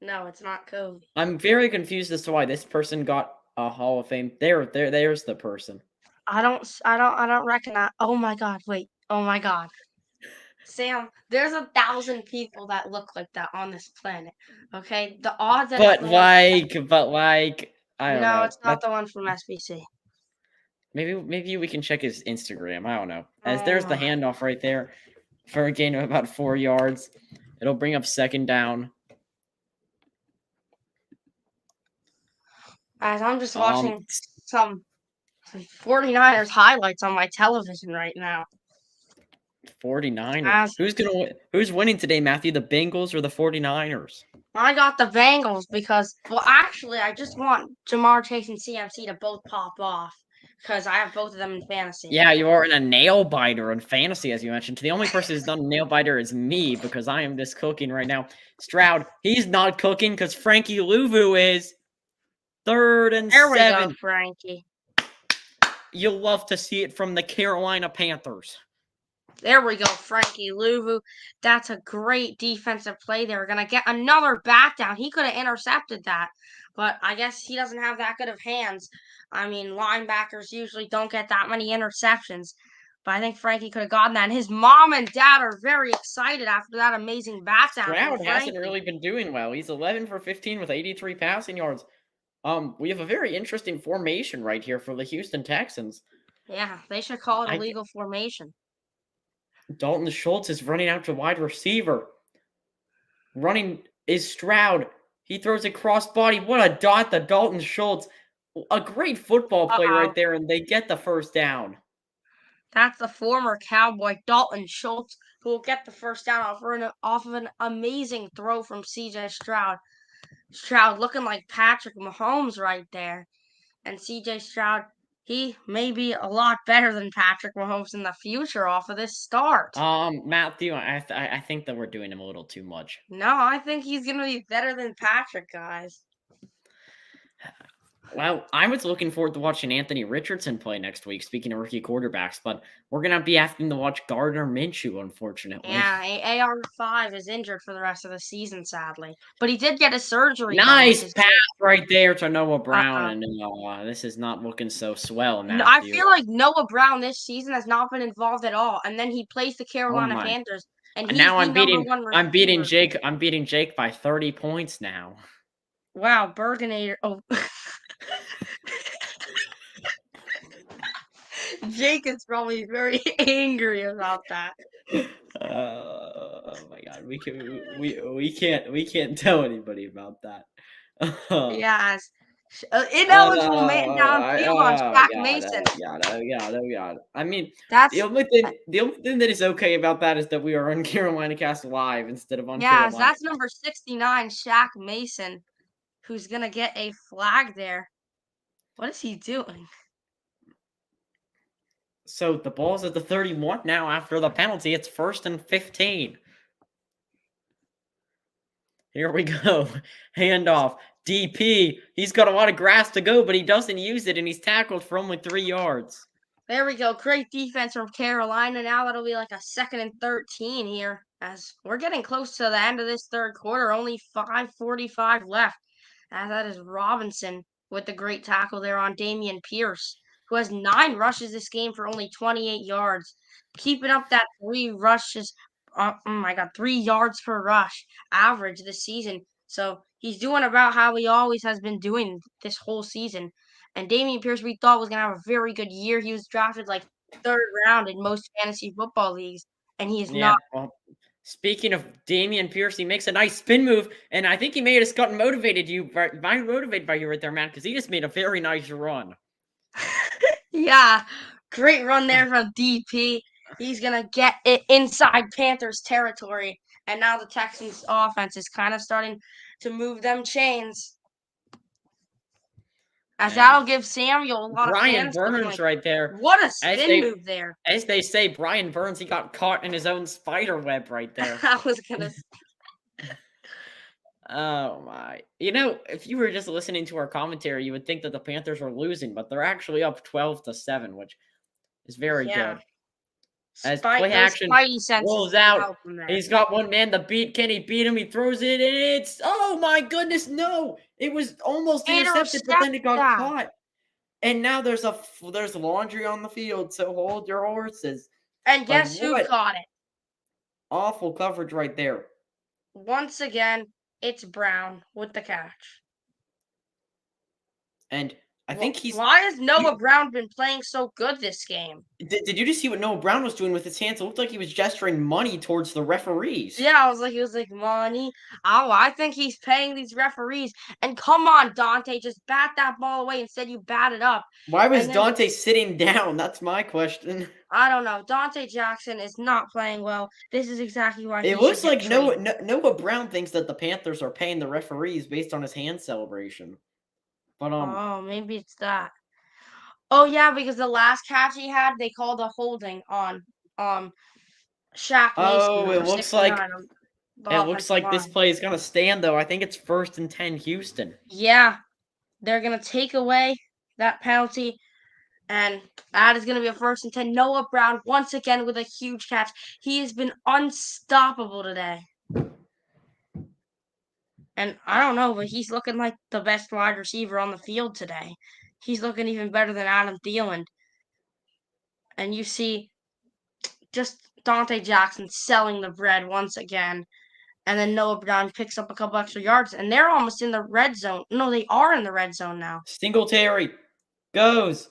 no, it's not Kobe. I'm very confused as to why this person got a Hall of Fame. There's the person. I don't recognize. Oh my God! Wait. Oh my God. Sam, there's 1,000 people that look like that on this planet. Okay, the odds that it's But the one. like, I don't No, know. it's not the one from SBC. Maybe we can check his Instagram. I don't know. As Oh there's the my. handoff right there for a gain of about 4 yards. It'll bring up second down. As I'm just Um, watching some 49ers highlights on my television right now. 49ers. As Who's winning today, Matthew? The Bengals or the 49ers? I got the Bengals because, well, actually, I just want Jamar Chase and CMC to both pop off because I have both of them in fantasy. Yeah, you are in a nail biter in fantasy, as you mentioned. The only person who's done a nail biter is me because I am just cooking right now. Stroud, he's not cooking because Frankie Louvu is. 3rd and There we 7. go, Frankie. You'll love to see it from the Carolina Panthers. There we go, Frankie Louvu. That's a great defensive play. They were going to get another back down. He could have intercepted that, but I guess he doesn't have that good of hands. I mean, linebackers usually don't get that many interceptions, but I think Frankie could have gotten that. And his mom and dad are very excited after that amazing back down. Stroud hasn't really been doing well. He's 11 for 15 with 83 passing yards. We have a very interesting formation right here for the Houston Texans. Yeah, they should call it a legal formation. Dalton Schultz is running out to wide receiver. Running is Stroud. He throws a crossbody. What a dot to Dalton Schultz. A great football play right there, and they get the first down. That's the former Cowboy Dalton Schultz who will get the first down off of an amazing throw from CJ Stroud. Stroud looking like Patrick Mahomes right there. And CJ Stroud, he may be a lot better than Patrick Mahomes in the future off of this start. Matthew, I think that we're doing him a little too much. No, I think he's going to be better than Patrick, guys. Well, I was looking forward to watching Anthony Richardson play next week, speaking of rookie quarterbacks, but we're going to be having to watch Gardner Minshew, unfortunately. Yeah, AR5 is injured for the rest of the season, sadly. But he did get a surgery. Nice pass right there to Noah Brown, and this is not looking so swell, Matthew. I feel like Noah Brown this season has not been involved at all, and then he plays the Carolina Panthers, and he's now I'm beating Jake by 30 points now. Wow, Burgonator. Oh. Jake is probably very angry about that. Oh my God, we can't tell anybody about that. Yes. Ineligible man downfield on Shaq Mason. Oh God. I mean, That's the only thing that is okay about that is that we are on Carolina Cast Live instead of on Carolina. That's number 69, Shaq Mason, who's gonna get a flag there. What is he doing? So the ball's at the 31 now after the penalty. It's 1st and 15. Here we go. Handoff. DP. He's got a lot of grass to go, but he doesn't use it, and he's tackled for only 3 yards. There we go. Great defense from Carolina. Now that'll be like a 2nd and 13 here, as we're getting close to the end of this third quarter. Only 5:45 left. And that is Robinson with the great tackle there on Dameon Pierce, who has 9 rushes this game for only 28 yards. Keeping up that 3 rushes, 3 yards per rush average this season. So he's doing about how he always has been doing this whole season. And Dameon Pierce, we thought was going to have a very good year. He was drafted like 3rd round in most fantasy football leagues, and he is Yeah, not. well, speaking of Dameon Pierce, he makes a nice spin move, and I think he may have just gotten motivated by you right there, man, because he just made a very nice run. Yeah, great run there from DP. He's going to get it inside Panthers territory. And now the Texans offense is kind of starting to move them chains. As And that'll give Samuel a lot of Brian fantasy Burns points. right there. What a spin move there. As they say, Brian Burns, he got caught in his own spider web right there. I was going to Oh my. You know, if you were just listening to our commentary, you would think that the Panthers were losing, but they're actually up 12-7, which is very good. As play action rolls out, he's got one man to beat. Can he beat him? He throws it, and it's, oh my goodness, no! It was almost intercepted, but then it got caught. And now there's laundry on the field, so hold your horses. And guess who caught it? Awful coverage right there. Once again, it's Brown with the catch. And I think he's... Why has Noah Brown been playing so good this game? Did you just see what Noah Brown was doing with his hands? It looked like he was gesturing money towards the referees. Yeah, he was like, money. Oh, I think he's paying these referees. And come on, Dante, just bat that ball away. Instead, you bat it up. Why was Dante sitting down? That's my question. I don't know. Dante Jackson is not playing well. This is exactly why it looks like Noah Brown thinks that the Panthers are paying the referees based on his hand celebration. But oh, maybe it's that. Oh yeah, because the last catch he had, they called a holding on Shaq Mason. Oh, it looks like this play is gonna stand though. I think it's 1st and 10 Houston. Yeah, they're gonna take away that penalty, and that is gonna be a 1st and 10. Noah Brown once again with a huge catch. He has been unstoppable today. And I don't know, but he's looking like the best wide receiver on the field today. He's looking even better than Adam Thielen. And you see just Dante Jackson selling the bread once again. And then Noah Brown picks up a couple extra yards. And they're almost in the red zone. No, they are in the red zone now. Singletary goes.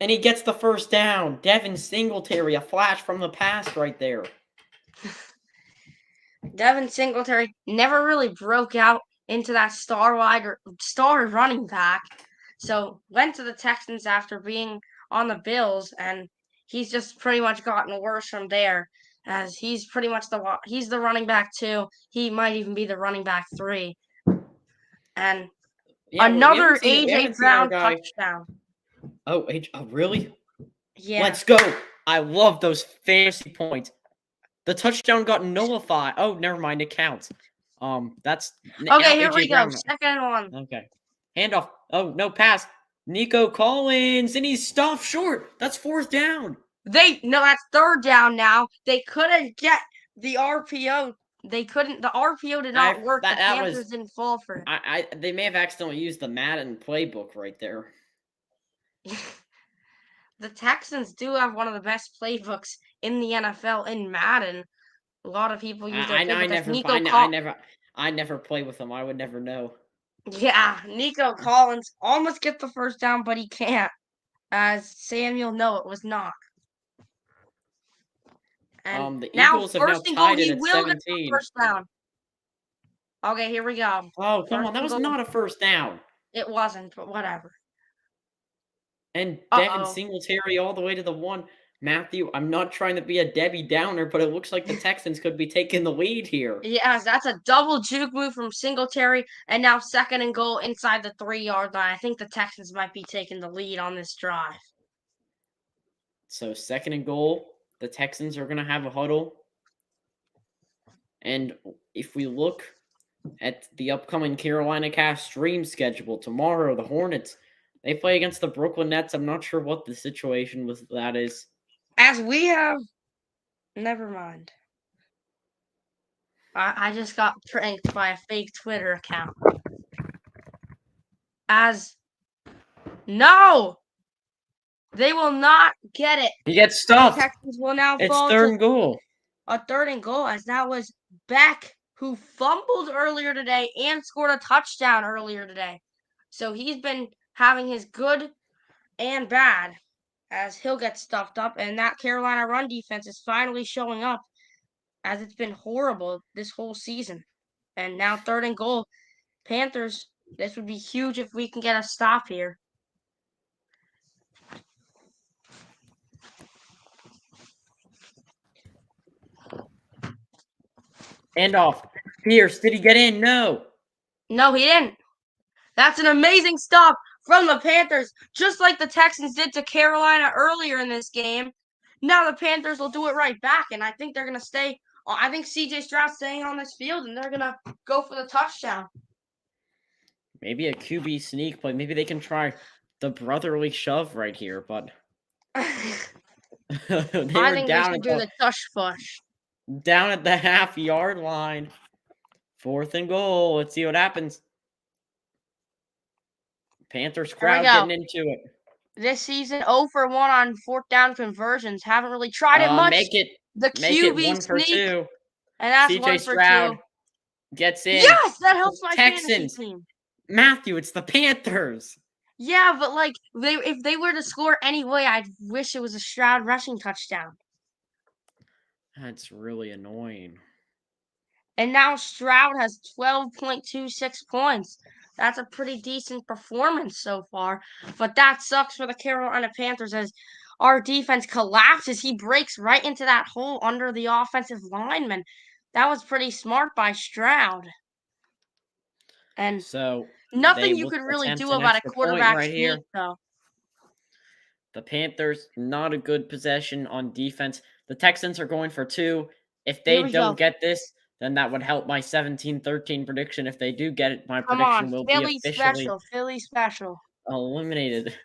And he gets the 1st down. Devin Singletary, a flash from the past right there. Devin Singletary never really broke out into that star running back. So went to the Texans after being on the Bills, and he's just pretty much gotten worse from there. As he's pretty much he's the running back 2. He might even be the running back 3. And another AJ Brown touchdown. Oh, really? Yeah. Let's go. I love those fantasy points. The touchdown got nullified. Oh, never mind. It counts. That's okay. Here we go. 2nd and 1. Okay. Handoff. Oh, no pass. Nico Collins, and he's stopped short. That's 4th down. That's 3rd down now. They couldn't get the RPO. They couldn't. The RPO did not work. The Panthers didn't fall for it. They may have accidentally used the Madden playbook right there. The Texans do have one of the best playbooks in the NFL in Madden. A lot of people use their playbook. I never play with them. I would never know. Yeah, Nico Collins almost get the 1st down, but he can't. As Samuel it was not. And the now Eagles have now tied it at 17. 1st down. Okay, here we go. Oh, come on. That was not a 1st down. It wasn't, but whatever. And Devin Singletary all the way to the 1. Matthew, I'm not trying to be a Debbie Downer, but it looks like the Texans could be taking the lead here. Yes, that's a double juke move from Singletary, and now 2nd and goal inside the 3-yard line. I think the Texans might be taking the lead on this drive. So 2nd and goal, the Texans are going to have a huddle. And if we look at the upcoming Carolina Cast stream schedule, tomorrow the Hornets, they play against the Brooklyn Nets. I'm not sure what the situation with that is. As we have... Never mind. I just got pranked by a fake Twitter account. No! They will not get it. He gets stuffed. The Texans will now it's fall 3rd and goal. A 3rd and goal, as that was Beck who fumbled earlier today and scored a touchdown earlier today. So he's been having his good and bad as he'll get stuffed up. And that Carolina run defense is finally showing up as it's been horrible this whole season. And now 3rd and goal. Panthers, this would be huge if we can get a stop here. Handoff. Pierce, did he get in? No. No, he didn't. That's an amazing stop from the Panthers, just like the Texans did to Carolina earlier in this game. Now the Panthers will do it right back, and I think they're going to stay. I think C.J. Stroud's staying on this field, and they're going to go for the touchdown. Maybe a QB sneak play. Maybe they can try the brotherly shove right here, but I think they should do the tush push. Down at the half-yard line. 4th and goal. Let's see what happens. Panthers crowd getting into it. This season, 0 for 1 on 4th down conversions. Haven't really tried it much. Make it QB 1 for sneak, 2. and that's CJ 1 for Stroud 2. Gets in. Yes, that helps my Texans. fantasy team. Matthew, it's the Panthers. Yeah, but like if they were to score anyway, I'd wish it was a Stroud rushing touchdown. That's really annoying. And now Stroud has 12.26 points. That's a pretty decent performance so far. But that sucks for the Carolina Panthers as our defense collapses. He breaks right into that hole under the offensive lineman. That was pretty smart by Stroud. And so nothing you could really do about a quarterback sneak, though. The Panthers, not a good possession on defense. The Texans are going for 2. If they don't get this, then that would help my 17-13 prediction. If they do get it, my prediction will be officially Philly special. Eliminated.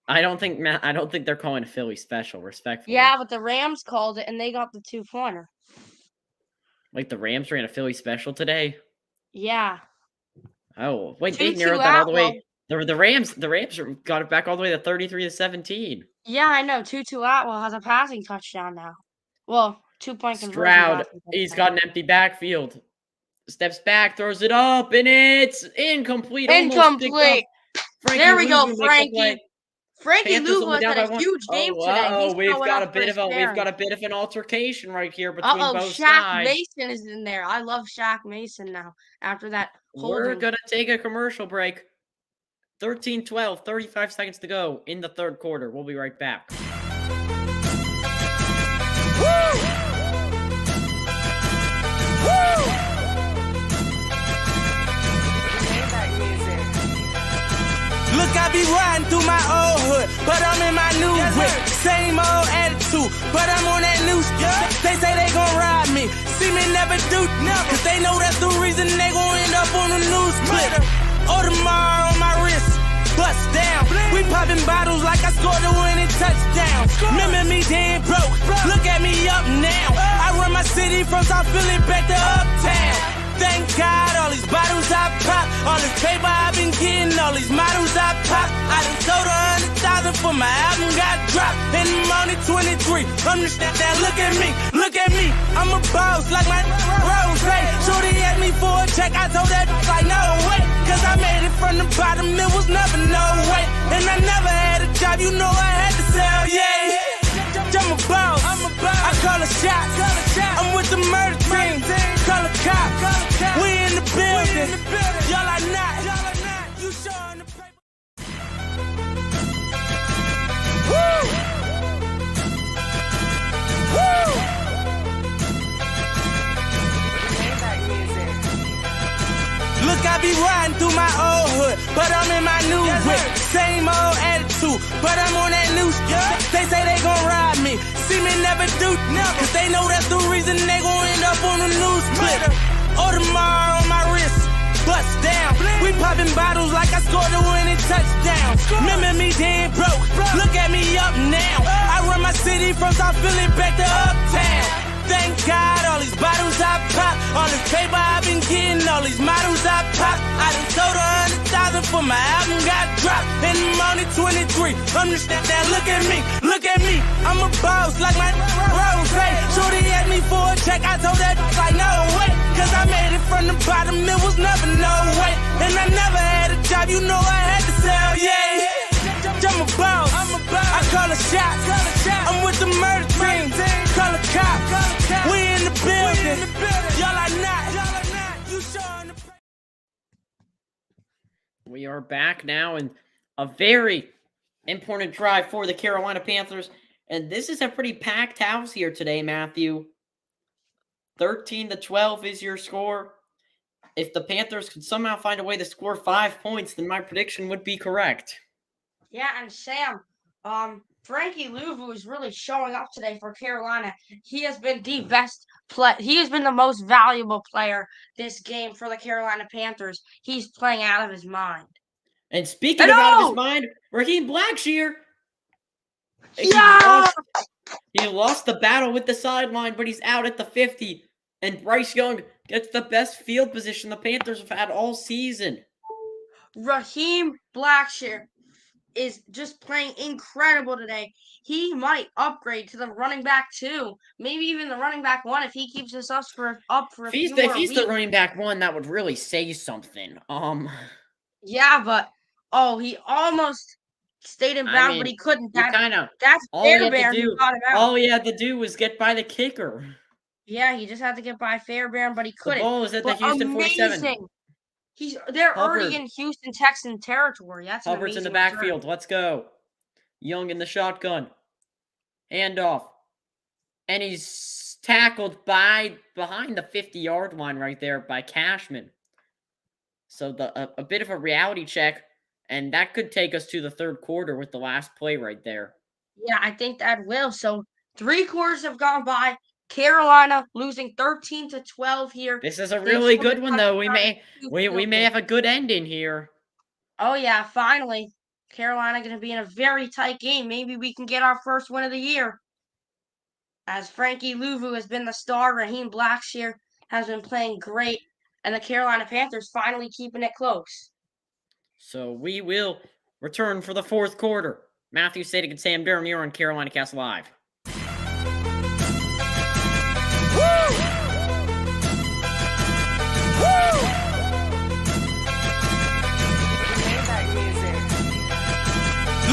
I don't think they're calling a Philly special, respectfully. Yeah, but the Rams called it and they got the 2-pointer. Like the Rams ran a Philly special today? Yeah. Oh, wait, they narrowed that all the way. The Rams got it back all the way to 33-17. Yeah, I know. Tutu Atwell has a passing touchdown now. Well, 2-point conversion. Stroud, he's got an empty backfield. Steps back, throws it up, and it's incomplete. Incomplete. There we go, Frankie. Frankie Louva had a huge game today. We've got a bit of an altercation right here between both Shaq sides. Mason is in there. I love Shaq Mason now after that holding. We're gonna take a commercial break. 13-12, 35 seconds to go in the 3rd quarter. We'll be right back. Look, I be riding through my old hood, but I'm in my new whip. Same old attitude, but I'm on that new stuff. They say they gon' ride me, see me never do, cause they know that's the reason they gon' end up on the news clip. Audemars on my wrist, bust down. We popping bottles like I scored a winning touchdown. Remember me dead broke, look at me up now. I run my city from South Philly back to Uptown. Thank God, all these bottles I pop, all this paper I've been getting, all these models I pop. I done sold 100,000 for my album got dropped, and I'm only 23. Understand that? Look at me, I'm a boss like my Rose. Shorty asked me for a check, I told that like no way, cause I made it from the bottom, it was never no way. And I never had a job, you know I had to sell, yeah. I'm a boss, I call a shot. I'm with the murder team, call a cop. We in the building, y'all are not. You showing the paper. Woo! Woo! Look, I be riding through my old hood, but I'm in my new whip. Same old attitude, but I'm on that new stuff. They say they gon' ride me, see me never do, cause they know that's the reason they gon' end up on the news clip. Audemars on my wrist, bust down. We popping bottles like I scored a winning touchdown. Remember me dead broke, look at me up now. I run my city from South Philly back to Uptown. Thank God, all these bottles I pop, all this paper I've been getting, all these models I pop. I done sold 100,000 for my album got dropped, and I'm only 23. Understand that? Look at me, look at me. I'm a boss like my Rose. Shorty asked me for a check, I told that like no way. Cause I made it from the bottom, it was never no way. And I never had a job, you know I had to sell, yeah. I'm a boss, I call a shot. I'm with the murder team, call a cop. We in the building, y'all are not. You showing the. We are back now in a very important drive for the Carolina Panthers. And this is a pretty packed house here today, Matthew. 13-12 is your score. If the Panthers could somehow find a way to score 5 points, then my prediction would be correct. Yeah, and Sam, Frankie Louvu is really showing up today for Carolina. He has been the best he has been the most valuable player this game for the Carolina Panthers. He's playing out of his mind. And speaking of out of his mind, Raheem Blackshear. Yeah! He lost the battle with the sideline, but he's out at the 50. And Bryce Young gets the best field position the Panthers have had all season. Raheem Blackshear is just playing incredible today. He might upgrade to the running back 2, maybe even the running back 1 if he keeps this up for a few more If he's weeks. the running back 1, that would really say something. Yeah, but he almost stayed in bounds, but he couldn't. That's Fairbairn who got him out. All he had to do was get by the kicker. Yeah, he just had to get by Fairbairn, but he couldn't. The ball is at the Houston 47. Amazing. They're already in Houston Texan territory. That's Hubbard's in the backfield. Let's go. Young in the shotgun. Handoff. And he's tackled behind the 50-yard line right there by Cashman. So a bit of a reality check, and that could take us to the third quarter with the last play right there. Yeah, I think that will. So 3 quarters have gone by. Carolina losing 13-12 here. This is a really good one, though. We may have a good ending here. Oh yeah, finally, Carolina going to be in a very tight game. Maybe we can get our first win of the year. As Frankie Louvu has been the star, Raheem Blackshear has been playing great, and the Carolina Panthers finally keeping it close. So we will return for the fourth quarter. Matthew Sadik and Sam Durham here on Carolina Cast Live.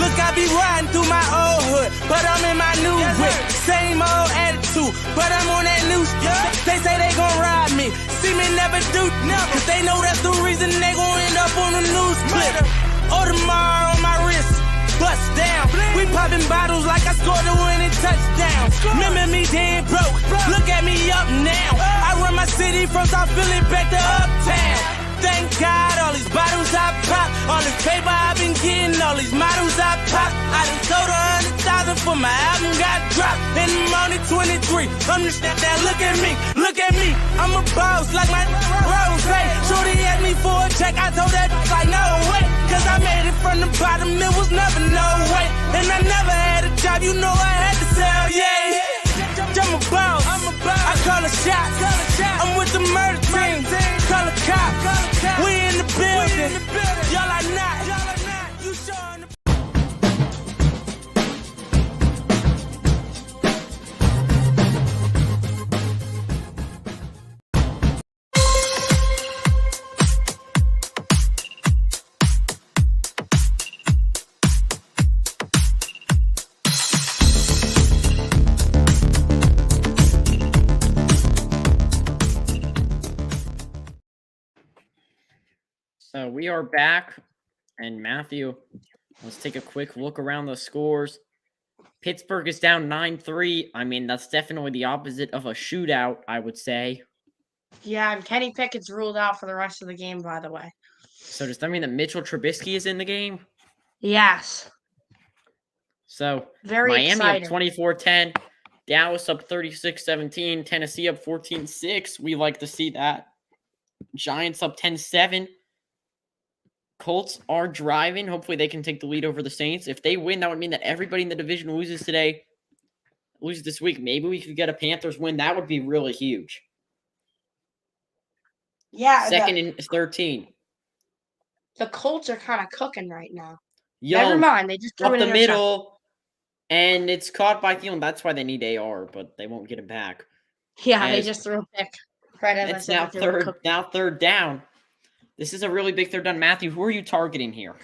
Look, I be riding through my old hood, but I'm in my new whip. Same old attitude, but I'm on that new stuff. They say they gon' ride me, see me never do nothing. Cause they know that's the reason they gon' end up on the news clip. Audemars on my wrist, bust down. We popping bottles like I scored a winning touchdown. Remember me dead broke, look at me up now. I run my city from South Philly back to Uptown. Thank God, all these bottles I pop, all this paper I've been getting, all these models I pop. I done sold 100,000 for my album got dropped. And I'm only 23. Understand that? Look at me, I'm a boss like my Rose. Shorty asked me for a check, I told that like no way. Cause I made it from the bottom, it was never no way. And I never had a job, you know I had to sell, yeah. I'm a boss, I call a shot. I'm with the murder team, call a cop. We in the building, y'all are not. You showing the. So we are back, and Matthew, let's take a quick look around the scores. Pittsburgh is down 9-3. I mean, that's definitely the opposite of a shootout, I would say. Yeah, and Kenny Pickett's ruled out for the rest of the game, by the way. So does that mean that Mitchell Trubisky is in the game? Yes. So Very Miami exciting. up 24-10, Dallas up 36-17, Tennessee up 14-6. We like to see that. Giants up 10-7. Colts are driving. Hopefully they can take the lead over the Saints. If they win, that would mean that everybody in the division loses this week. Maybe we could get a Panthers win. That would be really huge. Yeah. Second and 13. The Colts are kind of cooking right now. Never Young mind. They just threw up an the interception. middle, and it's caught by Thielen. That's why they need AR, but they won't get it back. Yeah, they As just threw a pick. Right as I it's said now that they were third down. This is a really big third down. Matthew, who are you targeting here?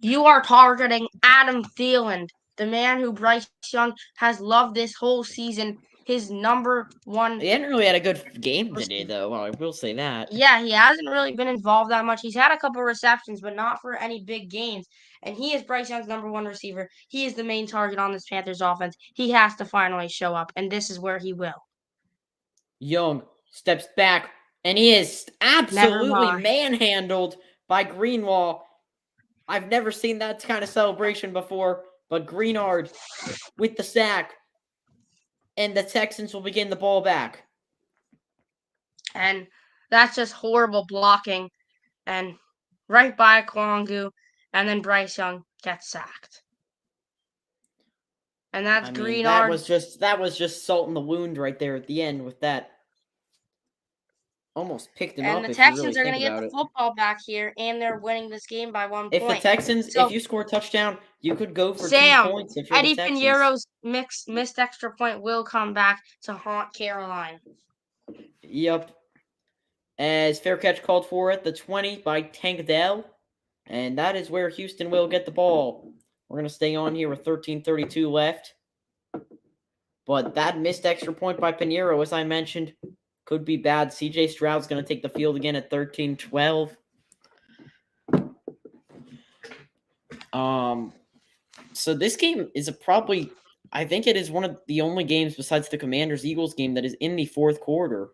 You are targeting Adam Thielen, the man who Bryce Young has loved this whole season. His number one. He hadn't really had a good game today, receiver. though. Well, I will say that. Yeah, he hasn't really been involved that much. He's had a couple receptions, but not for any big games. And he is Bryce Young's number one receiver. He is the main target on this Panthers offense. He has to finally show up, and this is where he will. Young steps back, and he is absolutely mind. manhandled by Greenlaw. I've never seen that kind of celebration before, but Greenard with the sack, and the Texans will begin the ball back. And that's just horrible blocking. And right by Kwangu, and then Bryce Young gets sacked. And that's Greenard. That was just salt in the wound right there at the end with that. Almost picked him up. And the if Texans you are really going to think get the about it. football back here, and they're winning this game by 1 point. If the Texans, So, if you score a touchdown, you could go for Sam, 2 points. If you're Eddie the Texans. Piñeiro's missed extra point will come back to haunt Carolina. Yep. As fair catch called for at the 20 by Tank Dell. And that is where Houston will get the ball. We're going to stay on here with 13:32 left. But that missed extra point by Piñeiro, as I mentioned, could be bad. CJ Stroud's going to take the field again at 13-12. So this game is I think it is one of the only games besides the Commanders-Eagles game that is in the fourth quarter.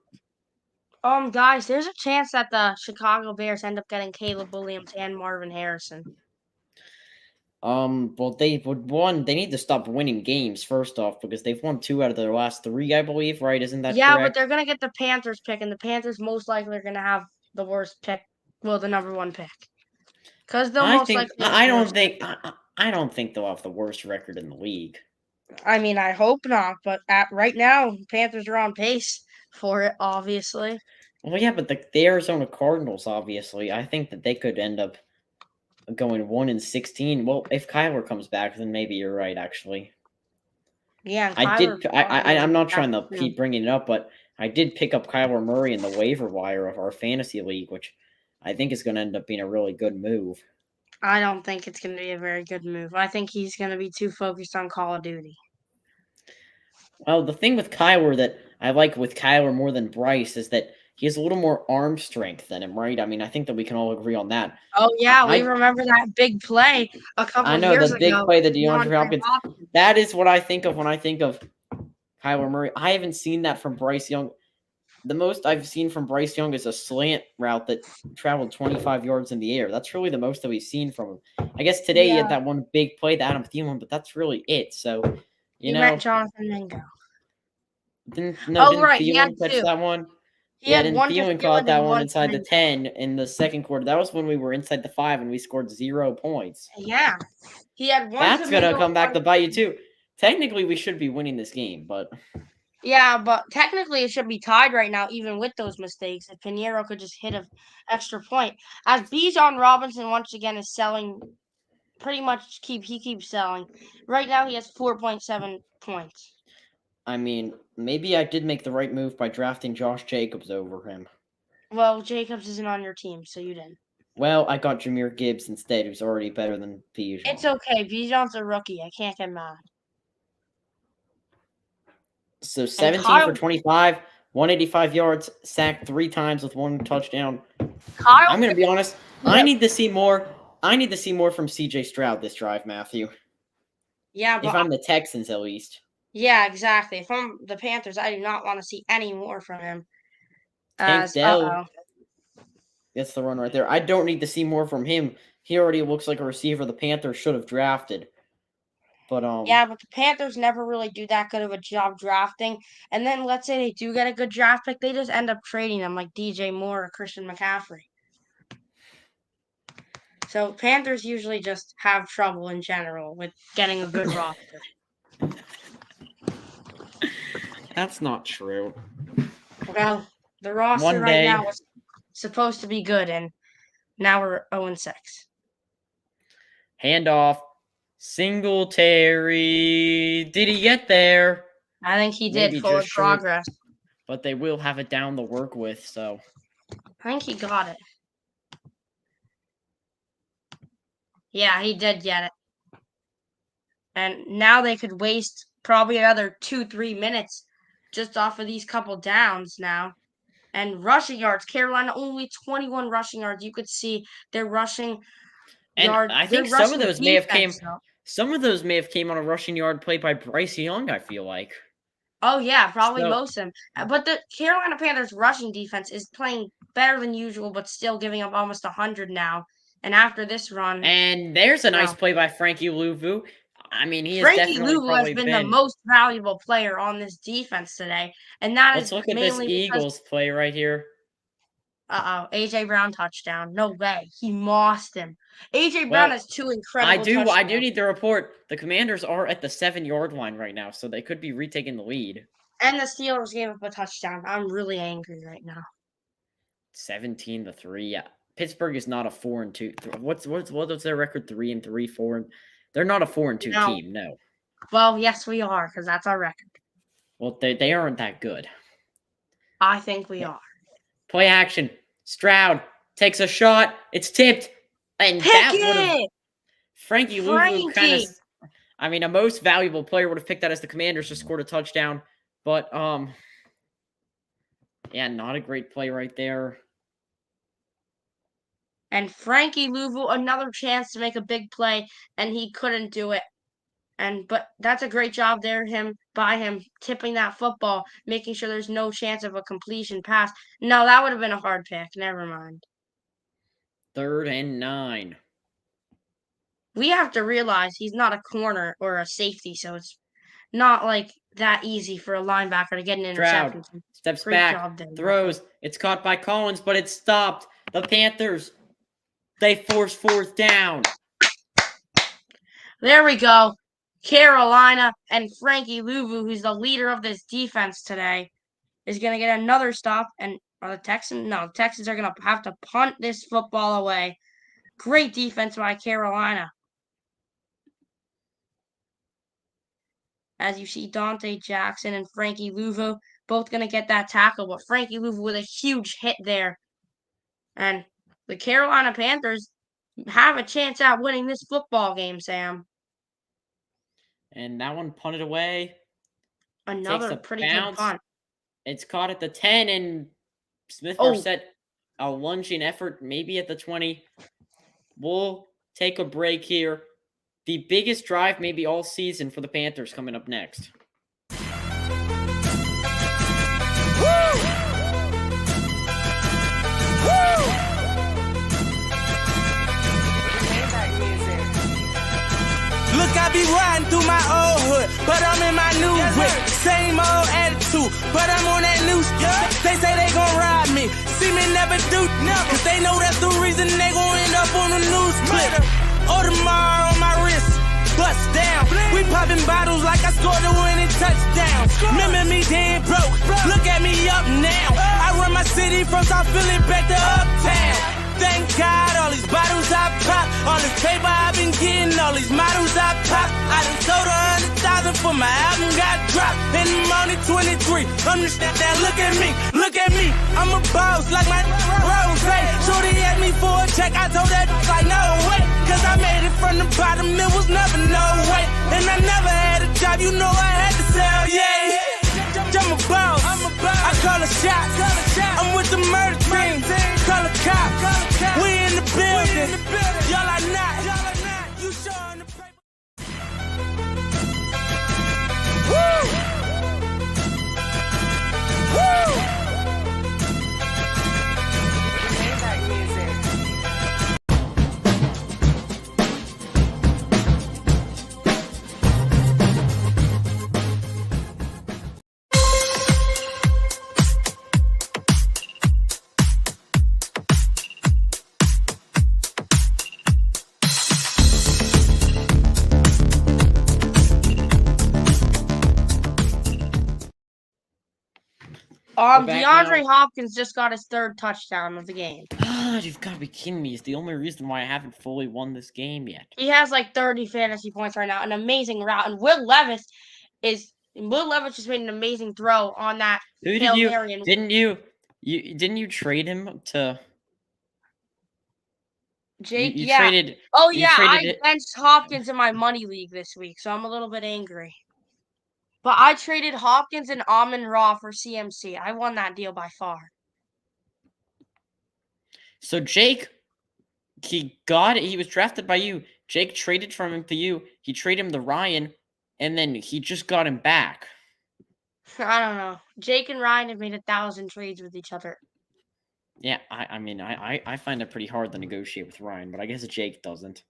Guys, there's a chance that the Chicago Bears end up getting Caleb Williams and Marvin Harrison. Well, they need to stop winning games first off because they've won 2 out of their last 3, I believe, right? Isn't that Yeah, correct? but they're going to get the Panthers pick, and the Panthers most likely are going to have the worst pick, well, the number 1 pick. Because they'll I don't think they'll have the worst record in the league. I mean, I hope not, but right now, Panthers are on pace for it, obviously. Well, yeah, but the Arizona Cardinals, obviously, I think that they could end up going 1-16. Well, if Kyler comes back, then maybe you're right, actually. Yeah, I'm not trying to keep bringing it up, but I did pick up Kyler Murray in the waiver wire of our fantasy league, which I think is going to end up being a really good move. I don't think it's going to be a very good move. I think he's going to be too focused on Call of Duty. Well, the thing with Kyler that I like with Kyler more than Bryce is that he has a little more arm strength than him, right? I mean, I think that we can all agree on that. Oh, yeah, we remember that big play a couple of years ago. I know, the big play, the DeAndre Hopkins. That is what I think of when I think of Kyler Murray. I haven't seen that from Bryce Young. The most I've seen from Bryce Young is a slant route that traveled 25 yards in the air. That's really the most that we've seen from him. I guess today he had that one big play to Adam Thielen, but that's really it. So, you know. Meant Jonathan Mingo. Didn't Thielen catch that one? Thielen caught that one inside the 10 in the second quarter. That was when we were inside the 5 and we scored 0 points. Yeah. He had one. That's going to come back to bite you, too. Technically, we should be winning this game, but... Yeah, but technically it should be tied right now, even with those mistakes. If Piñeiro could just hit an extra point. As Bijan Robinson once again is selling, pretty much he keeps selling. Right now he has 4.7 points. I mean, maybe I did make the right move by drafting Josh Jacobs over him. Well, Jacobs isn't on your team, so you didn't. Well, I got Jahmyr Gibbs instead, who's already better than Bijan. It's okay. Bijan's a rookie. I can't get mad. So 17 for 25, 185 yards, sacked 3 times with 1 touchdown. I'm going to be honest. Yeah. I need to see more from CJ Stroud this drive, Matthew. Yeah, but if I'm the Texans, at least. Yeah, exactly. If I'm the Panthers, I do not want to see any more from him. Tank Dell gets the run right there. I don't need to see more from him. He already looks like a receiver the Panthers should have drafted. But yeah, but the Panthers never really do that good of a job drafting. And then let's say they do get a good draft pick, they just end up trading them like DJ Moore or Christian McCaffrey. So Panthers usually just have trouble in general with getting a good roster. That's not true. Well, the roster right now was supposed to be good, and now we're 0-6. Handoff. Singletary. Did he get there? I think he did. Maybe Forward just short. progress. But they will have it down to work with, so. I think he got it. Yeah, he did get it. And now they could waste probably another 2-3 minutes just off of these couple downs now. And rushing yards, Carolina only 21 rushing yards. You could see their rushing And yard. I think some of those may have came. Some of those may have came on a rushing yard play by Bryce Young, I feel like. Oh, yeah, probably most of them. But the Carolina Panthers rushing defense is playing better than usual, but still giving up almost 100 now. And after this run. And there's a nice play by Frankie Louvu. I mean, Frankie Louvu has been the most valuable player on this defense today. And that Let's look at this Eagles play right here. A.J. Brown touchdown. No way. He mossed him. A.J. Brown has 2 incredible touchdowns. I do need to report the Commanders are at the 7-yard line right now, so they could be retaking the lead. And the Steelers gave up a touchdown. I'm really angry right now. 17-3. Yeah. Pittsburgh is not a 4-2. What's their record? 3-3, 4. They're not a 4-2 team. No. Well, yes, we are, because that's our record. Well, they aren't that good. I think we are. Play action. Stroud takes a shot. It's tipped. And that would have Frankie Louvu kind of. I mean, a most valuable player would have picked that as the Commanders just scored a touchdown. But yeah, not a great play right there. And Frankie Louvu, another chance to make a big play, and he couldn't do it. But that's a great job there, by him tipping that football, making sure there's no chance of a completion pass. No, that would have been a hard pick. Never mind. 3rd and 9. We have to realize he's not a corner or a safety, so it's not like that easy for a linebacker to get an interception. Stroud steps back, throws. It's caught by Collins, but it's stopped. The Panthers, they force 4th down. There we go. Carolina and Frankie Louvu, who's the leader of this defense today, is going to get another stop. And are the Texans? No, the Texans are going to have to punt this football away. Great defense by Carolina. As you see, Dante Jackson and Frankie Louvu both going to get that tackle, but Frankie Louvu with a huge hit there. And the Carolina Panthers have a chance at winning this football game, Sam. And that one punted away. Another pretty good punt. It's caught at the 10, and Smith-Marset, a lunging effort, maybe at the 20. We'll take a break here. The biggest drive maybe all season for the Panthers coming up next. Look, I be riding through my old hood, but I'm in my new whip. Same old attitude, but I'm on that new stuff. They say they gon' ride me, see me never do, cause they know that's the reason they gon' end up on the news clip. Audemars on my wrist, bust down. We popping bottles like I scored a winning touchdown. Remember me dead broke, look at me up now. I run my city from South Philly back to Uptown. Thank God, all these bottles I pop, all this paper I've been getting, all these models I pop. I done sold 100,000 for my album got dropped. And I'm only 23. Understand that? Look at me. I'm a boss like my Rose. Shorty asked me for a check, I told that like no way. Cause I made it from the bottom, it was never no way. And I never had a job, you know I had to sell, yeah. I'm a boss, I call a shot. I'm with the murder team, call a cop. We in the building, y'all are not. You showing the paper. Woo! Woo! DeAndre Hopkins just got his 3rd touchdown of the game. God, you've got to be kidding me. It's the only reason why I haven't fully won this game yet. He has like 30 fantasy points right now. An amazing route. And Will Levis just made an amazing throw on that Who Hail did you? Mary. And Didn't you trade him to? Jake, You yeah. traded. Oh, you yeah, traded I it. benched Hopkins in my money league this week, so I'm a little bit angry. But I traded Hopkins and Amon-Ra for CMC. I won that deal by far. So Jake, he was drafted by you. Jake traded from him to you. He traded him to Ryan, and then he just got him back. I don't know. Jake and Ryan have made 1,000 trades with each other. Yeah, I find it pretty hard to negotiate with Ryan, but I guess Jake doesn't.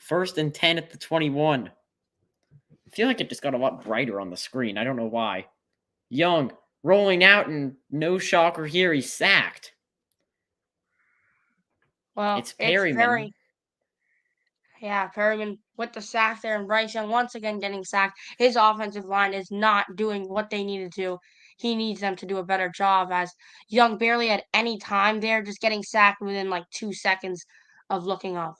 1st and 10 at the 21. I feel like it just got a lot brighter on the screen. I don't know why. Young rolling out, and no shocker here, he's sacked. Well, It's Perryman. Perryman with the sack there, and Bryce Young once again getting sacked. His offensive line is not doing what they needed to. He needs them to do a better job, as Young barely had any time there, just getting sacked within like 2 seconds of looking up.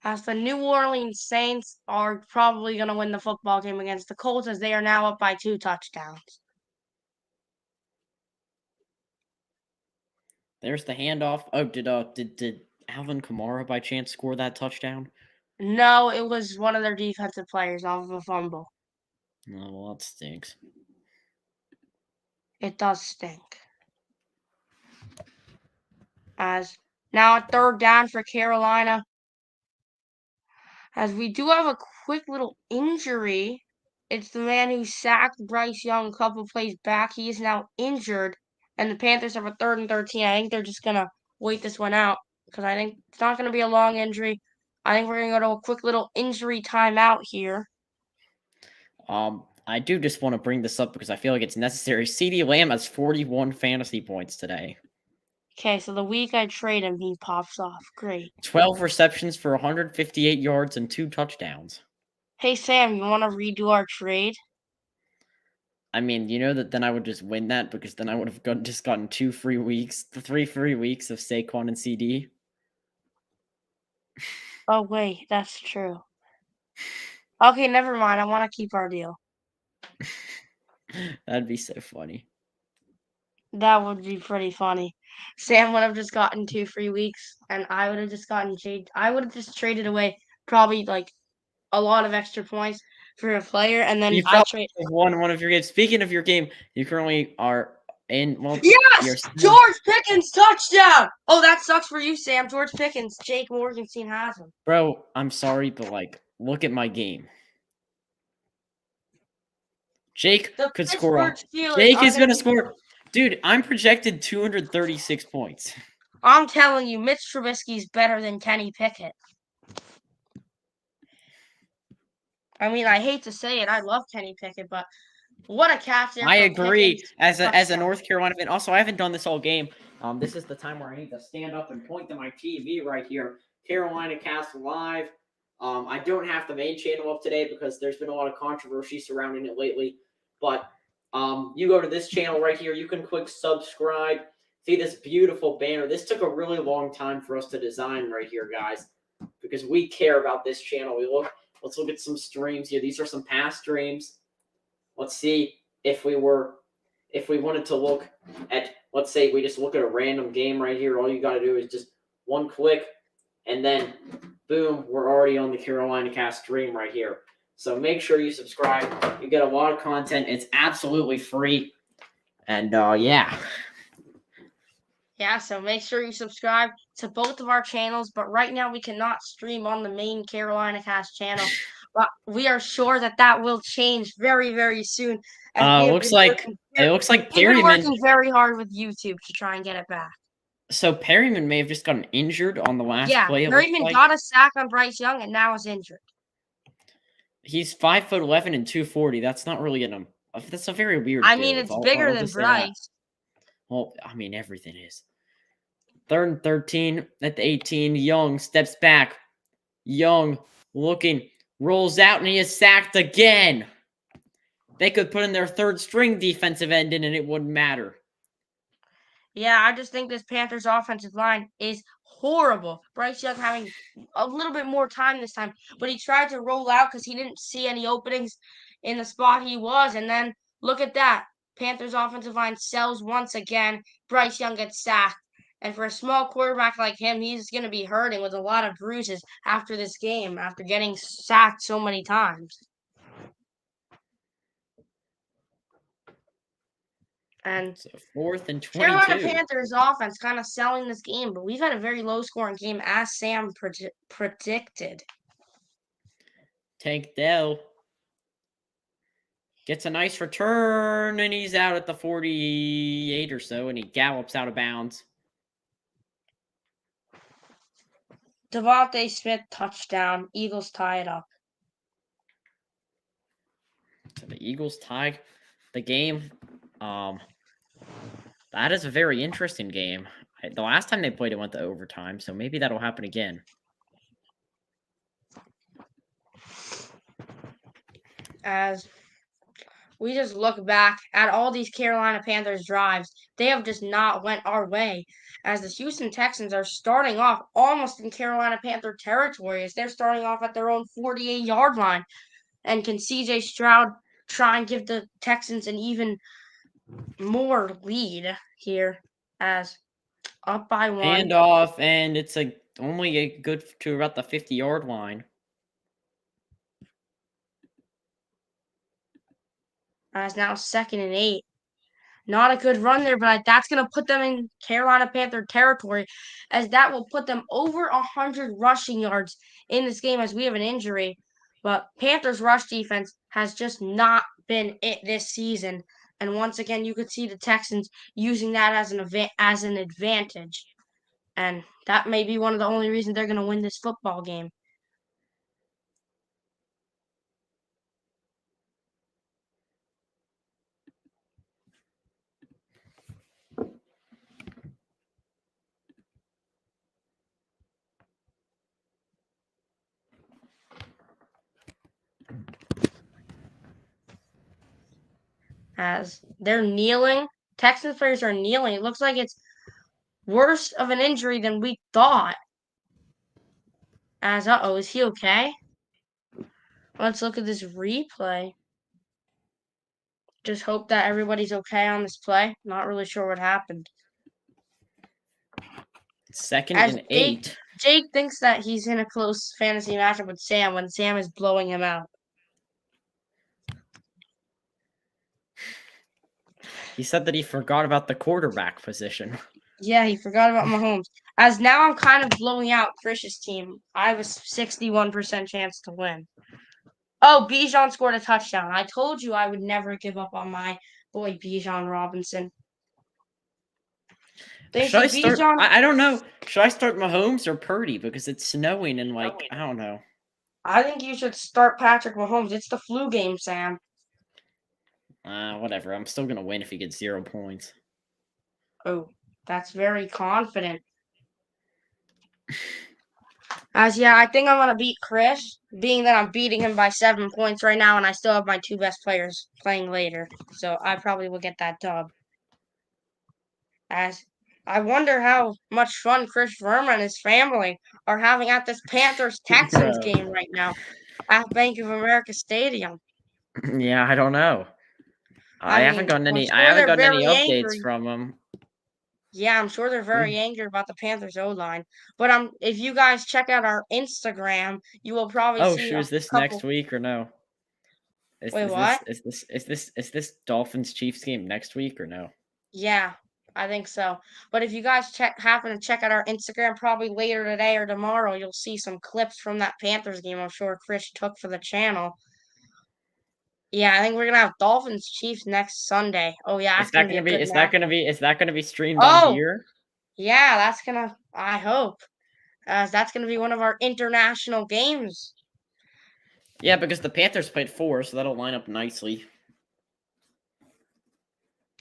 As the New Orleans Saints are probably going to win the football game against the Colts, as they are now up by 2 touchdowns. There's the handoff. Oh, did Alvin Kamara by chance score that touchdown? No, it was one of their defensive players off of a fumble. No, well, that stinks. It does stink. As now a 3rd down for Carolina. As we do have a quick little injury. It's the man who sacked Bryce Young a couple plays back. He is now injured, and the Panthers have a 3rd and 13. I think they're just going to wait this one out because I think it's not going to be a long injury. I think we're going to go to a quick little injury timeout here. I do just want to bring this up because I feel like it's necessary. CeeDee Lamb has 41 fantasy points today. Okay, so the week I trade him, he pops off. Great. 12 receptions for 158 yards and 2 touchdowns. Hey, Sam, you want to redo our trade? I mean, you know that then I would just win that because then I would have just gotten 2 free weeks, the 3 free weeks of Saquon and CD. Oh, wait, that's true. Okay, never mind. I want to keep our deal. That'd be so funny. That would be pretty funny. Sam would have just gotten 2 free weeks, and I would have just gotten I would have just traded away probably like a lot of extra points for a player, and then You I probably trade. won one of your games. Speaking of your game, you currently are in. Well, Yes, George Pickens touchdown. Oh, that sucks for you, Sam. George Pickens. Jake Morgenstein has him. Bro, I'm sorry, but like, look at my game. Jake The could score. Pittsburgh Steelers Jake are is gonna gonna score. Dude, I'm projected 236 points. I'm telling you, Mitch Trubisky's better than Kenny Pickett. I mean, I hate to say it. I love Kenny Pickett, but what a catch there I from agree. Pickens. As a Touchdown. North Carolina fan, also I haven't done this all game. This is the time where I need to stand up and point to my TV right here. Carolina Cast Live. I don't have the main channel up today because there's been a lot of controversy surrounding it lately. But you go to this channel right here. You can click subscribe. See this beautiful banner. This took a really long time for us to design right here, guys, because we care about this channel. Let's look at some streams here. These are some past streams. Let's see if we wanted to look at, let's say we just look at a random game right here. All you got to do is just one click, and then boom, we're already on the Carolina Cast stream right here. So make sure you subscribe. You get a lot of content. It's absolutely free. And yeah. Yeah, so make sure you subscribe to both of our channels. But right now we cannot stream on the main Carolina Cast channel. But we are sure that will change very, very soon. It looks like Perryman. We're working very hard with YouTube to try and get it back. So Perryman may have just gotten injured on the last play. Yeah, Perryman got a sack on Bryce Young and now is injured. He's 5'11" and 240. That's not really in him. That's a very weird. I mean, it's bigger than Bryce. Well, I mean, everything is. 3rd and 13 at the 18. Young steps back. Young looking, rolls out, and he is sacked again. They could put in their third string defensive end in and it wouldn't matter. Yeah, I just think this Panthers offensive line is horrible. Bryce Young having a little bit more time this time, but he tried to roll out because he didn't see any openings in the spot he was. And then look at that. Panthers offensive line sells once again. Bryce Young gets sacked. And for a small quarterback like him, he's going to be hurting with a lot of bruises after this game, after getting sacked so many times. And So 4th and Carolina 22. Panthers offense kind of selling this game, but we've had a very low-scoring game as Sam predicted. Tank Dell gets a nice return, and he's out at the 48 or so, and he gallops out of bounds. Devontae Smith touchdown. Eagles tie it up. So the Eagles tie the game. That is a very interesting game. The last time they played, it went to overtime, so maybe that'll happen again. As we just look back at all these Carolina Panthers drives, they have just not went our way. As the Houston Texans are starting off almost in Carolina Panther territory, as they're starting off at their own 48-yard line. And can CJ Stroud try and give the Texans an even more lead here, as up by 1. Handoff, and it's only a good to about the 50-yard line. As now 2nd and 8. Not a good run there, but that's going to put them in Carolina Panther territory, as that will put them over 100 rushing yards in this game, as we have an injury. But Panthers' rush defense has just not been it this season. And once again, you could see the Texans using that as an advantage. And that may be one of the only reasons they're going to win this football game. As they're kneeling, Texans players are kneeling. It looks like it's worse of an injury than we thought. As, is he okay? Let's look at this replay. Just hope that everybody's okay on this play. Not really sure what happened. 2nd and 8. Jake thinks that he's in a close fantasy matchup with Sam when Sam is blowing him out. He said that he forgot about the quarterback position. Yeah, he forgot about Mahomes. As now I'm kind of blowing out Chris's team. I have a 61% chance to win. Oh, Bijan scored a touchdown. I told you I would never give up on my boy Bijan Robinson. Should I start? I don't know. Should I start Mahomes or Purdy? Because it's snowing and I don't know. I think you should start Patrick Mahomes. It's the flu game, Sam. Whatever. I'm still going to win if he gets 0 points. Oh, that's very confident. I think I'm going to beat Chris, being that I'm beating him by 7 points right now, and I still have my 2 best players playing later. So I probably will get that dub. As I wonder how much fun Chris Verma and his family are having at this Panthers-Texans game right now at Bank of America Stadium. Yeah, I don't know. I haven't gotten any updates from them. Yeah, I'm sure they're very angry about the Panthers O-line. But if you guys check out our Instagram, you will probably see. Oh, is this next week or no? Wait, what? Is this Dolphins Chiefs game next week or no? Yeah, I think so. But if you guys happen to check out our Instagram, probably later today or tomorrow, you'll see some clips from that Panthers game. I'm sure Chris took for the channel. Yeah, I think we're gonna have Dolphins Chiefs next Sunday. Oh yeah, is that gonna be streamed on here? Yeah, I hope. That's gonna be one of our international games. Yeah, because the Panthers played 4, so that'll line up nicely.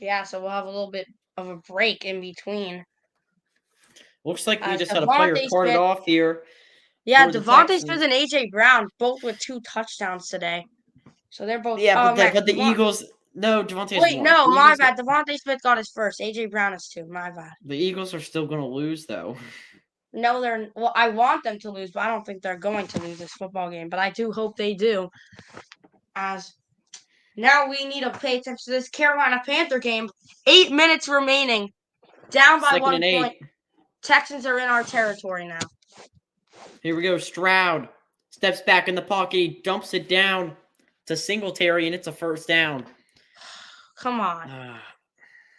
Yeah, so we'll have a little bit of a break in between. Looks like we just had a player carted off here. Yeah, Devontae Smith and AJ Brown both with 2 touchdowns today. So they're both. Yeah, oh, but the Eagles. No, Devontae has Wait, one. no, The my Eagles bad. Devontae Smith got his first. AJ Brown is 2. My bad. The Eagles are still going to lose, though. No, they're. Well, I want them to lose, but I don't think they're going to lose this football game. But I do hope they do. As now we need to pay attention to this Carolina Panther game. 8 minutes remaining. Down by 2nd 1 and point. 8. Texans are in our territory now. Here we go. Stroud steps back in the pocket. He dumps it down to Singletary, and it's a first down. Come on.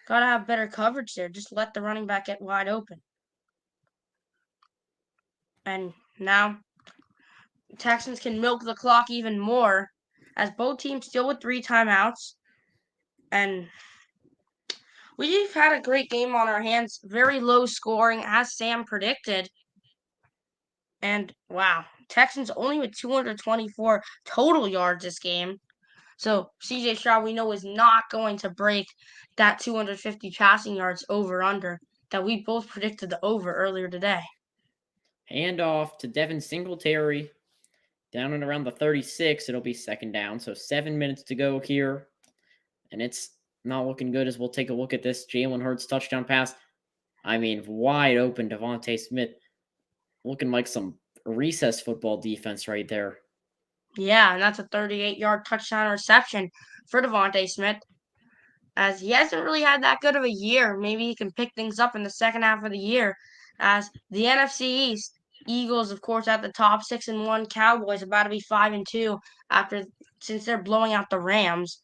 Gotta have better coverage there. Just let the running back get wide open. And now Texans can milk the clock even more as both teams still with 3 timeouts. And we've had a great game on our hands. Very low scoring, as Sam predicted. And wow, Texans only with 224 total yards this game. So CJ Stroud, we know, is not going to break that 250 passing yards over-under that we both predicted the over earlier today. Hand off to Devin Singletary. Down and around the 36, it'll be 2nd down. So 7 minutes to go here. And it's not looking good as we'll take a look at this Jalen Hurts touchdown pass. I mean, wide open Devontae Smith. Looking like some recess football defense right there. Yeah, and that's a 38-yard touchdown reception for Devontae Smith. As he hasn't really had that good of a year. Maybe he can pick things up in the second half of the year. As the NFC East, Eagles, of course, at the top, 6-1. Cowboys about to be 5-2 since they're blowing out the Rams,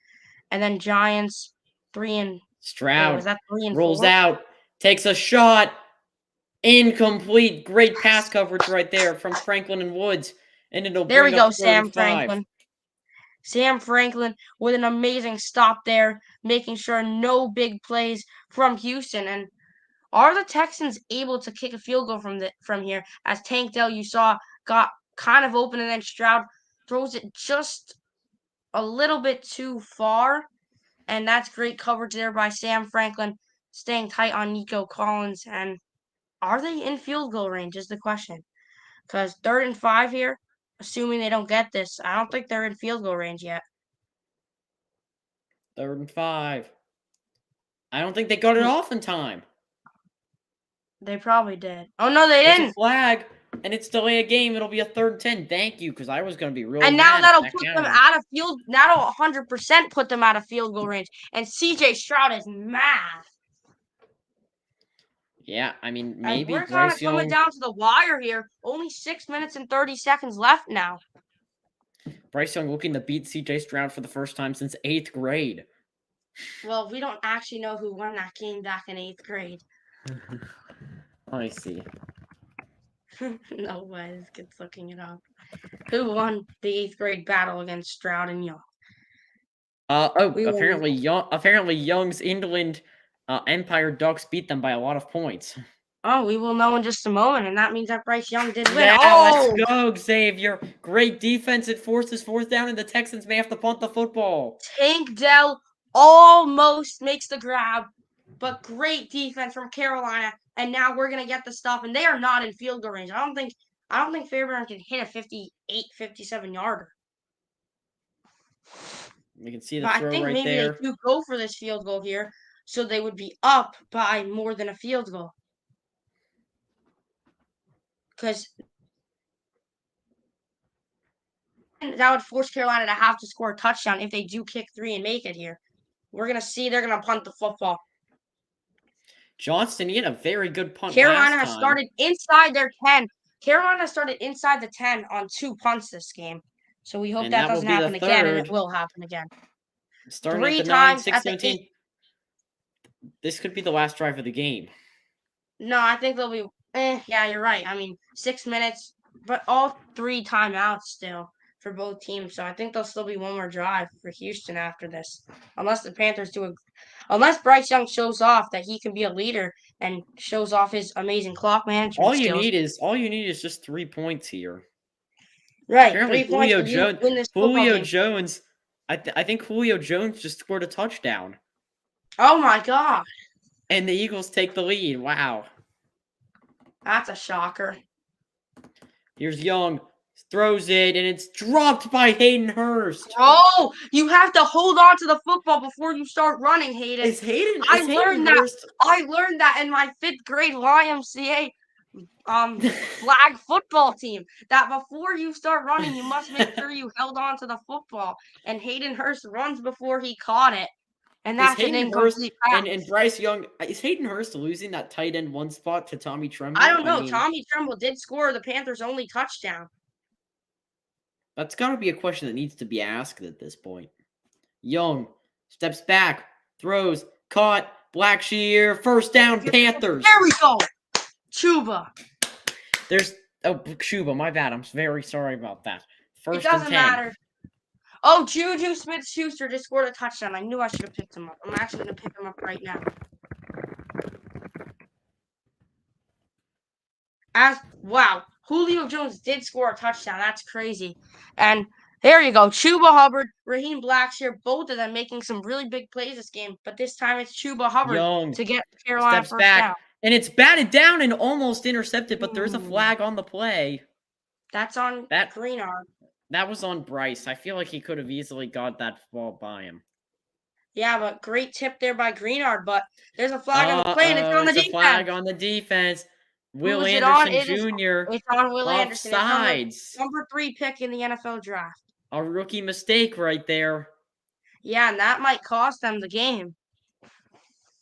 and then Giants 3-. Stroud is that 3-4? Rolls out, takes a shot, incomplete. Great pass coverage right there from Franklin and Woods, and it'll There we bring go, up Sam 35. Franklin. Sam Franklin with an amazing stop there, making sure no big plays from Houston. And are the Texans able to kick a field goal from here? As Tank Dell, you saw, got kind of open, and then Stroud throws it just a little bit too far. And that's great coverage there by Sam Franklin, staying tight on Nico Collins. And are they in field goal range is the question. Because 3rd and 5 here, assuming they don't get this, I don't think they're in field goal range yet. 3rd and 5. I don't think they got it off in time. They probably did. Oh, no, they There's didn't. a flag, and it's delay a game. It'll be a 3rd and 10. Thank you, because I was going to be really And now mad that'll if put that them counted. out of field. That'll 100% put them out of field goal range. And CJ Stroud is mad. Yeah, I mean, And maybe we're kind of Bryce Young. coming down to the wire here. Only 6 minutes and 30 seconds left now. Bryce Young looking to beat CJ Stroud for the first time since 8th grade. Well, we don't actually know who won that game back in 8th grade. I see. No way, this kid's looking it up. Who won the 8th grade battle against Stroud and Young? We will Apparently Young's England Empire Ducks beat them by a lot of points. Oh, we will know in just a moment, and that means that Bryce Young did win. Yeah, Oh! let's go, Xavier. Great defense. It forces 4th down, and the Texans may have to punt the football. Tank Dell almost makes the grab, but great defense from Carolina. And now we're gonna get the stop, and they are not in field goal range. I don't think Fairbairn can hit a 58, 57-yarder. We can see the But I throw think right maybe there. they do go for this field goal here, so they would be up by more than a field goal. Because that would force Carolina to have to score a touchdown if they do kick 3 and make it here. We're gonna see they're gonna punt the football. Johnston, he had a very good punt Carolina last has time. started inside their 10. Carolina started inside the 10 on 2 punts this game. So we hope And that that will doesn't be the happen again, and it third. will happen again. Starting 3 at the 9, times 6, at the 17. This could be the last drive of the game. No, I think they'll be. Yeah, you're right. I mean, 6 minutes, but all 3 timeouts still for both teams. So I think there'll still be one more drive for Houston after this, unless the Panthers unless Bryce Young shows off that he can be a leader and shows off his amazing clock management All you skills. need is just 3 points here. Right, Apparently 3 points to win this football game. Jones. I think Julio Jones just scored a touchdown, Oh my God, and the Eagles take the lead. Wow. that's a shocker. Here's Young, Throws it, and it's dropped by Hayden Hurst. Oh, you have to hold on to the football before you start running, Hayden. Is Hayden learned that. Hurst? I learned that in my 5th grade YMCA flag football team. That before you start running, you must make sure you held on to the football. And Hayden Hurst runs before he caught it. And Is that's an Hayden Hurst incomplete pass. and Bryce Young? Is Hayden Hurst losing that tight end 1 spot to Tommy Tremble? I don't know. mean, Tommy Tremble did score the Panthers' only touchdown. that's got to be a question that needs to be asked at this point. Young steps back, throws, caught, Blackshear, first down, Panthers. There we go. Chuba. Chuba, my bad. I'm very sorry about that. First It doesn't and 10. matter. Oh, Juju Smith-Schuster just scored a touchdown. I knew I should have picked him up. I'm actually going to pick him up right now. Wow, Julio Jones did score a touchdown. That's crazy. And there you go. Chuba Hubbard, Raheem Blackshear, both of them making some really big plays this game. But this time it's Chuba Hubbard Young to get Carolina steps first back, down. and it's batted down and almost intercepted, but there's a flag on the play. That's on Greenard. That was on Bryce. I feel like he could have easily got that ball by him. Yeah, but great tip there by Greenard. But there's a flag on the play, and it's on the defense. A flag on the defense. Will Who is it Anderson on? Jr. It's on Will Anderson. Offsides. Number 3 pick in the NFL draft. A rookie mistake right there. Yeah, and that might cost them the game.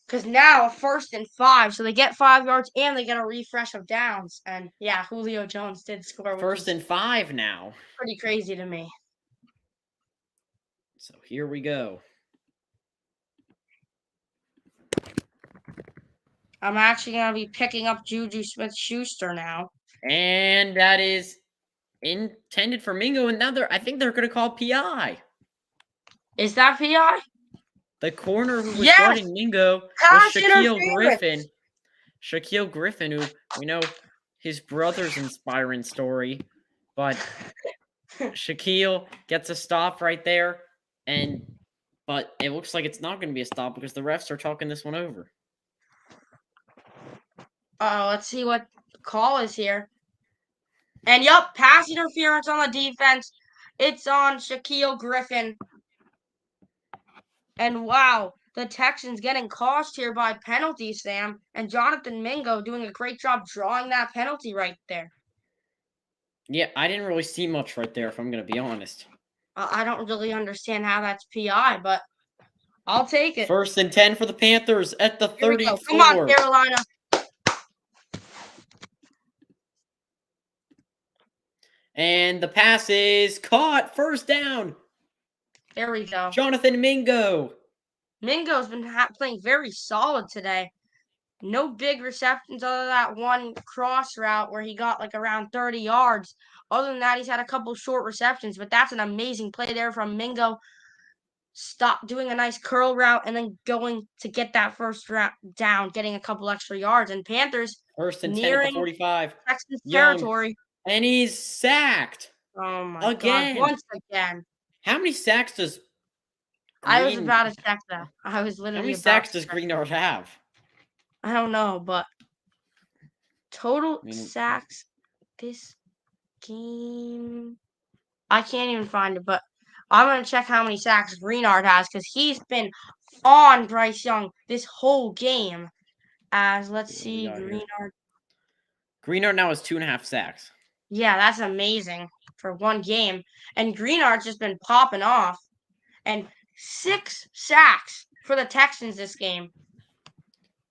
Because now, 1st and 5, so they get 5 yards and they get a refresh of downs. And yeah, Julio Jones did score. 1st and 5 now. Pretty crazy to me. So here we go. I'm actually going to be picking up Juju Smith-Schuster now. And that is intended for Mingo. And now I think they're going to call PI. Is that PI? The corner who was guarding Mingo was Shaquille Griffin. Shaquille Griffin, who we know his brother's inspiring story. But Shaquille gets a stop right there. But it looks like it's not going to be a stop because the refs are talking this one over. Let's see what the call is here. And yup, pass interference on the defense. It's on Shaquille Griffin. And wow, the Texans getting cost here by penalties, Sam. And Jonathan Mingo doing a great job drawing that penalty right there. Yeah, I didn't really see much right there, if I'm going to be honest. I don't really understand how that's PI, but I'll take it. 1st and 10 for the Panthers at the 34. Come on, Carolina. And the pass is caught. First down. There we go. Jonathan Mingo. Mingo's been playing very solid today. No big receptions other than that one cross route where he got like around 30 yards. Other than that, he's had a couple short receptions, but that's an amazing play there from Mingo. Stop doing a nice curl route and then going to get that first round down, getting a couple extra yards. And Panthers 1st and 10 at the 45. Texans territory. And he's sacked. Oh my God. Once again. How many sacks does I was about to check that. I was literally How many about sacks to does check. Greenard have? I don't know, but total sacks this game. I can't even find it, but I'm going to check how many sacks Greenard has because he's been on Bryce Young this whole game. Let's see, Greenard now has 2.5 sacks. Yeah, that's amazing for one game. And Greenard's just been popping off. And 6 sacks for the Texans this game.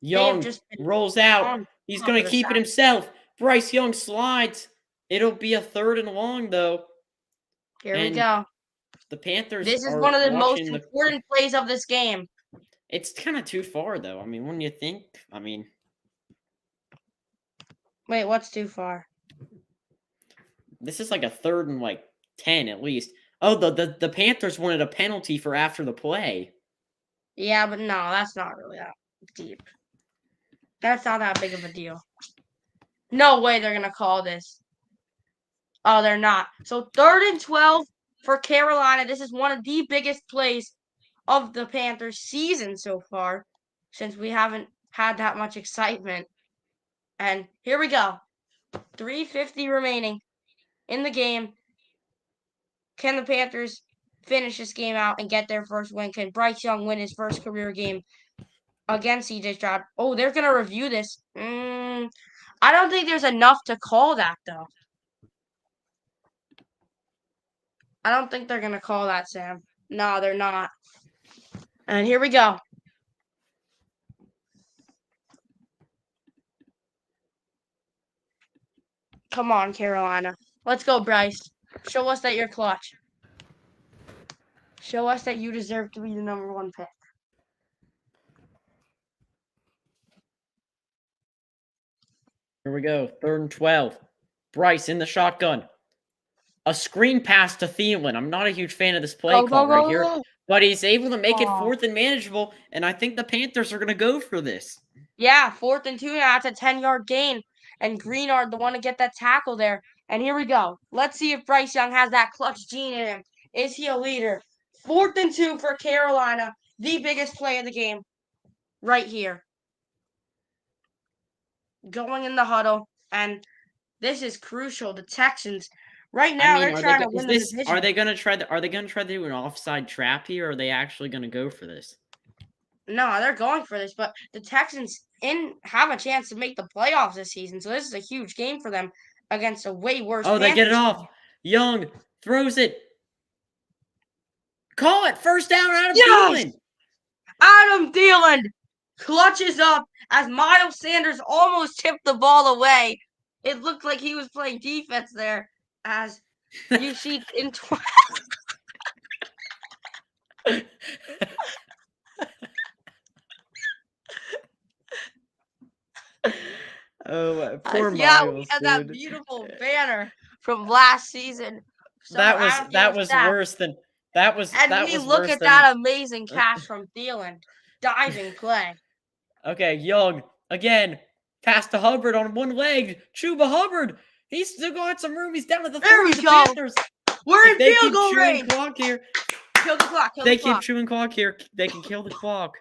Young rolls out. He's going to keep it himself. Bryce Young slides. It'll be a 3rd and long, though. Here we go. The Panthers. This is one of the most important plays of this game. It's kind of too far, though. I mean, wouldn't you think? Wait, what's too far? This is like a 3rd and 10 at least. Oh, the Panthers wanted a penalty for after the play. Yeah, but no, that's not really that deep. That's not that big of a deal. No way they're going to call this. Oh, they're not. So 3rd and 12 for Carolina. This is one of the biggest plays of the Panthers season so far since we haven't had that much excitement. And here we go. 3:50 remaining. in the game. Can the Panthers finish this game out and get their first win? Can Bryce Young win his first career game against CJ Stroud? Oh, they're going to review this. I don't think there's enough to call that, though. I don't think they're going to call that, Sam. No, they're not. And here we go. Come on, Carolina. Let's go, Bryce. Show us that you're clutch. Show us that you deserve to be the number 1 pick. Here we go. 3rd and 12. Bryce in the shotgun. A screen pass to Thielen. I'm not a huge fan of this play call right here, but he's able to make it 4th and manageable, and I think the Panthers are going to go for this. Yeah, 4th and 2. That's a 10-yard gain, and Greenard, the one to get that tackle there. And here we go. Let's see if Bryce Young has that clutch gene in him. Is he a leader? 4th and 2 for Carolina. The biggest play of the game right here. Going in the huddle, and this is crucial. The Texans right now they're trying to win the division. Are they going to try to do an offside trap here, or are they actually going to go for this? No, they're going for this, but the Texans have a chance to make the playoffs this season, so this is a huge game for them against a way worse. Oh, they get it off. Young throws it. Call it. First down, Adam Thielen. Adam Thielen clutches up as Miles Sanders almost tipped the ball away. It looked like he was playing defense there, as you see in Oh, poor Miles. Yeah, we had dude. that beautiful banner from last season. So that was worse than that was. And that we was look worse at than, that amazing catch from Thielen, diving play. Okay, Young again. Pass to Hubbard on one leg. Chuba Hubbard. He's still got some room. He's down at the 30. There we The go. Panthers. We're If in they field keep goal chewing range. clock here. Kill the clock. Kill They the clock. keep chewing clock here. They can kill the clock.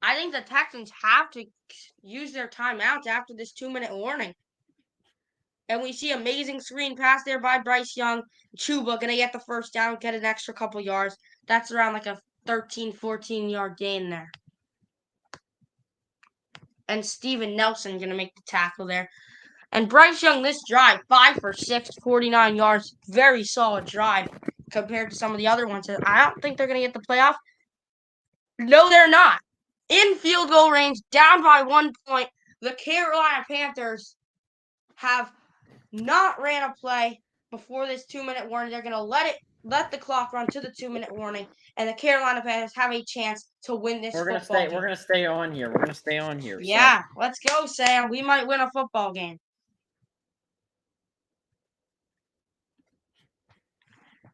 I think the Texans have to use their timeouts after this 2-minute warning. And we see amazing screen pass there by Bryce Young. Chuba going to get the first down, get an extra couple yards. That's around like a 13, 14-yard gain there. And Steven Nelson going to make the tackle there. And Bryce Young, this drive, 5 for 6, 49 yards. Very solid drive compared to some of the other ones. I don't think they're going to get the playoff. No, they're not. In field goal range, down by 1 point. The Carolina Panthers have not ran a play before this 2-minute warning. They're going to let the clock run to the 2-minute warning, and the Carolina Panthers have a chance to win this football game. We're gonna stay on here. We're gonna stay on here. Yeah, let's go, Sam. We might win a football game.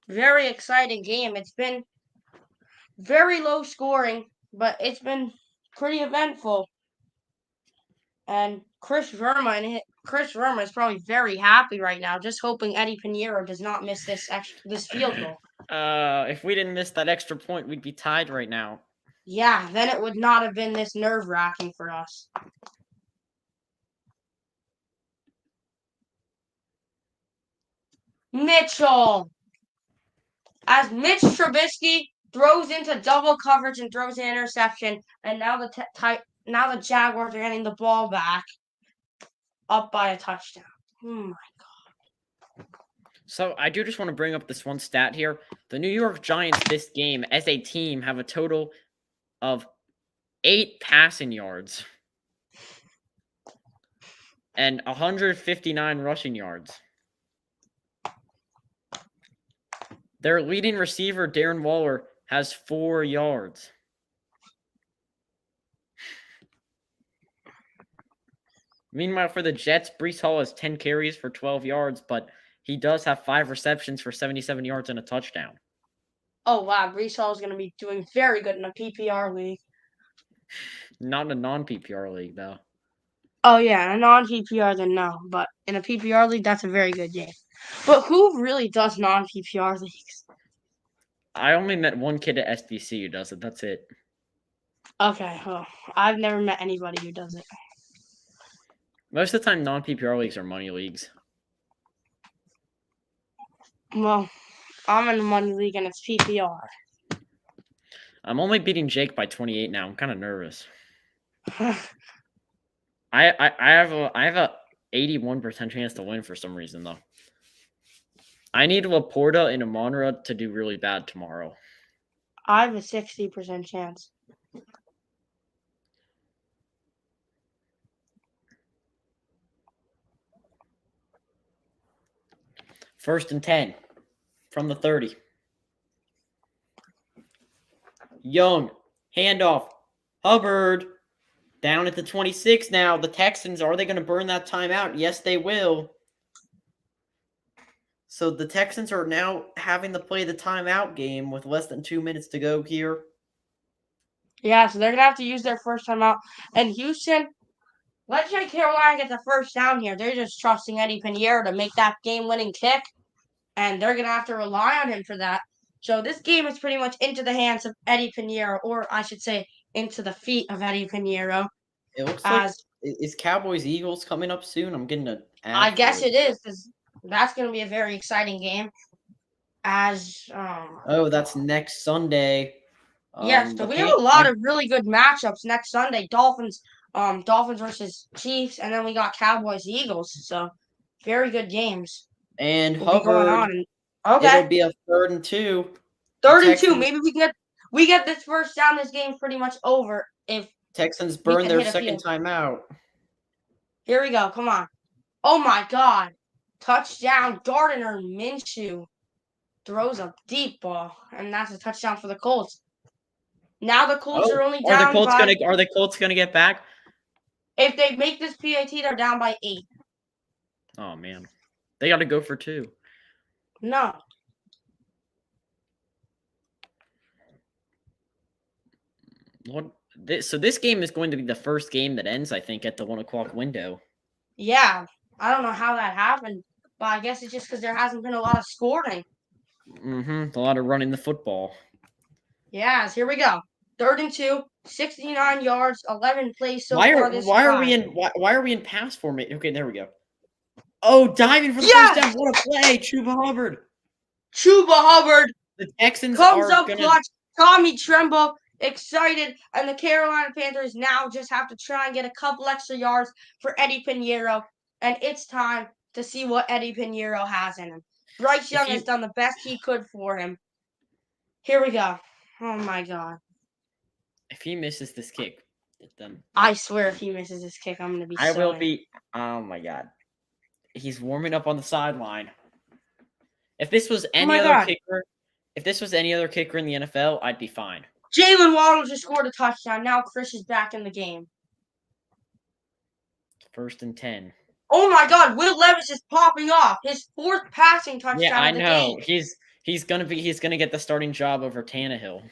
Very exciting game. It's been very low scoring, but it's been pretty eventful. And Chris Verma is probably very happy right now, just hoping Eddie Pinheiro does not miss this field goal. If we didn't miss that extra point, we'd be tied right now. Yeah, then it would not have been this nerve-wracking for us. Mitchell. As Mitch Trubisky throws into double coverage and throws an interception, and now the Jaguars are getting the ball back up by a touchdown. Oh my God. So I do just want to bring up this one stat here. The New York Giants this game as a team have a total of 8 passing yards and 159 rushing yards. Their leading receiver, Darren Waller, has 4 yards. Meanwhile, for the Jets, Breece Hall has 10 carries for 12 yards, but he does have 5 receptions for 77 yards and a touchdown. Oh, wow. Breece Hall is going to be doing very good in a PPR league. Not in a non-PPR league, though. Oh, yeah. In a non-PPR, then no. But in a PPR league, that's a very good game. But who really does non-PPR leagues? I only met one kid at SBC who does it. That's it. Okay. Well, I've never met anybody who does it. Most of the time, non-PPR leagues are money leagues. Well, I'm in the money league and it's PPR. I'm only beating Jake by 28 now. I'm kind of nervous. I have a 81% chance to win for some reason though. I need Laporta and Amonra to do really bad tomorrow. I have a 60% chance. First and 10 from the 30. Young, handoff. Hubbard, down at the 26 now. The Texans, are they going to burn that timeout? Yes, they will. So the Texans are now having to play the timeout game with less than 2 minutes to go here. Yeah, so they're going to have to use their first time out. And Houston, let's say Carolina gets the first down here. They're just trusting Eddie Pinheiro to make that game-winning kick. And they're going to have to rely on him for that. So this game is pretty much into the hands of Eddie Pinheiro, or I should say into the feet of Eddie Pinheiro. It looks like, is Cowboys-Eagles coming up soon? I'm getting an ad. I guess it is, because that's going to be a very exciting game. Oh, that's next Sunday. Yes, so we have a lot of really good matchups next Sunday. Dolphins versus Chiefs, and then we got Cowboys Eagles. So very good games. And will be going Hubbard. on. Okay. It'll be a 3rd and 2. 3rd and 2. Maybe we get this first down. This game's pretty much over if Texans burn their second time out. Here we go. Come on. Oh my God. Touchdown. Gardner Minshew throws a deep ball, and that's a touchdown for the Colts. Now the Colts are only down Are the Colts gonna get back? If they make this PAT, they're down by 8. Oh man. They gotta go for 2. No. So this game is going to be the first game that ends, I think, at the 1 o'clock window. Yeah. I don't know how that happened, but I guess it's just because there hasn't been a lot of scoring. A lot of running the football. Yes, here we go. 3rd and 2, 69 yards, 11 plays so far this why are we in pass formation? Okay, there we go. Oh, diving for the first down. What a play. Chuba Hubbard. The Texans comes up clutch. Tommy Tremble excited, and the Carolina Panthers now just have to try and get a couple extra yards for Eddie Pinheiro, and it's time to see what Eddie Pinheiro has in him. Bryce Young has done the best he could for him. Here we go. Oh my God. If he misses this kick, then I swear if he misses this kick, I'm going to be I will be. Oh my God. He's warming up on the sideline. If this was any other kicker, if this was any other kicker in the NFL, I'd be fine. Jalen Waddle just scored a touchdown. Now Chris is back in the game. 1st and 10. Oh my God, Will Levis is popping off. His 4th passing touchdown. Yeah, I know. Game. He's gonna get the starting job over Tannehill.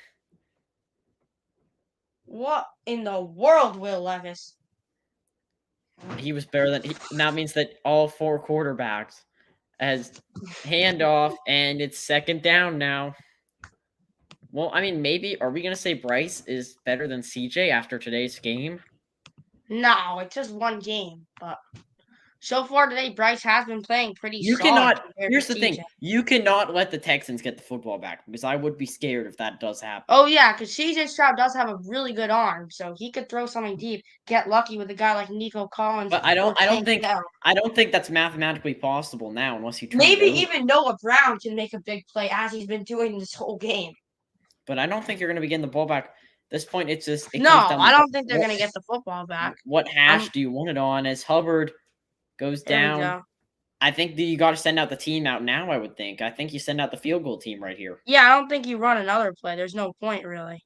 What in the world, Will Levis? He was better than. That means that all 4 quarterbacks has handoff, and it's 2nd down now. Well, I mean, maybe are we gonna say Bryce is better than CJ after today's game? No, it's just one game, but so far today, Bryce has been playing pretty solid. Here's the thing. You cannot let the Texans get the football back because I would be scared if that does happen. Oh, yeah, because CJ Stroud does have a really good arm, so he could throw something deep, get lucky with a guy like Nico Collins. But I don't think that's mathematically possible now unless you turn maybe even Noah Brown can make a big play as he's been doing this whole game. But I don't think you're going to be getting the ball back. At this point, I don't think they're going to get the football back. What hash do you want it on? As Hubbard goes down, I think that you got to send out the team out now, I would think. I think you send out the field goal team right here. Yeah, I don't think you run another play. There's no point, really.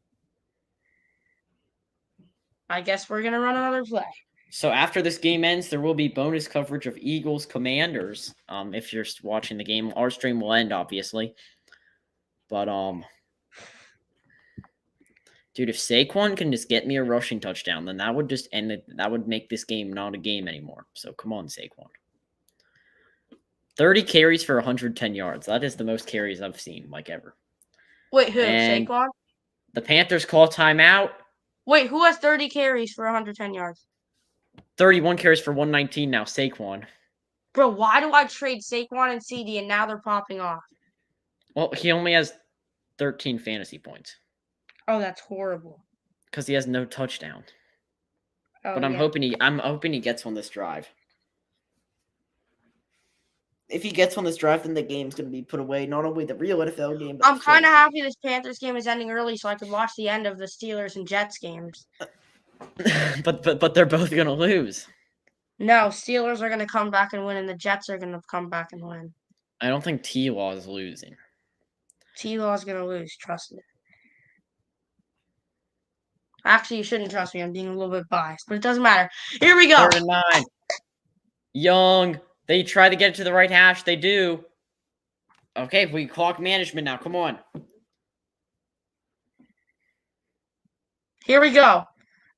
I guess we're going to run another play. So after this game ends, there will be bonus coverage of Eagles Commanders. If you're watching the game, our stream will end, obviously. But, dude, if Saquon can just get me a rushing touchdown, then that would just end it. That would make this game not a game anymore. So come on, Saquon. 30 carries for 110 yards. That is the most carries I've seen, like, ever. Wait, who? And Saquon? The Panthers call timeout. Wait, who has 30 carries for 110 yards? 31 carries for 119 now, Saquon. Bro, why do I trade Saquon and CD and now they're popping off? Well, he only has 13 fantasy points Oh, that's horrible. because he has no touchdown. Oh, But I'm yeah. hoping he gets on this drive. If he gets on this drive, then the game's going to be put away. Not only the real NFL game, but I'm kind of happy this Panthers game is ending early so I can watch the end of the Steelers and Jets games. but they're both going to lose. No, Steelers are going to come back and win, and the Jets are going to come back and win. I don't think T-Law is losing. T-Law is going to lose, trust me. Actually, you shouldn't trust me. I'm being a little bit biased, but it doesn't matter. Here we go. 3rd and 9. Young. They try to get it to the right hash. They do. Okay, we clock management now. Come on. Here we go.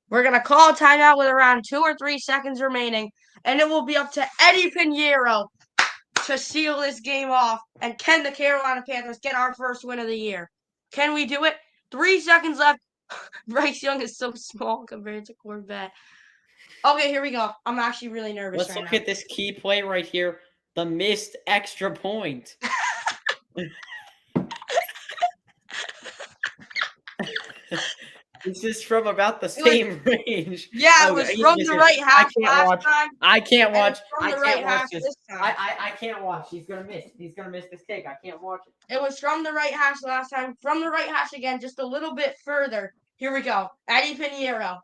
We're going to call a timeout with around 2 or 3 seconds remaining, and it will be up to Eddie Pinheiro to seal this game off. And can the Carolina Panthers get our first win of the year? Can we do it? 3 seconds left. Bryce Young is so small compared to Corvette. Okay, here we go. I'm actually really nervous Let's right look now. at this key play right here. The missed extra point. This is from about the same range. Yeah, it Oh, was easy from to the do. right half can't last watch. time. I can't and watch. it's from I the right can't watch hash this. this time. I can't watch. He's gonna miss. He's gonna miss this kick. I can't watch it. It was from the right hash last time. From the right hash again, just a little bit further. Here we go. Eddie Pinheiro.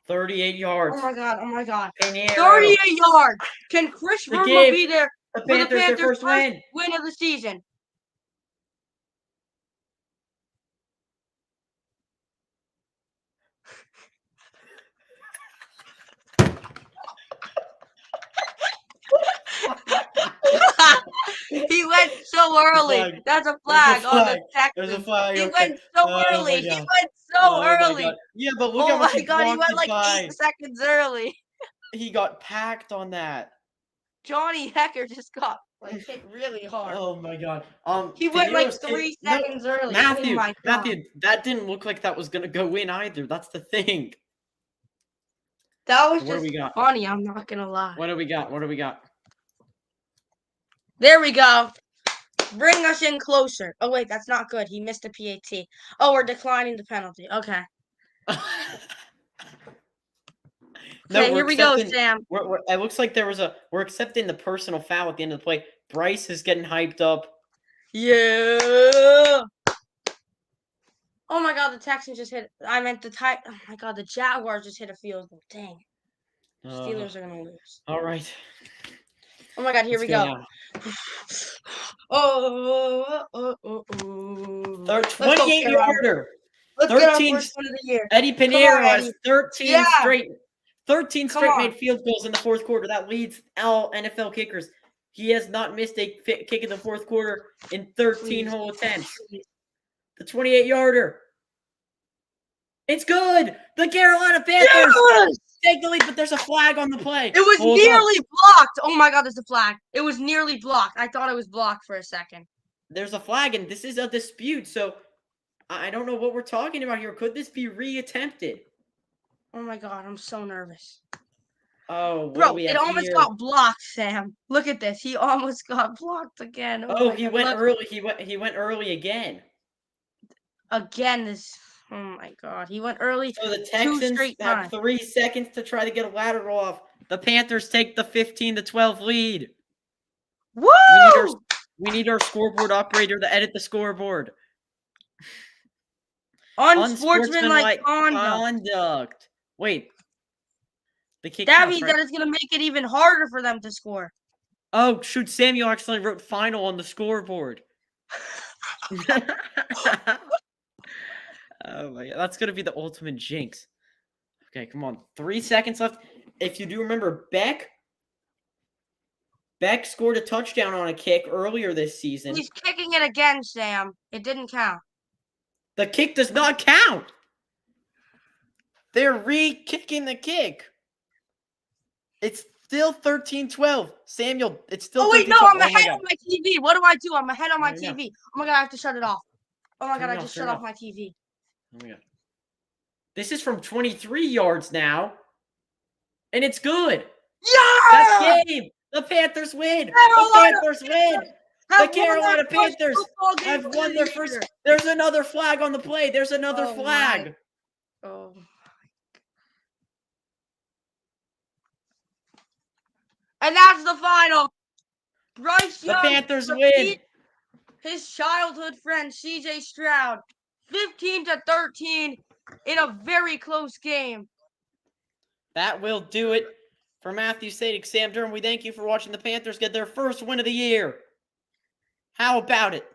38 yards. Oh my god, oh my god. Pinheiro. 38 yards. Can Chris The Verma game. be there The for the Panthers, their Panthers' first first win. win of the season? He went so early. flag. That's a There's a flag on the flag. Texans. There's a flag. He Okay. went so Oh early. my He God. went so Oh my early. God. Yeah, but look Oh how much my he god, he blocked went like by. 8 seconds early. He got packed on that. Johnny Hecker just got like hit really hard. Oh my God. He went like Pinheiro's 3 no, seconds early. Matthew, Oh my god. Matthew, that didn't look like that was gonna go in either. That's the thing. That was What do just we got? funny, I'm not gonna lie. What do we got? What do we got? There we go. Bring us in closer. Oh wait, that's not good. He missed a PAT. Oh, we're declining the penalty. Okay. No, Okay, we're here we go, accepting- Sam. It looks like we're accepting the personal foul at the end of the play. Bryce is getting hyped up. Yeah. Oh my god, the Texans just hit. I meant oh my god, the Jaguars just hit a field goal. Dang. Steelers are gonna lose. All right. Oh my god, here Let's we go. now. Oh. 28 yarder. Let's get our 13 first one of the year. Eddie on, Pinheiro has Eddie. 13 Yeah. straight. 13 Come straight on. made field goals in the fourth quarter. That leads all NFL kickers. He has not missed a kick in the fourth quarter in 13 Please. whole attempts. The 28-yarder. It's good. The Carolina Panthers Yes! take the lead, but there's a flag on the play. It was Hold on. nearly blocked. Oh my god, there's a flag. It was nearly blocked. I thought it was blocked for a second. There's a flag, and this is a dispute. So I don't know what we're talking about here. Could this be reattempted? Oh my god, I'm so nervous. Oh, what do Bro, we it have almost here? got blocked, Sam. Look at this. He almost got blocked again. Oh, my he God. went Look, early. He went early again. again. Oh my god, he went early. So the Texans straight have times. 3 seconds to try to get a lateral off. The Panthers take the 15-12 lead. Woo! We need our scoreboard operator to edit the scoreboard. Unsportsmanlike conduct. conduct. Wait. The kick That counts, means right? that it's gonna make it even harder for them to score. Oh, shoot. Samuel actually wrote final on the scoreboard. Oh my god, that's gonna be the ultimate jinx. Okay, come on. 3 seconds left. If you do remember, Beck scored a touchdown on a kick earlier this season. He's kicking it again, Sam. It didn't count. The kick does not count. They're re-kicking the kick. It's still 13-12. Samuel, it's still. Oh wait, no, 13-12. I'm my ahead God. on my TV. What do I do? I'm ahead on my Turn it TV. Oh my god, I have to shut it off. Oh my god, Turn it I off, just turn shut it off my TV. Oh my God. This is from 23 yards now. And it's good. Yeah! That's game. The Panthers win. The Carolina Panthers win. The Carolina Panthers have won their first. There's another flag on the play. There's another Oh, flag. Oh. And that's the final. Bryce The Young Panthers defeat win. his childhood friend CJ Stroud 15-13 in a very close game. That will do it for Matthew Sadik, Sam Durham. We thank you for watching the Panthers get their first win of the year. How about it?